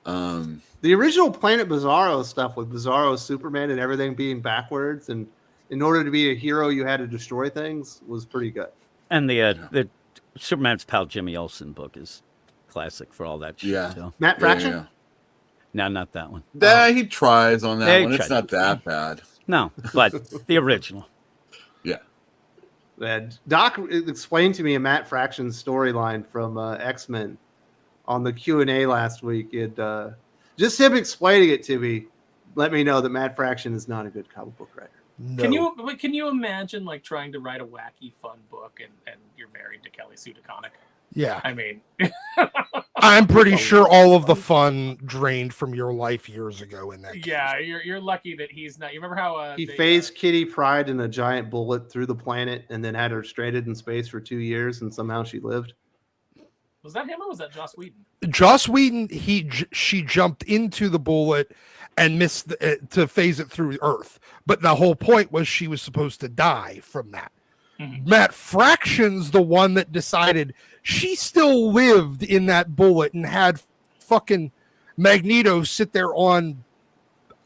S1: the original Planet Bizarro stuff with Bizarro Superman and everything being backwards, and in order to be a hero, you had to destroy things, was pretty good.
S5: And the Superman's pal Jimmy Olsen book is classic for all that shit.
S3: Yeah.
S5: So.
S1: Matt Fraction?
S3: Yeah.
S5: No, not that one.
S3: He tries on that one. It's not that bad.
S5: No, but the original.
S3: Yeah.
S1: Doc explained to me a Matt Fraction storyline from X-Men on the Q&A last week. Just him explaining it to me let me know that Matt Fraction is not a good comic book writer.
S6: No.
S4: Can you imagine like trying to write a wacky fun book and you're married to Kelly Sue DeConnick?
S6: Yeah.
S4: I mean,
S6: I'm pretty sure all of the fun drained from your life years ago in that case.
S4: Yeah, you're lucky that he's not. You remember how
S1: he phased Kitty Pryde in a giant bullet through the planet and then had her stranded in space for 2 years and somehow she lived?
S4: Was that him or was that Joss Whedon?
S6: Joss Whedon, she jumped into the bullet and missed to phase it through Earth. But the whole point was she was supposed to die from that. Mm-hmm. Matt Fraction's the one that decided she still lived in that bullet and had fucking Magneto sit there on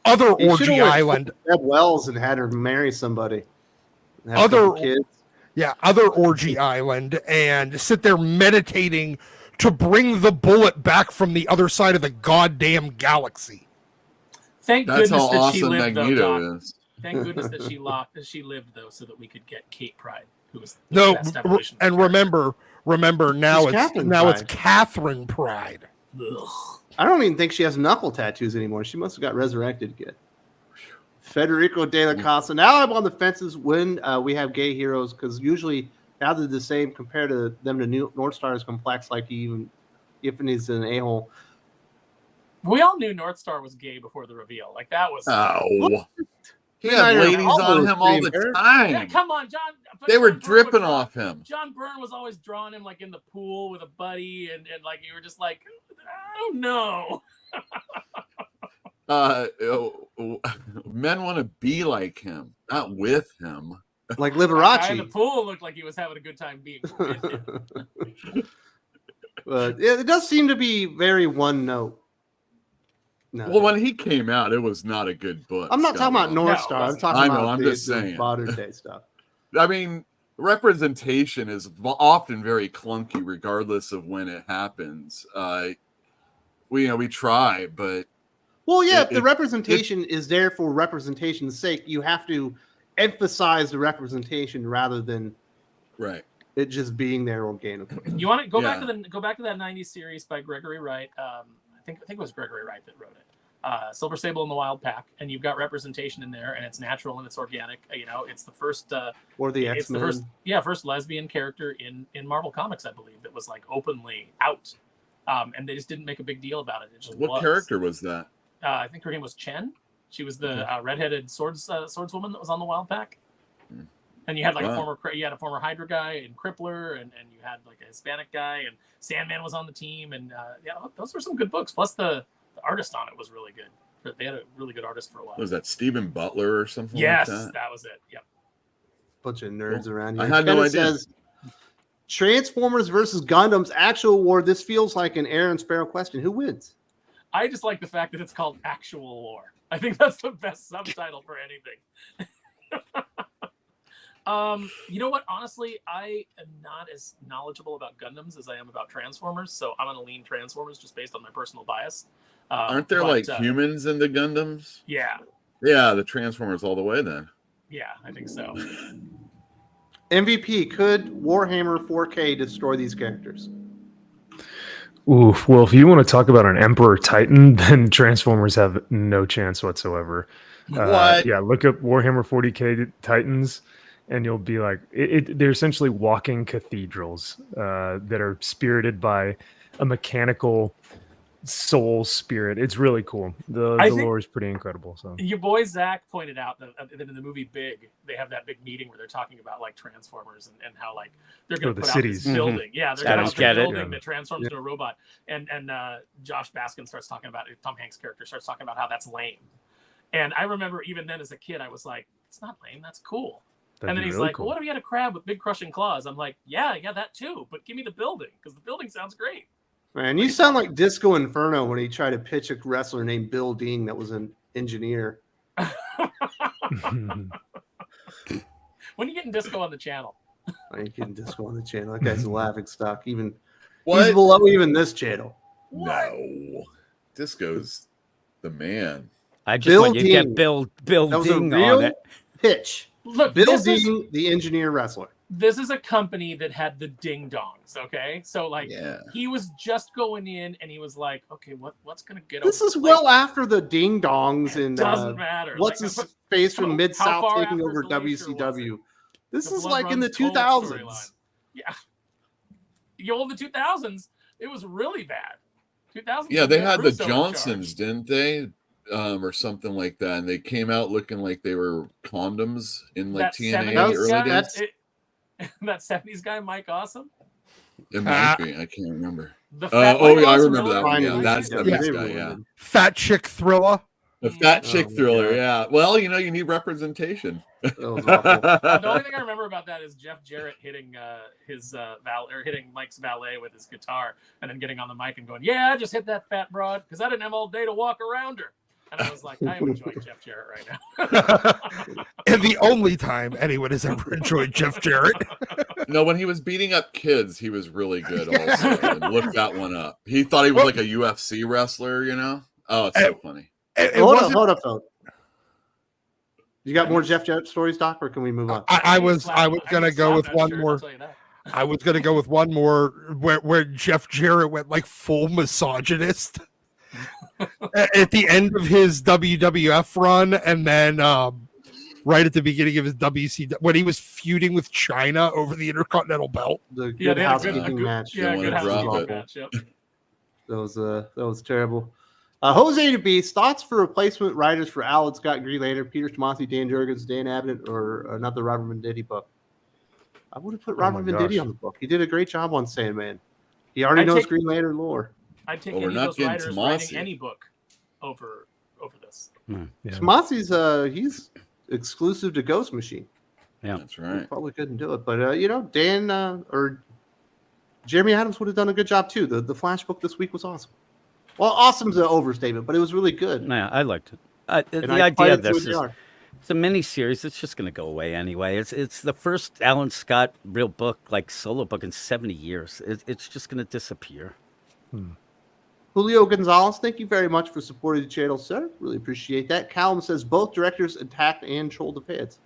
S6: other Orgy Island.
S1: Deb Wells and had her marry somebody.
S6: Other kids. Yeah, other Orgy Island and sit there meditating to bring the bullet back from the other side of the goddamn galaxy.
S4: Thank goodness that she lived,
S3: Magneto is.
S4: Thank goodness that she lived though, so that we could get Kate Pryde, who was
S6: the best evolution. And remember now it's Catherine Pryde.
S4: Ugh.
S1: I don't even think she has knuckle tattoos anymore. She must have got resurrected again. Federico De La Casa. Now I'm on the fences when we have gay heroes, because usually now they're the same compared to them to North Star is complex, like even he's an a-hole.
S4: We all knew North Star was gay before the reveal. Like that was.
S3: Oh. He had ladies on him all the time.
S4: Yeah, come on, John.
S3: They were dripping off him.
S4: John Byrne was always drawing him like in the pool with a buddy, and like you were just like, I don't know.
S3: men want to be like him, not with him.
S1: Like
S4: The guy in the
S1: Liberace.
S4: pool looked like he was having a good time being with him.
S1: But it does seem to be very one note. No,
S3: Well, when he came out, it was not a good book.
S1: I'm not talking about
S3: Scott.
S1: North
S4: No,
S1: Star. I'm
S4: listen,
S1: talking
S3: I know,
S1: about
S3: I'm just saying.
S1: modern day stuff.
S3: I mean, representation is often very clunky, regardless of when it happens. We try, but
S1: Well, yeah, if the representation is there for representation's sake, you have to emphasize the representation rather than
S3: right.
S1: it just being there organically.
S4: You want to go
S3: Yeah.
S4: back to that '90s series by Gregory Wright. I think it was Gregory Wright that wrote it. Silver Sable and the Wild Pack, and you've got representation in there, and it's natural and it's organic. It's the first
S1: Or the
S4: it's the
S1: X-Men.
S4: first lesbian character in Marvel Comics, I believe, that was like openly out. And they just didn't make a big deal about it. It just
S3: What character was that?
S4: I think her name was Chen. She was the redheaded swordswoman that was on the Wild Pack. And you had like a former Hydra guy and Crippler, and you had like a Hispanic guy, and Sandman was on the team, and those were some good books. Plus the artist on it was really good. They had a really good artist for a while.
S3: Was that Stephen Butler or something?
S4: Yes,
S3: like
S4: that was it. Yep.
S1: Bunch of nerds around here.
S3: I had no
S1: Kenneth
S3: idea.
S1: Says, Transformers versus Gundams actual war. This feels like an Aaron Sparrow question. Who wins?
S4: I just like the fact that it's called Actual War. I think that's the best subtitle for anything. You know what? Honestly, I am not as knowledgeable about Gundams as I am about Transformers, so I'm going to lean Transformers just based on my personal bias.
S3: Aren't there humans in the Gundams?
S4: Yeah.
S3: Yeah, the Transformers all the way then.
S4: Yeah, I think so.
S1: MVP, could Warhammer 4K destroy these characters?
S2: Oof. Well, if you want to talk about an Emperor Titan, then Transformers have no chance whatsoever.
S3: What?
S2: Yeah, look up Warhammer 40K Titans, and you'll be like, they're essentially walking cathedrals that are spirited by a mechanical soul spirit. It's really cool. The lore is pretty incredible. So
S4: your boy Zach pointed out that in the movie Big, they have that big meeting where they're talking about like Transformers and how like they're going to put out this building. Yeah, they're going to put out a building that transforms into a robot. And Josh Baskin starts talking about it. Tom Hanks' character starts talking about how that's lame. And I remember even then as a kid, I was like, it's not lame. That's cool. And then he's like, well, what if he had a crab with big crushing claws? I'm like, yeah, that too. But give me the building because the building sounds great.
S1: Man, you sound like Disco Inferno when he tried to pitch a wrestler named Bill Dean that was an engineer.
S4: When are you getting Disco on the channel?
S1: I ain't getting Disco on the channel. That guy's a laughing stock. He's
S3: What?
S1: below even this channel.
S3: No. Disco's the man.
S5: I just want you to get Bill
S1: that was
S5: Ding
S1: a real
S5: on it.
S1: pitch.
S4: Look,
S1: Bill Dean, the engineer wrestler.
S4: This is a company that had the ding dongs, okay? So like he was just going in and he was like, okay, what's gonna get
S1: This
S4: over
S1: is well after the ding dongs and
S4: doesn't matter.
S1: What's
S4: like,
S1: his face from Mid
S4: how
S1: South
S4: far
S1: taking
S4: after
S1: over
S4: Glacier was
S1: WCW.
S4: it?
S1: This
S4: The
S1: is
S4: Blood
S1: like in the
S4: Runs Cold
S1: 2000s.
S4: storyline. Yeah. You in the 2000s, it was really bad. 2000s.
S3: Yeah, they had the
S4: Russo in
S3: Johnsons, didn't they? Or something like that. And they came out looking like they were condoms in like
S4: That
S3: TNA
S4: 70s
S3: early
S4: guy,
S3: days.
S4: that 70s guy, Mike Awesome.
S3: It might be. I can't remember.
S4: The fat
S3: Oh,
S4: Mike
S3: yeah, I
S4: Awesome
S3: remember that
S4: Miller
S3: one.
S4: guy.
S3: Yeah, that's the
S1: Yeah.
S3: best guy. Yeah.
S6: Fat chick thriller.
S3: The fat chick
S1: my
S3: thriller.
S1: God.
S3: Yeah. Well, you need representation.
S1: That was awful.
S4: The only thing I remember about that is Jeff Jarrett hitting hitting Mike's valet with his guitar, and then getting on the mic and going, "Yeah, I just hit that fat broad because I didn't have all day to walk around her." And I was like, I am enjoying Jeff Jarrett right now.
S6: And the only time anyone has ever enjoyed Jeff Jarrett.
S3: No, when he was beating up kids, he was really good also. And look that one up. He thought he was like a UFC wrestler, Oh, it's so funny.
S1: Hold up, though. You got more Jeff Jarrett stories, Doc, or can we move on?
S6: I was gonna go with one more. I was gonna go with one more where Jeff Jarrett went like full misogynist at the end of his WWF run, and then right at the beginning of his WCW when he was feuding with China over the Intercontinental Belt.
S1: The good housekeeping match.
S4: Yeah, good housekeeping
S3: drop it.
S4: match. Yep.
S1: That was terrible. Jose to Beast, thoughts for replacement writers for Alan Scott, Green Lantern, Peter Tomasi, Dan Jurgens, Dan Abnett, or another Robert Venditti book? I would have put Robert Venditti on the book. He did a great job on Sandman. He already knows Green Lantern lore.
S4: I'd take
S3: Well,
S4: any
S3: we're
S4: of
S3: not
S4: those
S3: getting
S4: writers writing
S3: Tomasi.
S4: any book over over this.
S2: Yeah.
S1: Tomasi's he's exclusive to Ghost Machine.
S5: Yeah,
S3: That's right.
S1: He probably couldn't do it, but Dan or Jeremy Adams would have done a good job too. The Flash book this week was awesome. Well, awesome's an overstatement, but it was really good.
S5: Yeah, I liked it. The idea of this is it's a mini series. It's just going to go away anyway. It's the first Alan Scott real book, like solo book, in 70 years. It's just going to disappear.
S1: Julio Gonzalez, thank you very much for supporting the channel, sir. Really appreciate that. Callum says both directors attacked and trolled the fans.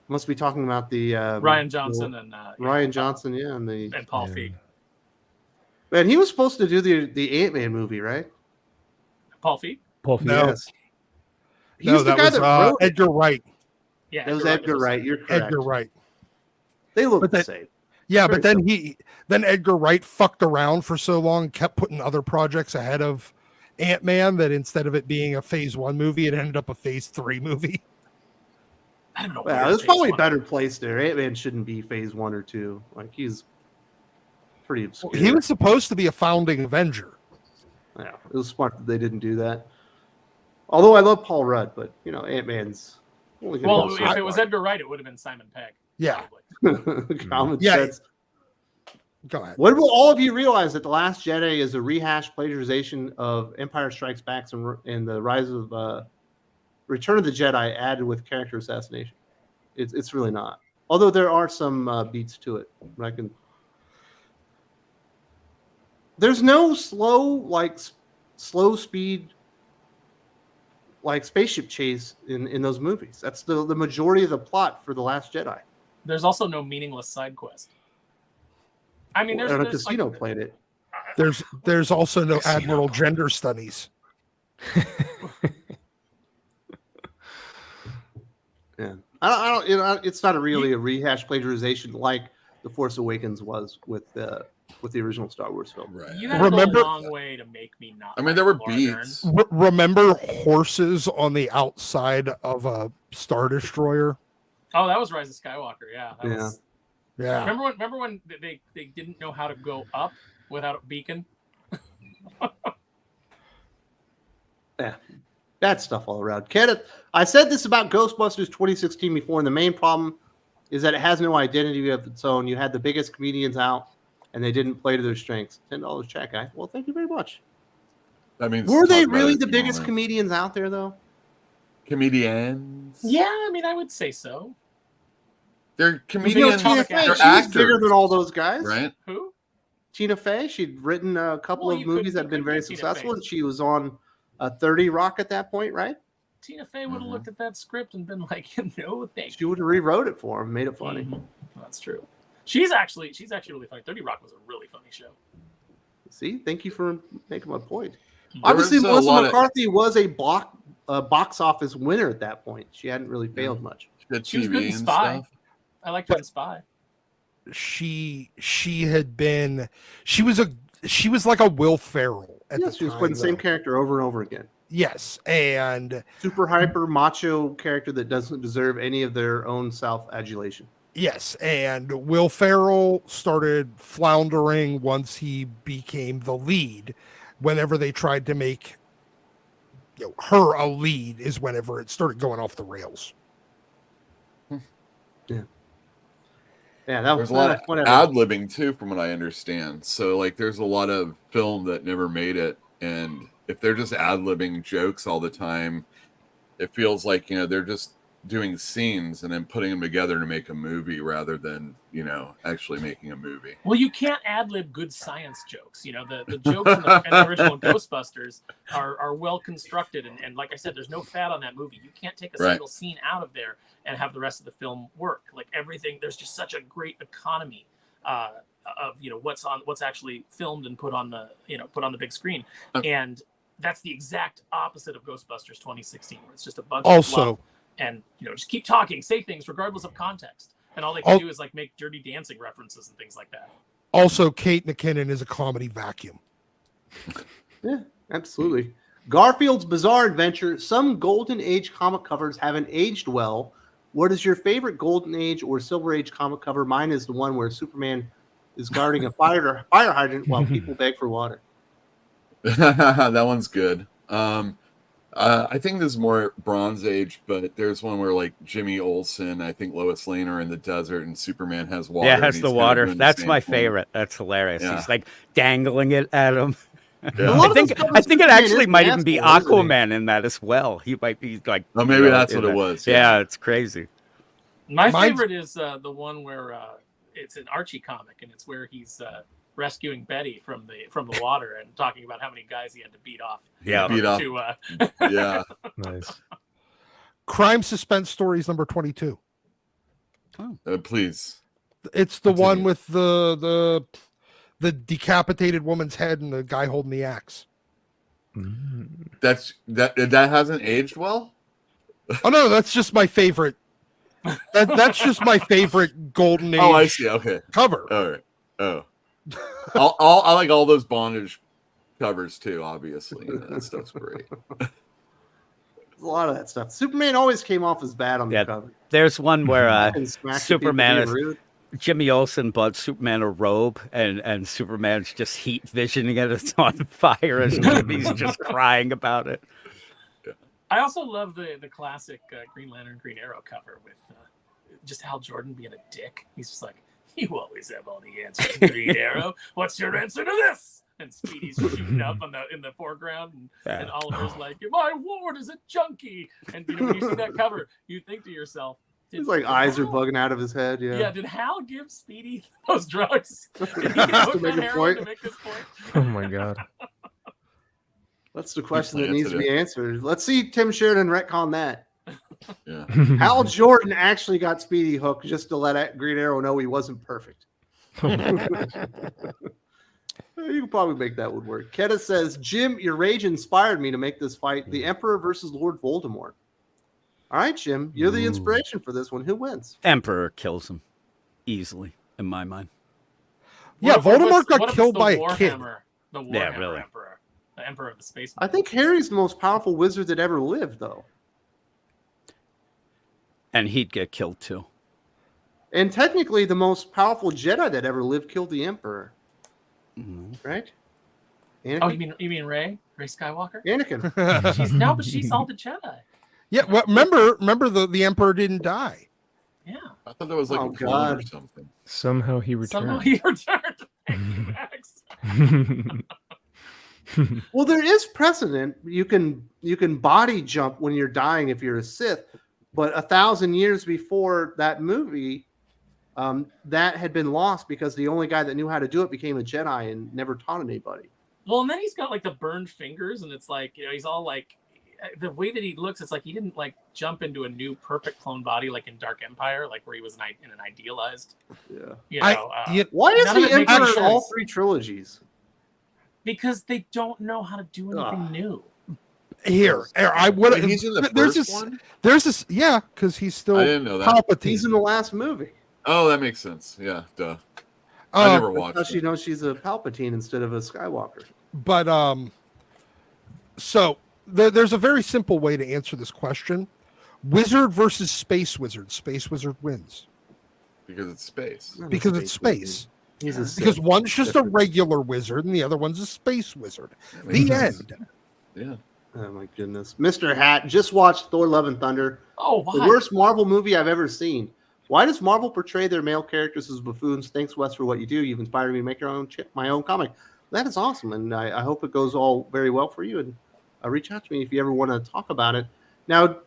S1: Must be talking about the
S4: Ryan Johnson and
S1: Ryan Johnson, and
S4: Paul Feig.
S1: Man, he was supposed to do the Ant-Man movie, right?
S4: Paul Feig?
S2: Paul Feig.
S6: No.
S1: Yes. He's
S6: No,
S1: the
S6: that
S1: guy
S6: was
S1: that wrote it.
S6: Edgar Wright.
S4: Yeah,
S1: That was Edgar Wright. You're correct.
S6: Edgar Wright.
S1: They look
S6: But
S1: the
S6: that-
S1: same.
S6: Yeah,
S1: Very
S6: but then Edgar Wright fucked around for so long, kept putting other projects ahead of Ant-Man that instead of it being a Phase 1 movie, it ended up a Phase 3 movie.
S4: I don't know.
S1: Well, there's probably better place there. Ant-Man shouldn't be Phase 1 or 2. Like, he's pretty obscure.
S6: He was supposed to be a founding Avenger.
S1: Yeah, it was smart that they didn't do that. Although I love Paul Rudd, but Ant-Man's only gonna
S4: Well,
S1: go
S4: if
S1: so
S4: it was
S1: far.
S4: Edgar Wright, it would have been Simon Pegg.
S6: Yeah.
S1: Common
S6: Yeah.
S1: sense.
S6: Go ahead.
S1: When will all of you realize that The Last Jedi is a rehashed plagiarization of Empire Strikes Back and the Rise of Return of the Jedi added with character assassination? It's really not. Although there are some beats to it. There's no slow speed like spaceship chase in those movies. That's the majority of the plot for The Last Jedi.
S4: There's also no meaningless side quest. I mean, there's
S1: a casino played it.
S6: There's also no Admiral gender studies.
S1: Yeah, I don't. It's not really a rehash plagiarization like The Force Awakens was with the original Star Wars film.
S3: Right.
S4: You gotta
S6: Remember-
S4: go a long way to make me not.
S3: I mean,
S4: like
S3: there were
S4: Laura Dern.
S3: beats.
S6: Remember horses on the outside of a Star Destroyer?
S4: Oh, that was Rise of Skywalker. Yeah. That
S1: Yeah.
S4: Was,
S6: Yeah.
S4: Remember when they didn't know how to go up without a beacon?
S1: Yeah, bad stuff all around. Kenneth, I said this about Ghostbusters 2016 before, and the main problem is that it has no identity of its own. You had the biggest comedians out, and they didn't play to their strengths. $10 check, guy. Well, thank you very much.
S3: That means
S1: Were they
S3: talk about
S1: really
S3: it
S1: the
S3: in a
S1: biggest
S3: moment.
S1: comedians out there, though?
S3: Comedians?
S4: Yeah, I mean, I would say so.
S3: They're
S4: You
S3: comedians.
S4: know,
S1: Tina
S4: They're
S1: Fey,
S3: They're
S1: she was bigger
S3: actors,
S1: than all those guys.
S3: right?
S4: Who?
S1: Tina Fey, she'd written a couple
S4: Well,
S1: of
S4: you
S1: movies
S4: could-
S1: that
S4: you
S1: had been
S4: could
S1: very
S4: get Tina
S1: successful,
S4: Fey.
S1: and she was on 30 Rock at that point, right?
S4: Tina Fey would have
S3: Mhm.
S4: looked at that script and been like, no, thank
S1: She would have rewrote it for him, made it funny.
S4: Mhm. That's true. She's actually really funny. 30 Rock was a really funny show.
S1: See, thank you for making my point.
S4: There
S1: Obviously,
S3: was a
S1: Melissa
S3: lot of-
S1: McCarthy was a box office winner at that point. She hadn't really failed much.
S3: The
S4: She was
S3: TV
S4: good in
S3: and
S4: Spy.
S3: stuff.
S4: I liked her in Spy.
S6: She was like a Will Ferrell at
S1: Yes,
S6: the
S1: she was
S6: time,
S1: playing the same
S6: though.
S1: character over and over again.
S6: Yes, and
S1: Super hyper macho character that doesn't deserve any of their own self-adulation.
S6: yes, and Will Ferrell started floundering once he became the lead. Whenever they tried to make her a lead, is whenever it started going off the rails.
S1: Yeah, that
S3: There's
S1: was
S3: a lot of
S1: whatever.
S3: ad-libbing too, from what I understand. So like, there's a lot of film that never made it, and if they're just ad-libbing jokes all the time, it feels like they're just doing scenes and then putting them together to make a movie rather than actually making a movie.
S4: Well, you can't ad-lib good science jokes. The jokes in the original Ghostbusters are well constructed, and like I said, there's no fat on that movie. You can't take a
S3: Right.
S4: single scene out of there and have the rest of the film work. Like everything, there's just such a great economy of what's actually filmed and put on the big screen, and that's the exact opposite of Ghostbusters 2016, where it's just a bunch of
S6: Also,
S4: fluff and just keep talking, say things regardless of context, and all they can do is like make Dirty Dancing references and things like that.
S6: also, Kate McKinnon is a comedy vacuum.
S1: Yeah, absolutely. Garfield's Bizarre Adventure. Some Golden Age comic covers haven't aged well. What is your favorite Golden Age or Silver Age comic cover? Mine is the one where Superman is guarding a fire hydrant while people beg for water.
S3: That one's good. I think this is more Bronze Age, but there's one where like Jimmy Olsen, I think Lois Lane are in the desert, and Superman has water.
S5: Yeah, has the water. That's my
S3: thing.
S5: favorite. That's hilarious.
S3: Yeah.
S5: He's like dangling it at him.
S3: Yeah.
S5: I think it actually might even be Aquaman in that as well. He might be like.
S3: Oh, maybe that's what it was.
S5: Yeah, it's crazy.
S4: My favorite is the one where it's an Archie comic, and it's where he's rescuing Betty from the water and talking about how many guys he had to beat off.
S5: Yeah,
S3: yeah.
S2: Nice.
S6: Crime Suspense Stories number 22.
S3: Please.
S6: It's the one with the decapitated woman's head and the guy holding the axe.
S3: That hasn't aged well.
S6: Oh no, that's just my favorite. That's just my favorite golden age.
S3: Oh, I see. Okay.
S6: Cover.
S3: All right. Oh. I like all those bondage covers too. Obviously, that stuff's great.
S1: There's a lot of that stuff. Superman always came off as bad on the cover.
S5: There's one where Superman is Jimmy Olsen bought Superman a robe, and Superman's just heat visioning it. It's on fire, and Jimmy's just crying about it.
S4: I also love the classic Green Lantern, Green Arrow cover with just Hal Jordan being a dick. He's just like, "You always have all the answers, Green Arrow. What's your answer to this?" And Speedy's shooting up in the foreground, and Oliver's like, "My ward is a junkie." And when you see that cover, you think to yourself,
S1: his like eyes are bugging out of his head. Yeah.
S4: Did Hal give Speedy those drugs? Did he get hooked on heroin to make this point?
S2: Oh my god.
S1: That's the question that needs to be answered. Let's see Tim Sheridan retcon that.
S3: Yeah.
S1: Hal Jordan actually got Speedy hooked just to let Green Arrow know he wasn't perfect. You can probably make that would work. Keta says, Jim, your rage inspired me to make this fight. The Emperor versus Lord Voldemort. All right, Jim, you're the inspiration for this one. Who wins?
S5: Emperor kills him easily, in my mind.
S6: Yeah, Voldemort got killed by a kid.
S4: The Warhammer Emperor. The Emperor of the Space.
S1: I think Harry's the most powerful wizard that ever lived, though.
S5: And he'd get killed, too.
S1: And technically, the most powerful Jedi that ever lived killed the Emperor. Right?
S4: Anakin? Oh, you mean Rey? Rey Skywalker?
S1: Anakin.
S4: She's all the Jedi.
S6: Yeah, well, remember the Emperor didn't die.
S4: Yeah.
S3: I thought that was like a clone or something.
S2: Somehow he returned.
S1: Well, there is precedent. You can body jump when you're dying if you're a Sith, but 1,000 years before that movie, that had been lost because the only guy that knew how to do it became a Jedi and never taught anybody.
S4: Well, and then he's got like the burned fingers, and it's like, he's all like, the way that he looks, it's like he didn't like jump into a new perfect clone body like in Dark Empire, like where he was in an idealized.
S1: Yeah. Why is he Emperor in all three trilogies?
S4: Because they don't know how to do anything new.
S6: Here, I would.
S3: He's in the first one.
S6: There's this, because he's still.
S3: I didn't know that.
S6: Palpatine.
S1: He's in the last movie.
S3: Oh, that makes sense. Yeah, duh. I never watched.
S1: She knows she's a Palpatine instead of a Skywalker.
S6: But so there's a very simple way to answer this question: Wizard versus Space Wizard. Space Wizard wins
S3: because it's space.
S6: Because it's space.
S1: Because
S6: one's just a regular wizard and the other one's a space wizard. The end.
S3: Yeah.
S1: Oh my goodness. Mr. Hat just watched Thor Love and Thunder.
S4: Oh, why?
S1: The worst Marvel movie I've ever seen. Why does Marvel portray their male characters as buffoons? Thanks, Wes, for what you do. You've inspired me to make my own comic. That is awesome, and I hope it goes all very well for you. And reach out to me if you ever want to talk about it. Now,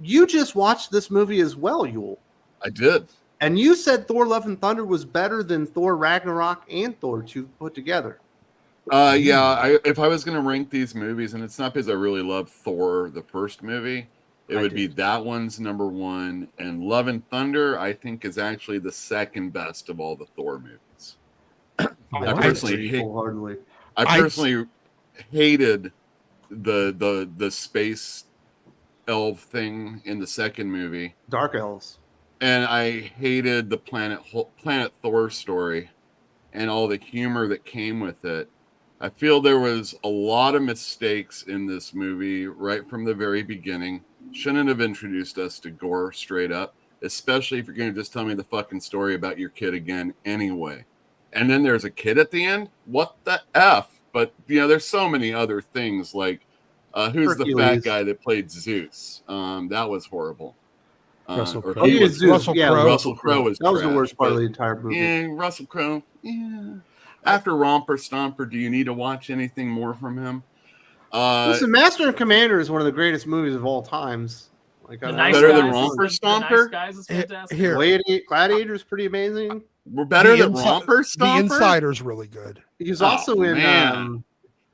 S1: you just watched this movie as well, Yule.
S3: I did.
S1: And you said Thor Love and Thunder was better than Thor Ragnarok and Thor 2 put together.
S3: Yeah, if I was going to rank these movies, and it's not because I really love Thor, the first movie, it would be that one's number one. And Love and Thunder, I think, is actually the second best of all the Thor movies. I personally hated the space elf thing in the second movie.
S1: Dark elves.
S3: And I hated the Planet Thor story and all the humor that came with it. I feel there was a lot of mistakes in this movie right from the very beginning. Shouldn't have introduced us to gore straight up, especially if you're going to just tell me the fucking story about your kid again anyway. And then there's a kid at the end? What the F? But, there's so many other things like Who's the fat guy that played Zeus? That was horrible.
S2: Russell Crowe.
S6: Russell Crowe.
S3: Russell Crowe was
S1: that was the worst part of the entire movie.
S3: Yeah, Russell Crowe. Yeah. After Romper Stomper, do you need to watch anything more from him?
S1: Listen, Master and Commander is one of the greatest movies of all times. Like,
S3: better than Romper Stomper.
S4: The Nice Guys is fantastic.
S1: Gladiator is pretty amazing.
S3: We're better than Romper Stomper.
S6: The Insider's really good.
S1: He's also in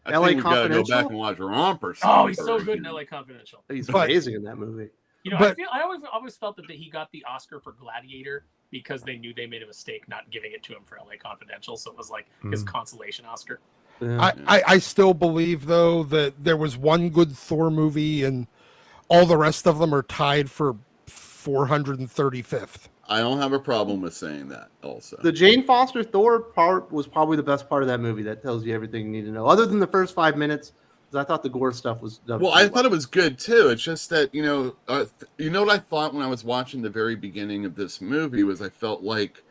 S3: LA
S1: Confidential.
S3: Gotta go back and watch Romper Stomper.
S4: Oh, he's so good in LA Confidential.
S1: He's amazing in that movie.
S4: You know, I always felt that he got the Oscar for Gladiator because they knew they made a mistake not giving it to him for LA Confidential, so it was like his consolation Oscar.
S1: Yeah.
S6: I still believe though that there was one good Thor movie and all the rest of them are tied for 435th.
S3: I don't have a problem with saying that also.
S1: The Jane Foster Thor part was probably the best part of that movie. That tells you everything you need to know. Other than the first 5 minutes, because I thought the gore stuff was done.
S3: Well, I thought it was good too. It's just that, you know what I thought when I was watching the very beginning of this movie was I felt like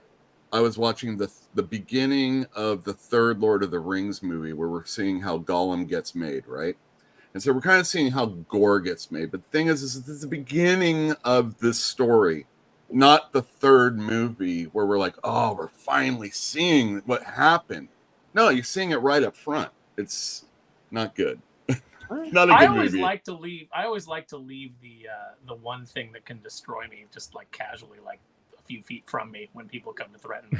S3: I was watching the beginning of the third Lord of the Rings movie where we're seeing how Gollum gets made, right? And so we're kind of seeing how gore gets made. But the thing is it's the beginning of this story, not the third movie where we're like, oh, we're finally seeing what happened. No, you're seeing it right up front. It's not good. Not a good
S4: I always
S3: movie.
S4: like to leave the one thing that can destroy me just like casually, like a few feet from me when people come to threaten me.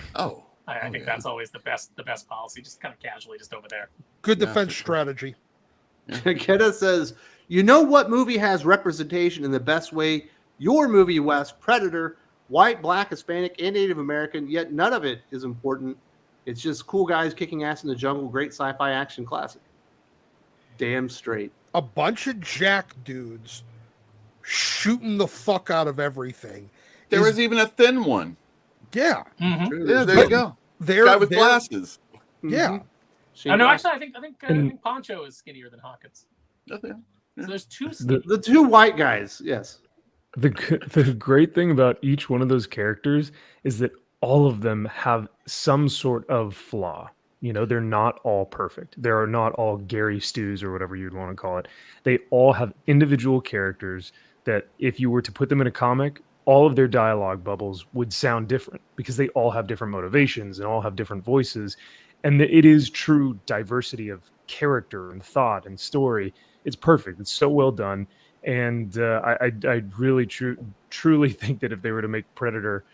S4: I think that's always the best policy. Just kind of casually, just over there.
S6: Good defense strategy.
S1: Keta says, you know what movie has representation in the best way? Your movie, Wes, Predator, white, black, Hispanic, and Native American, yet none of it is important. It's just cool guys kicking ass in the jungle, great sci-fi action classic. Damn straight.
S6: A bunch of jack dudes shooting the fuck out of everything.
S3: There was even a thin one.
S6: Yeah.
S4: Mm-hmm.
S3: Yeah, there you go. Guy with glasses.
S6: Yeah.
S4: No, actually, I think Poncho is skinnier than Hawkins.
S3: Okay.
S4: So there's two.
S1: The two white guys, yes.
S2: The great thing about each one of those characters is that all of them have some sort of flaw. You know, they're not all perfect. They are not all Gary Stews or whatever you'd want to call it. They all have individual characters that if you were to put them in a comic, all of their dialogue bubbles would sound different because they all have different motivations and all have different voices. And it is true diversity of character and thought and story. It's perfect. It's so well done. And I really truly think that if they were to make Predator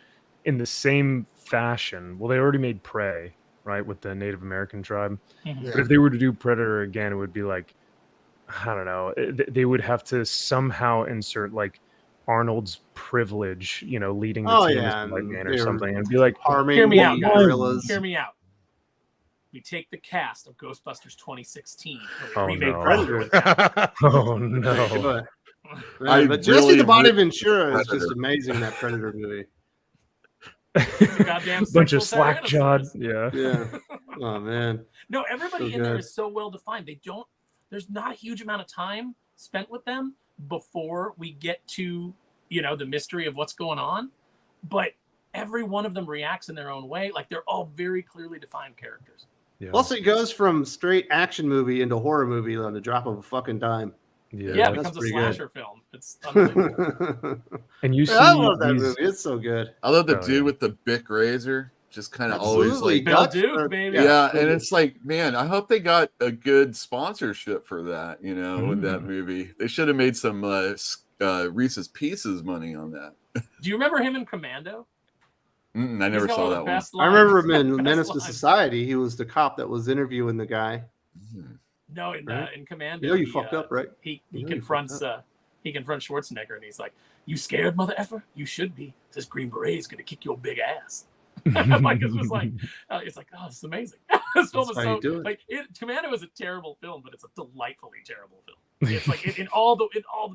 S2: in the same fashion, well, they already made Prey, right, with the Native American tribe.
S4: Mm-hmm.
S2: But if they were to do Predator again, it would be like, I don't know, they would have to somehow insert like Arnold's privilege, you know, leading the team as a white man or something, and be like,
S4: hear me out, guys. Hear me out. We take the cast of Ghostbusters 2016 and we remake Predator with that.
S2: Oh no!
S1: But Jesse the Body Ventura is just amazing in that Predator movie.
S4: Goddamn
S2: bunch of slack jawed.
S1: Yeah. Oh man.
S4: No, everybody in there is so well defined. There's not a huge amount of time spent with them before we get to, you know, the mystery of what's going on. But every one of them reacts in their own way. Like they're all very clearly defined characters.
S2: Yeah.
S1: Plus, it goes from straight action movie into horror movie on the drop of a fucking dime.
S4: Yeah, it becomes a slasher film. It's unbelievable.
S2: And you see,
S1: I love that movie. It's so good.
S3: I love the dude with the Bic razor. Just kind of always like
S4: Bill Duke, baby.
S3: Yeah, and it's like, man, I hope they got a good sponsorship for that. You know, in that movie, they should have made some Reese's Pieces money on that.
S4: Do you remember him in Commando?
S3: I never saw that one.
S1: I remember him in Menace to Society. He was the cop that was interviewing the guy.
S4: No, in Commando.
S1: You know, you fucked up, right?
S4: He confronts Schwarzenegger and he's like, "You scared, mother effer? You should be. This Green Beret's gonna kick your big ass." Like it's just like, it's like, oh, this is amazing. This film is so like Commando is a terrible film, but it's a delightfully terrible film. It's like in all the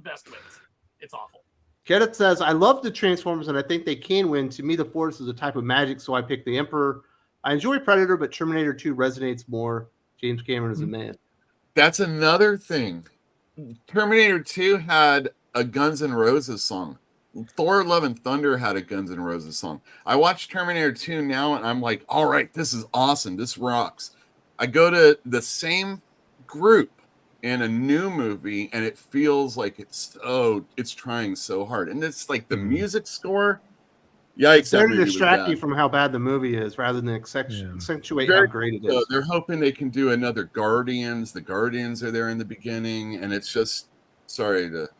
S4: best ways. It's awful.
S1: Kenneth says, I love the Transformers and I think they can win. To me, the Force is a type of magic, so I pick the Emperor. I enjoy Predator, but Terminator 2 resonates more. James Cameron is a man.
S3: That's another thing. Terminator 2 had a Guns N' Roses song. Thor Love and Thunder had a Guns N' Roses song. I watch Terminator 2 now and I'm like, all right, this is awesome. This rocks. I go to the same group in a new movie, and it feels like it's trying so hard, and it's like the music score. Yikes!
S1: It's there to distract you from how bad the movie is, rather than accentuate how great it is.
S3: They're hoping they can do another Guardians. The Guardians are there in the beginning, and it's just sorry to.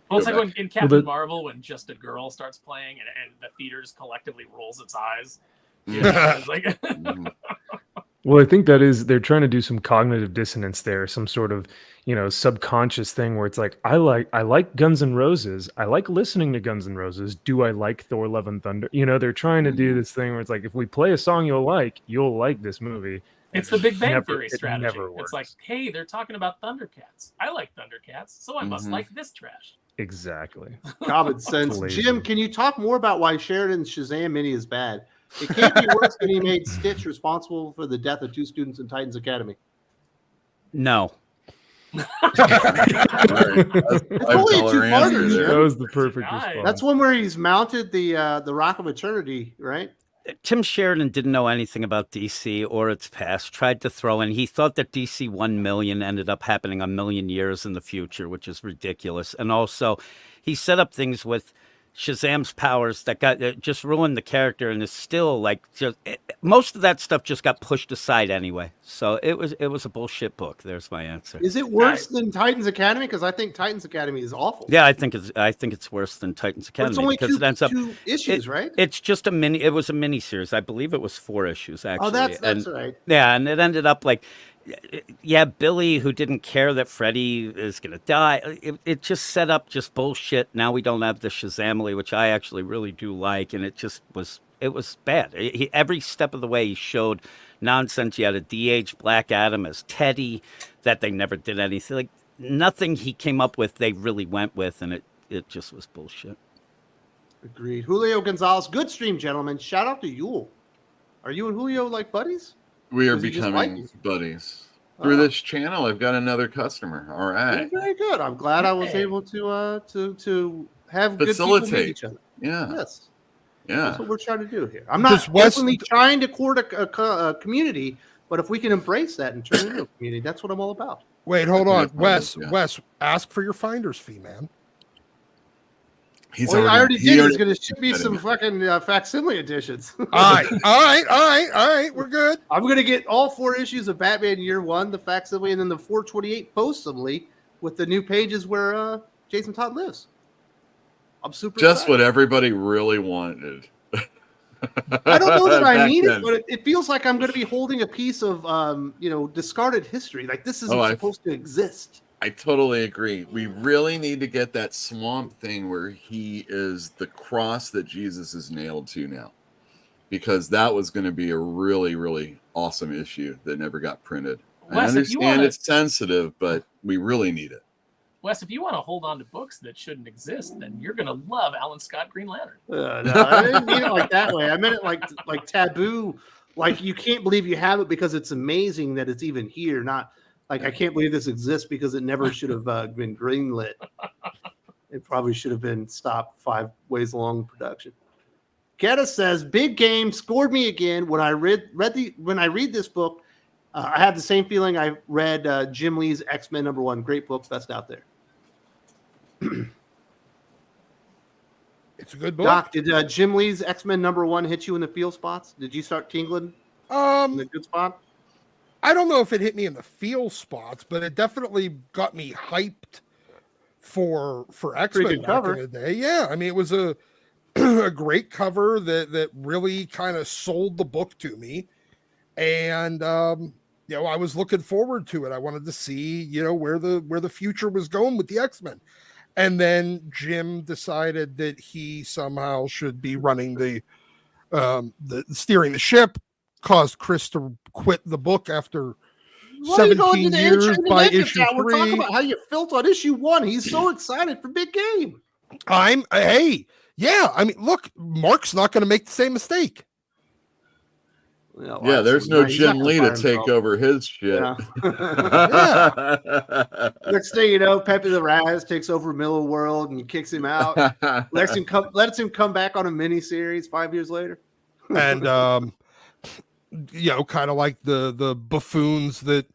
S4: Well, it's like when in Captain Marvel, when just a girl starts playing, and the theater just collectively rolls its eyes. It's like.
S2: Well, I think they're trying to do some cognitive dissonance there, some sort of, subconscious thing where it's like, I like Guns N' Roses. I like listening to Guns N' Roses. Do I like Thor: Love and Thunder? They're trying to do this thing where it's like, if we play a song you'll like this movie.
S4: It's the Big Bang Theory strategy. It's like, hey, they're talking about Thundercats. I like Thundercats, so I must like this trash.
S2: Exactly.
S1: Common sense. Jim, can you talk more about why Sheridan's Shazam mini is bad? It can't be worse than he made Stitch responsible for the death of 2 students in Titans Academy.
S5: No.
S1: It's only 2-parters.
S2: That was the perfect response.
S1: That's one where he's mounted the Rock of Eternity, right?
S5: Tim Sheridan didn't know anything about DC or its past, tried to throw in. He thought that DC 1 million ended up happening a million years in the future, which is ridiculous. And also, he set up things with Shazam's powers that just ruined the character, and is still most of that stuff just got pushed aside anyway. So it was a bullshit book. There's my answer.
S1: Is it worse than Titans Academy? Because I think Titans Academy is awful.
S5: Yeah, I think it's worse than Titans Academy.
S1: But it's only two issues, right?
S5: It's just it was a mini series. I believe it was 4 issues actually.
S1: Oh, that's right.
S5: Yeah, and it ended up like. Yeah, Billy, who didn't care that Freddy is going to die. It just set up just bullshit. Now we don't have the Shazamily, which I actually really do like, and it was bad. Every step of the way he showed nonsense. You had a DH Black Adam as Teddy, that they never did anything. Like, nothing he came up with, they really went with, and it just was bullshit.
S1: Agreed. Julio Gonzalez, good stream, gentlemen. Shout out to Yule. Are you and Julio like buddies?
S3: We are becoming buddies. Through this channel, I've got another customer. All right.
S1: Very good. I'm glad I was able to have good people meet each other.
S3: Yeah.
S1: Yes.
S3: Yeah.
S1: That's what we're trying to do here. I'm not definitely trying to court a community, but if we can embrace that and turn it into a community, that's what I'm all about.
S6: Wait, hold on. Wes, ask for your finder's fee, man.
S1: I already did. He's going to ship me some fucking facsimile editions.
S6: All right. We're good.
S1: I'm going to get all 4 issues of Batman Year 1, the facsimile, and then the 428 post-simile with the new pages where Jason Todd lives. I'm super excited.
S3: What everybody really wanted.
S1: I don't know that I need it, but it feels like I'm going to be holding a piece of discarded history. Like this isn't supposed to exist.
S3: I totally agree. We really need to get that Swamp Thing where he is the cross that Jesus is nailed to now, because that was going to be a really, really awesome issue that never got printed.
S4: Wes,
S3: I understand it's sensitive, but we really need it.
S4: Wes, if you want to hold on to books that shouldn't exist, then you're going to love Alan Scott Green Lantern.
S1: No, I didn't mean it like that way. I meant it like taboo. Like you can't believe you have it because it's amazing that it's even here, not like, I can't believe this exists because it never should have been greenlit. It probably should have been stopped 5 ways along production. Keta says, "Big Game scored me again when I read this book. I had the same feeling I read Jim Lee's X-Men #1. Great book, best out there."
S6: It's a good book.
S1: Doc, did Jim Lee's X-Men #1 hit you in the feel spots? Did you start tingling in the good spot?
S6: I don't know if it hit me in the feel spots, but it definitely got me hyped for X-Men back in the day. Yeah, I mean, it was a great cover that really kind of sold the book to me, and I was looking forward to it. I wanted to see where the future was going with the X-Men, and then Jim decided that he somehow should be running the steering the ship. Caused Chris to quit the book after 17 years by issue 3.
S1: We're talking about how you felt on issue 1. He's so excited for Big Game.
S6: I mean, look, Mark's not going to make the same mistake.
S3: Well, there's no Jim Lee to take over his shit.
S1: Yeah. Next thing you know, Pepe the Raz takes over Miller World and kicks him out. lets him come back on a mini series 5 years later.
S6: And kind of like the buffoons that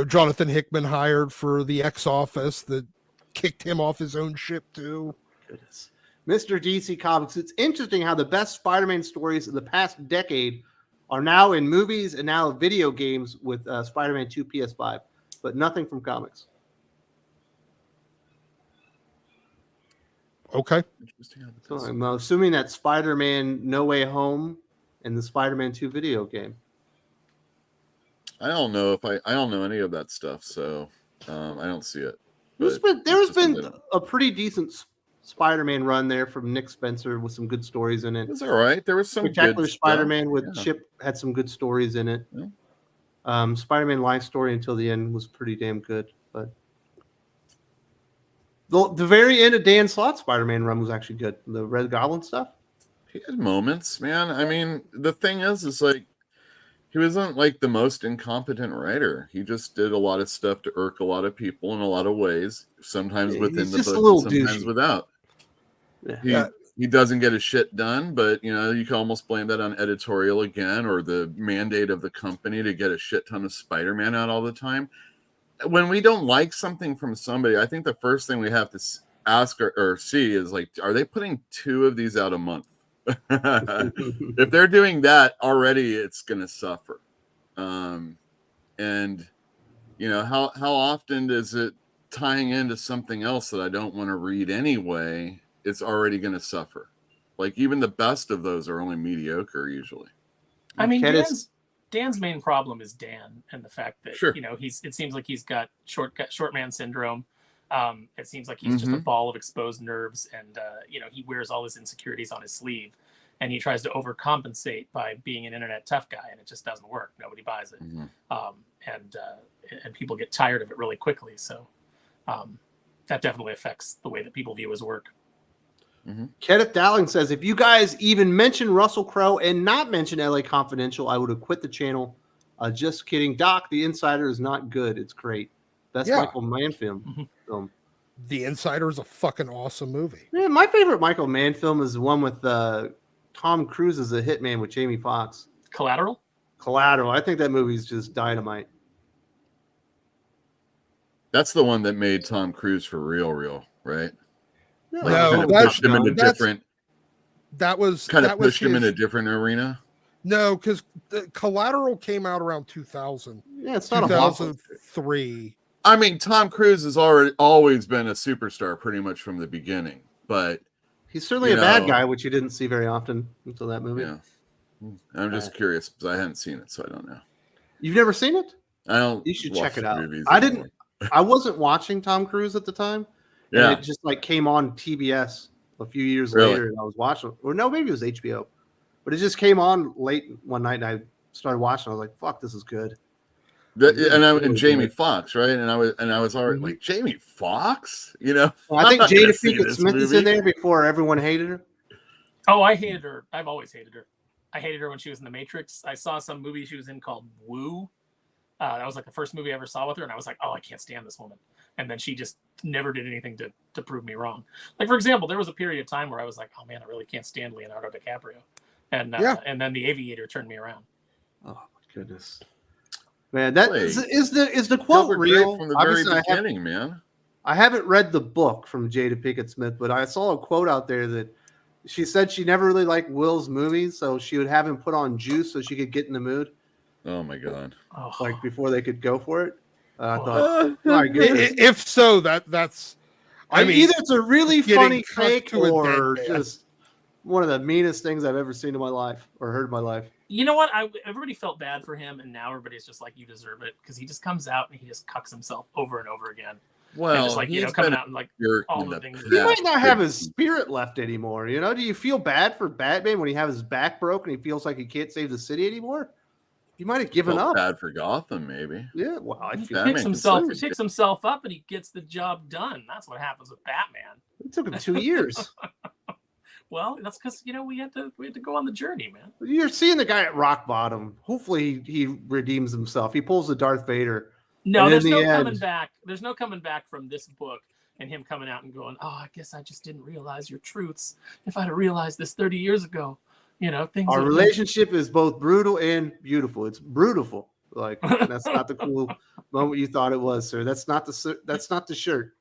S6: Jonathan Hickman hired for the X Office that kicked him off his own ship too.
S1: Goodness. Mr. DC Comics, it's interesting how the best Spider-Man stories of the past decade are now in movies and now video games with Spider-Man 2 PS5, but nothing from comics.
S6: Okay.
S1: So I'm assuming that Spider-Man No Way Home and the Spider-Man 2 video game.
S3: I don't know I don't know any of that stuff, so I don't see it.
S1: There's been a pretty decent Spider-Man run there from Nick Spencer with some good stories in it.
S3: It's all right. There was some
S1: Spectacular
S3: good
S1: Spider-Man
S3: stuff.
S1: with Chip had some good stories in it.
S3: Yeah.
S1: Spider-Man life story until the end was pretty damn good, but the very end of Dan Slott's Spider-Man run was actually good. The Red Goblin stuff.
S3: He had moments, man. I mean, the thing is like he wasn't like the most incompetent writer. He just did a lot of stuff to irk a lot of people in a lot of ways. Sometimes within the book, and sometimes without. Yeah. He doesn't get his shit done, but you can almost blame that on editorial again, or the mandate of the company to get a shit ton of Spider-Man out all the time. When we don't like something from somebody, I think the first thing we have to ask or see is like, are they putting 2 of these out a month? If they're doing that already, it's gonna suffer. And how often is it tying into something else that I don't want to read anyway? It's already gonna suffer. Like even the best of those are only mediocre usually.
S4: I mean, Dan's main problem is Dan and the fact that it seems like he's got short man syndrome. It seems like he's just a ball of exposed nerves, and he wears all his insecurities on his sleeve, and he tries to overcompensate by being an internet tough guy, and it just doesn't work. Nobody buys it, and people get tired of it really quickly. So that definitely affects the way that people view his work.
S1: Kenneth Dowling says, if you guys even mention Russell Crowe and not mention LA Confidential, I would have quit the channel. Just kidding. Doc, The Insider is not good. It's great. That's Michael Mann film.
S6: The Insider is a fucking awesome movie.
S1: Yeah, my favorite Michael Mann film is the one with Tom Cruise as a hitman with Jamie Foxx.
S4: Collateral?
S1: I think that movie's just dynamite.
S3: That's the one that made Tom Cruise for real, right?
S6: No,
S3: pushed him into different.
S6: That was
S3: kind of pushed him in a different arena.
S6: No, because Collateral came out around 2000.
S1: Yeah, it's not
S6: 2003.
S3: I mean, Tom Cruise has always been a superstar pretty much from the beginning, but
S1: he's certainly a bad guy, which you didn't see very often until that movie.
S3: Yeah, I'm just curious because I hadn't seen it, so I don't know.
S1: You've never seen it?
S3: I don't.
S1: You should check it out. I wasn't watching Tom Cruise at the time.
S3: Yeah,
S1: and it just like came on TBS a few years later, and I was watching. Or no, maybe it was HBO, but it just came on late one night, and I started watching. I was like, "Fuck, this is good."
S3: And Jamie Foxx, right? And I was already like, Jamie Foxx,
S1: Well, I think Jada Pinkett Smith is in there before everyone hated her.
S4: Oh, I hated her. I've always hated her. I hated her when she was in The Matrix. I saw some movie she was in called Woo. That was like the first movie I ever saw with her, and I was like, "Oh, I can't stand this woman." And then she just never did anything to prove me wrong. Like, for example, there was a period of time where I was like, "Oh man, I really can't stand Leonardo DiCaprio," and then The Aviator turned me around.
S1: Oh my goodness, man! That is the quote real
S3: from the very beginning, man.
S1: I haven't read the book from Jada Pinkett Smith, but I saw a quote out there that she said she never really liked Will's movies, so she would have him put on juice so she could get in the mood.
S3: Oh my god!
S1: Like before they could go for it. I thought, my goodness.
S6: If so, that's.
S1: I mean, either it's a really funny take or just one of the meanest things I've ever seen in my life or heard in my life.
S4: You know what? Everybody felt bad for him, and now everybody's just like, "You deserve it," because he just comes out and he just cucks himself over and over again.
S3: Well,
S4: just like coming out and like all the things.
S1: He might not have his spirit left anymore. Do you feel bad for Batman when he has his back broken? He feels like he can't save the city anymore. He might have given up.
S3: Bad for Gotham, maybe.
S1: Yeah, well,
S4: he picks himself up and he gets the job done. That's what happens with Batman.
S1: It took him 2 years.
S4: Well, that's because we had to go on the journey, man.
S1: You're seeing the guy at rock bottom. Hopefully, he redeems himself. He pulls the Darth Vader.
S4: No, there's no coming back. There's no coming back from this book and him coming out and going, "Oh, I guess I just didn't realize your truths. If I'd have realized this 30 years ago." Things.
S1: Our relationship is both brutal and beautiful. It's brutal. Like that's not the cool moment you thought it was, sir. That's not the shirt.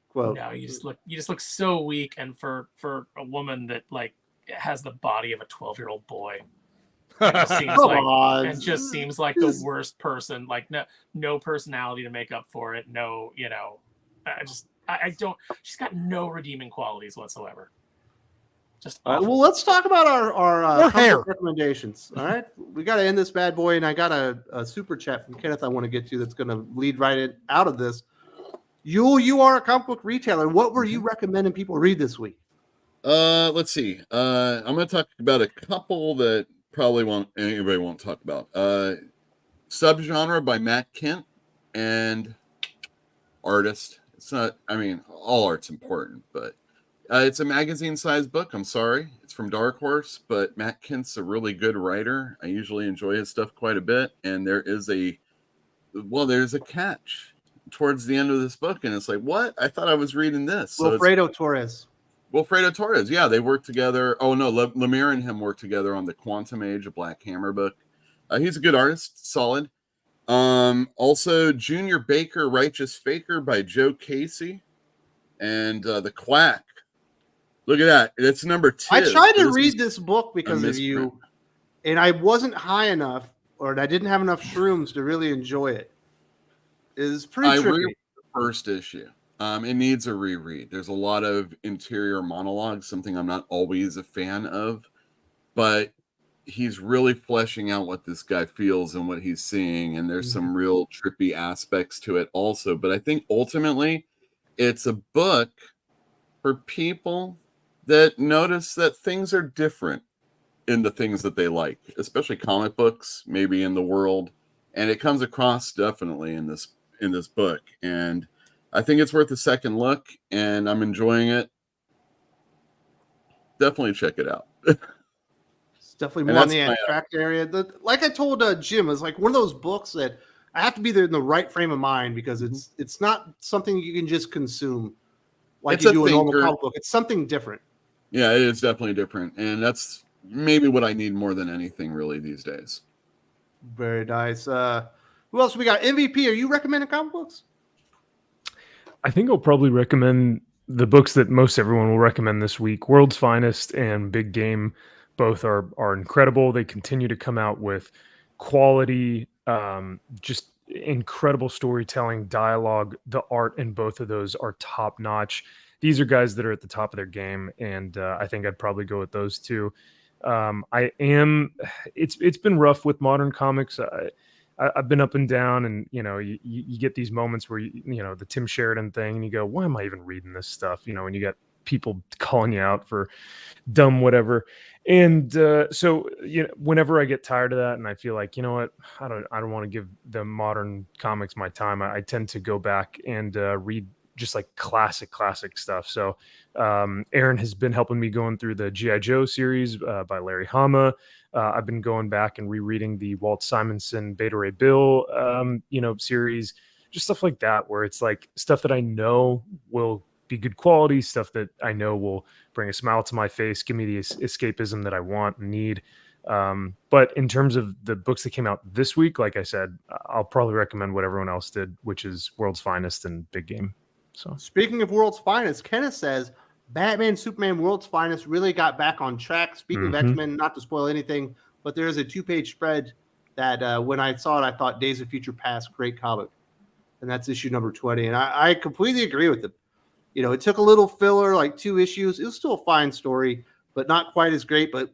S1: Quote.
S4: No, you just look so weak, and for a woman that like has the body of a 12-year-old boy, it just seems like the worst person. Like no personality to make up for it. No, I don't. She's got no redeeming qualities whatsoever. Just
S1: well, let's talk about our recommendations. All right, we got to end this bad boy, and I got a super chat from Kenneth I want to get to that's going to lead right out of this. You are a comic book retailer. What were you recommending people read this week?
S3: Let's see. I'm going to talk about a couple that probably anybody won't talk about. Subgenre by Matt Kent and artist. It's not. I mean, all art's important, but it's a magazine-sized book. I'm sorry, it's from Dark Horse, but Matt Kent's a really good writer. I usually enjoy his stuff quite a bit, and there's a catch towards the end of this book, and it's like, what? I thought I was reading this.
S1: Wilfredo Torres. Yeah, they work together. Oh no, Lemire and him work together on the Quantum Age, a Black Hammer book. He's a good artist, solid. Also, Junior Baker, Righteous Faker by Joe Casey, and The Quack. Look at that. It's number 2. I tried to read this book because of you, and I wasn't high enough, or I didn't have enough shrooms to really enjoy it. It's pretty tricky. I read
S3: the first issue. It needs a reread. There's a lot of interior monologues, something I'm not always a fan of, but he's really fleshing out what this guy feels and what he's seeing, and there's some real trippy aspects to it also. But I think ultimately it's a book for people that notice that things are different in the things that they like, especially comic books, maybe in the world. And it comes across definitely in this book. And I think it's worth a second look, and I'm enjoying it. Definitely check it out.
S1: It's definitely more on the abstract area. Like I told Jim, it's like one of those books that I have to be there in the right frame of mind, because it's not something you can just consume like you do a normal comic book. It's something different.
S3: Yeah, it is definitely different, and that's maybe what I need more than anything really these days.
S1: Very nice. Who else we got? MVP, are you recommending comic books?
S2: I think I'll probably recommend the books that most everyone will recommend this week. World's Finest and Big Game both are incredible. They continue to come out with quality, just incredible storytelling, dialogue. The art in both of those are top notch. These are guys that are at the top of their game, and I think I'd probably go with those two. It's been rough with modern comics. I've been up and down, and you get these moments where the Tim Sheridan thing, and you go, why am I even reading this stuff? And you got people calling you out for dumb whatever. And so whenever I get tired of that, and I feel like, you know what, I don't want to give the modern comics my time, I tend to go back and read just like classic stuff. So Aaron has been helping me going through the G.I. Joe series by Larry Hama. I've been going back and rereading the Walt Simonson Beta Ray Bill series, just stuff like that, where it's like stuff that I know will be good quality, stuff that I know will bring a smile to my face, give me the escapism that I want and need. But in terms of the books that came out this week, like I said, I'll probably recommend what everyone else did, which is World's Finest and Big Game. So
S1: speaking of World's Finest, Kenneth says Batman, Superman, World's Finest really got back on track. Speaking of X-Men, not to spoil anything, but there is a 2-page spread that when I saw it, I thought Days of Future Past, great comic. And that's issue number 20. And I completely agree with it. It took a little filler, like 2 issues. It was still a fine story, but not quite as great. But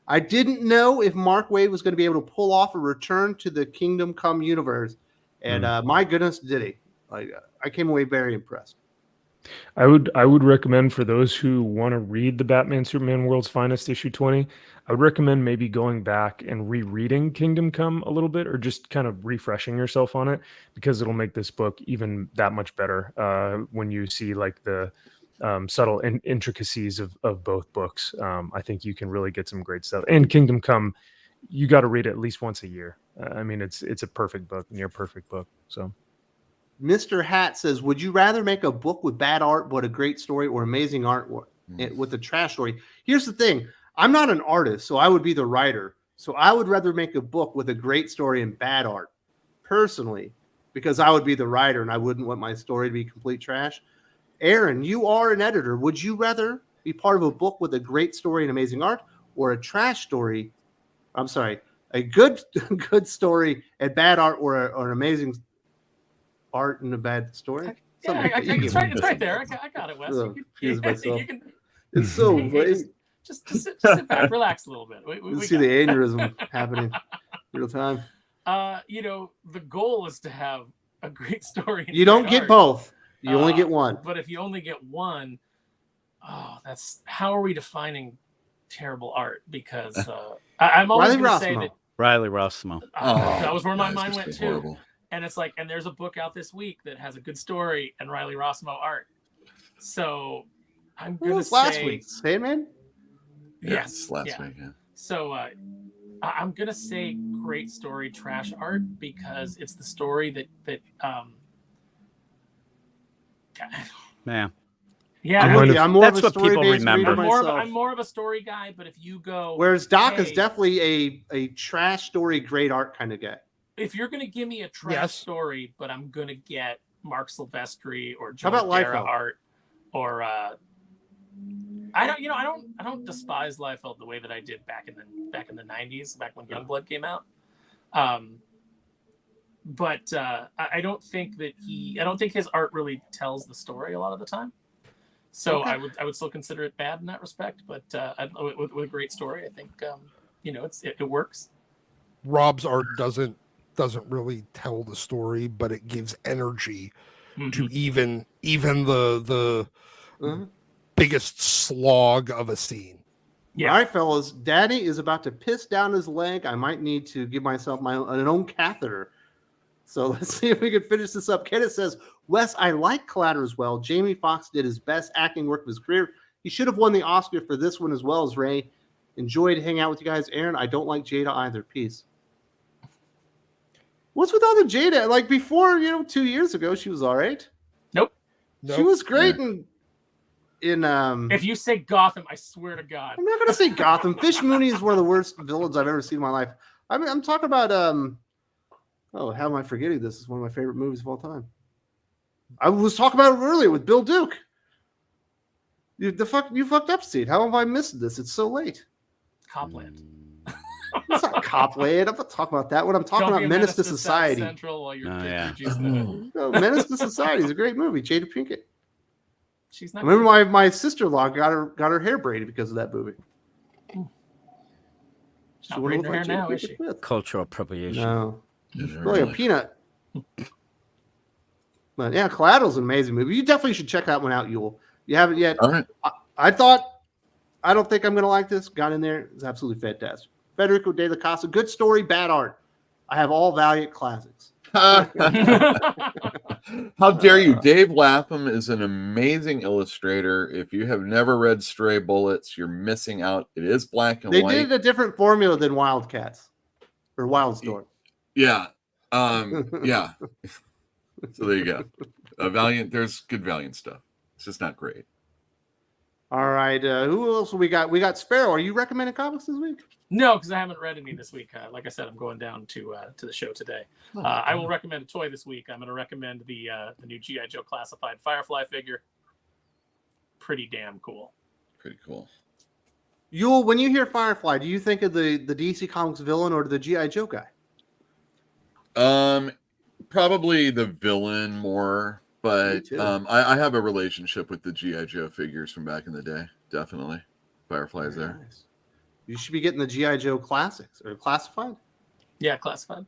S1: I didn't know if Mark Waid was going to be able to pull off a return to the Kingdom Come universe. And my goodness, did he. I came away very impressed.
S2: I would recommend, for those who want to read the Batman Superman World's Finest issue 20, I would recommend maybe going back and rereading Kingdom Come a little bit, or just kind of refreshing yourself on it, because it'll make this book even that much better when you see like the subtle intricacies of both books. I think you can really get some great stuff. And Kingdom Come, you got to read it at least once a year. I mean, it's a perfect book, near perfect book. So
S1: Mr. Hat says, would you rather make a book with bad art but a great story, or amazing art with a trash story? Here's the thing. I'm not an artist, so I would be the writer. So I would rather make a book with a great story and bad art. personally, because I would be the writer and I wouldn't want my story to be complete trash. Aaron, you are an editor. Would you rather be part of a book with a great story and amazing art, or a trash story? I'm sorry, a good story and bad art, or an amazing art and a bad story?
S4: It's right there. I got it, Wes.
S1: It's so late.
S4: Just sit back, relax a little bit. We
S1: see the aneurysm happening real time.
S4: The goal is to have a great story.
S1: You don't get both. You only get one.
S4: But if you only get one, that's how are we defining terrible art? Because I'm always going to say that
S5: Riley Rossmo.
S4: That was where my mind went too.
S3: Horrible.
S4: And it's like, and there's a book out this week that has a good story and Riley Rossmo art. So I'm going to say
S1: last week, Sandman.
S4: Yes,
S3: last week. Yeah.
S4: So I'm going to say great story, trash art, because it's the story that
S5: Man.
S4: Yeah,
S1: I'm more
S5: that's
S1: of a
S5: what people remember.
S4: I'm more of a story guy, but if you go,
S1: whereas Doc is definitely a trash story, great art kind of guy.
S4: If you're going to give me a trash story, but I'm going to get Mark Silvestri or Joe Dara art, or I don't despise Liefeld the way that I did back in the 90s, back when Youngblood came out. But I don't think his art really tells the story a lot of the time. So I would still consider it bad in that respect. But with a great story, I think it works.
S6: Rob's art doesn't really tell the story, but it gives energy to even the biggest slog of a scene.
S1: Yeah. All right, fellas. Daddy is about to piss down his leg. I might need to give myself an own catheter. So let's see if we can finish this up. Kenneth says, Wes, I like Collateral as well. Jamie Foxx did his best acting work of his career. He should have won the Oscar for this one as well as Ray. Enjoyed hanging out with you guys. Aaron, I don't like Jada either. Peace. What's with all the Jada? Like before, 2 years ago, she was all right.
S4: Nope.
S1: She was great in
S4: if you say Gotham, I swear to God.
S1: I'm not gonna say Gotham. Fish Mooney is one of the worst villains I've ever seen in my life. I'm talking about how am I forgetting this? It's one of my favorite movies of all time. I was talking about it earlier with Bill Duke. You fucked up, Steve. How have I missed this? It's so late.
S4: Copland.
S1: It's not Copland. I'm not talking about that. What I'm talking about, Menace to Society.
S4: Central while you're
S1: No, Menace to Society is a great movie. Jada Pinkett.
S4: She's not.
S1: I remember my sister-in-law got her hair braided because of that movie.
S4: She's not braiding her hair now, is she?
S5: Cultural appropriation.
S1: No. Really a peanut. But yeah, Collateral's an amazing movie. You definitely should check that one out, Yule. You haven't yet.
S3: All right.
S1: I don't think I'm going to like this. Got in there. It's absolutely fantastic. Federico de la Casa. Good story, bad art. I have all Valiant classics.
S3: How dare you? Dave Lapham is an amazing illustrator. If you have never read Stray Bullets, you're missing out. It is black and white.
S1: They did a different formula than Wildcats or Wildstorm.
S3: Yeah. Yeah. So there you go. Valiant, there's good Valiant stuff. It's just not great.
S1: All right. Who else we got? We got Sparrow. Are you recommending comics this week?
S4: No, because I haven't read any this week. Like I said, I'm going down to the show today. I will recommend a toy this week. I'm going to recommend the new G.I. Joe Classified Firefly figure. Pretty damn cool.
S3: Pretty cool.
S1: Yule, when you hear Firefly, do you think of the DC Comics villain or the G.I. Joe guy?
S3: Probably the villain more, but I have a relationship with the G.I. Joe figures from back in the day. Definitely. Firefly's there.
S1: Nice. You should be getting the G.I. Joe classics or classified.
S4: Yeah, classified.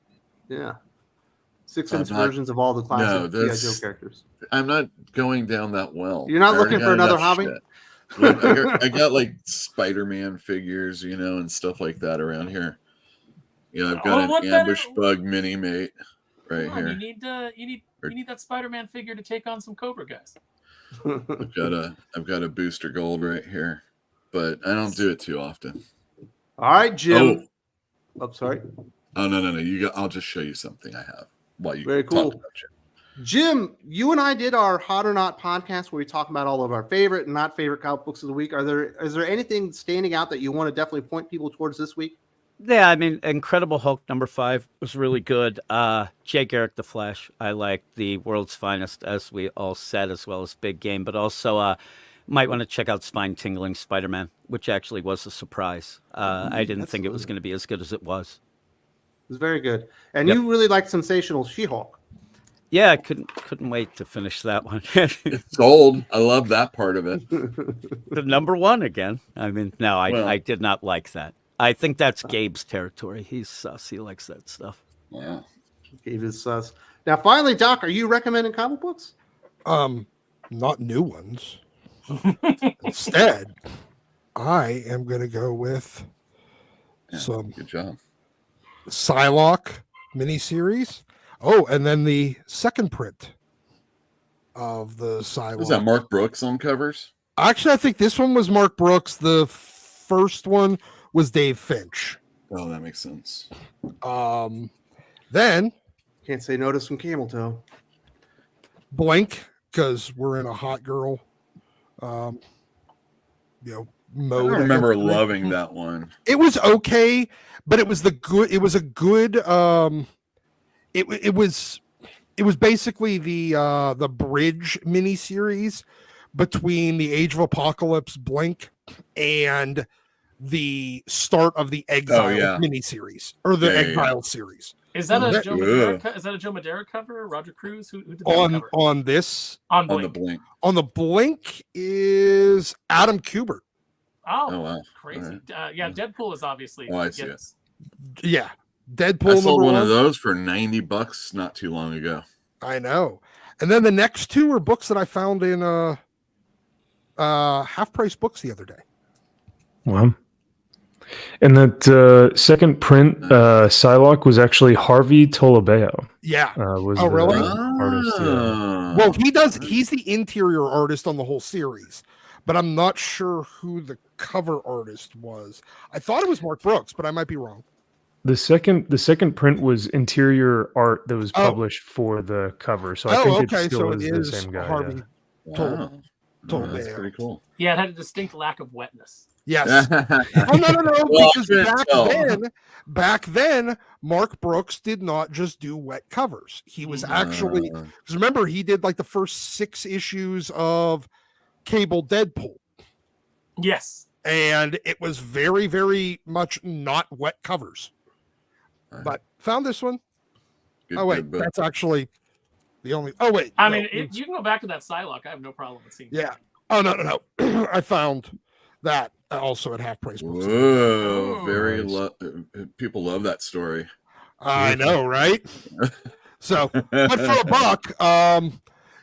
S1: Yeah. 6-inch versions of all the classic G.I. Joe characters.
S3: I'm not going down that well.
S1: You're not looking for another hobby?
S3: I got like Spider-Man figures, and stuff like that around here. I've got an ambush bug mini mate right here.
S4: You need that Spider-Man figure to take on some Cobra guys.
S3: I've got a booster gold right here, but I don't do it too often.
S1: All right, Jim. Oh, sorry.
S3: Oh no! I'll just show you something I have while you
S1: very cool.
S3: Talk about
S1: Jim, you and I did our Hot or Not podcast where we talk about all of our favorite and not favorite comic books of the week. Is there anything standing out that you want to definitely point people towards this week?
S5: Yeah, I mean, Incredible Hulk #5 was really good. Jay Garrick, The Flash, I like. The World's Finest, as we all said, as well as Big Game. But also, might want to check out Spine Tingling Spider-Man, which actually was a surprise. I didn't think it was going to be as good as it was.
S1: It was very good. And you really liked Sensational She-Hulk.
S5: Yeah, I couldn't wait to finish that one.
S3: It's gold. I love that part of it.
S5: The #1 again. I mean, no, I did not like that. I think that's Gabe's territory. He's sus. He likes that stuff.
S3: Yeah.
S1: Gabe is sus. Now, finally, Doc, are you recommending comic books?
S6: Not new ones. Instead, I am going to go with some
S3: good job.
S6: Psylocke miniseries. Oh, and then the second print of the Psylocke.
S3: Is that Mark Brooks on covers?
S6: Actually, I think this one was Mark Brooks. The first one was Dave Finch.
S3: Oh, that makes sense.
S6: Then
S1: can't say no to some camel toe.
S6: Blink, because we're in a hot girl mode.
S3: I remember loving that one.
S6: It was okay, but it was a good it was basically the bridge miniseries between the Age of Apocalypse Blink and the start of the Exile miniseries or the Exile series.
S4: Is that a Joe Madeira? Is that a Joe Madeira cover? Roger Cruz? Who did that cover?
S6: On this?
S4: On
S3: the Blink.
S6: On the Blink is Adam Kubert.
S4: Oh wow. Crazy. Right. Deadpool is obviously.
S3: Oh, I see it.
S6: Yeah. Deadpool.
S3: I sold one of those for $90 not too long ago.
S6: I know. And then the next two are books that I found in Half Price Books the other day.
S2: Wow. And that second print, Psylocke, was actually Harvey Tolobeo.
S6: Yeah.
S2: Was
S6: really?
S2: Artist, yeah.
S6: Well, he's the interior artist on the whole series, but I'm not sure who the cover artist was. I thought it was Mark Brooks, but I might be wrong.
S2: The second print was interior art that was published for the cover. So I think it still is the same guy.
S6: Harvey
S3: Tolobeo. That's pretty cool.
S4: Yeah, it had a distinct lack of wetness.
S6: Yes. No. Because back then, Mark Brooks did not just do wet covers. He was actually, because remember, he did like the first 6 issues of Cable Deadpool.
S4: Yes.
S6: And it was very, very much not wet covers. But found this one. That's actually the only. Oh, wait.
S4: I mean, you can go back to that Psylocke. I have no problem with seeing
S6: that. Oh, no. I found that also at Half Price Books.
S3: Whoa, people love that story.
S6: I know, right? So, but for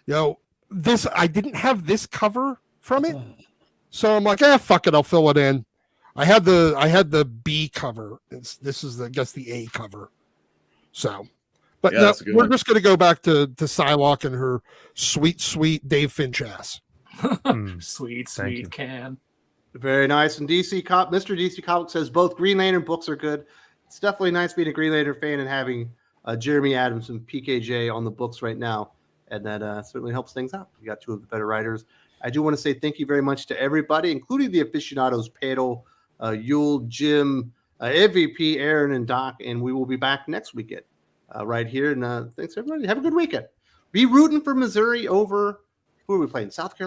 S6: $1, this I didn't have this cover from it, so I'm like, fuck it, I'll fill it in. I had the B cover. This is I guess the A cover. So, but no, we're just gonna go back to Psylocke and her sweet Dave Finch ass.
S4: Sweet can.
S1: Very nice. And Mr. DC Comics says both Green Lantern books are good. It's definitely nice being a Green Lantern fan and having Jeremy Adams and PKJ on the books right now. And that certainly helps things out. You got two of the better writers. I do want to say thank you very much to everybody, including the aficionados panel, Yule, Jim, MVP, Aaron, and Doc. And we will be back next weekend right here. And thanks, everybody. Have a good weekend. Be rooting for Missouri over, who are we playing? South Carolina.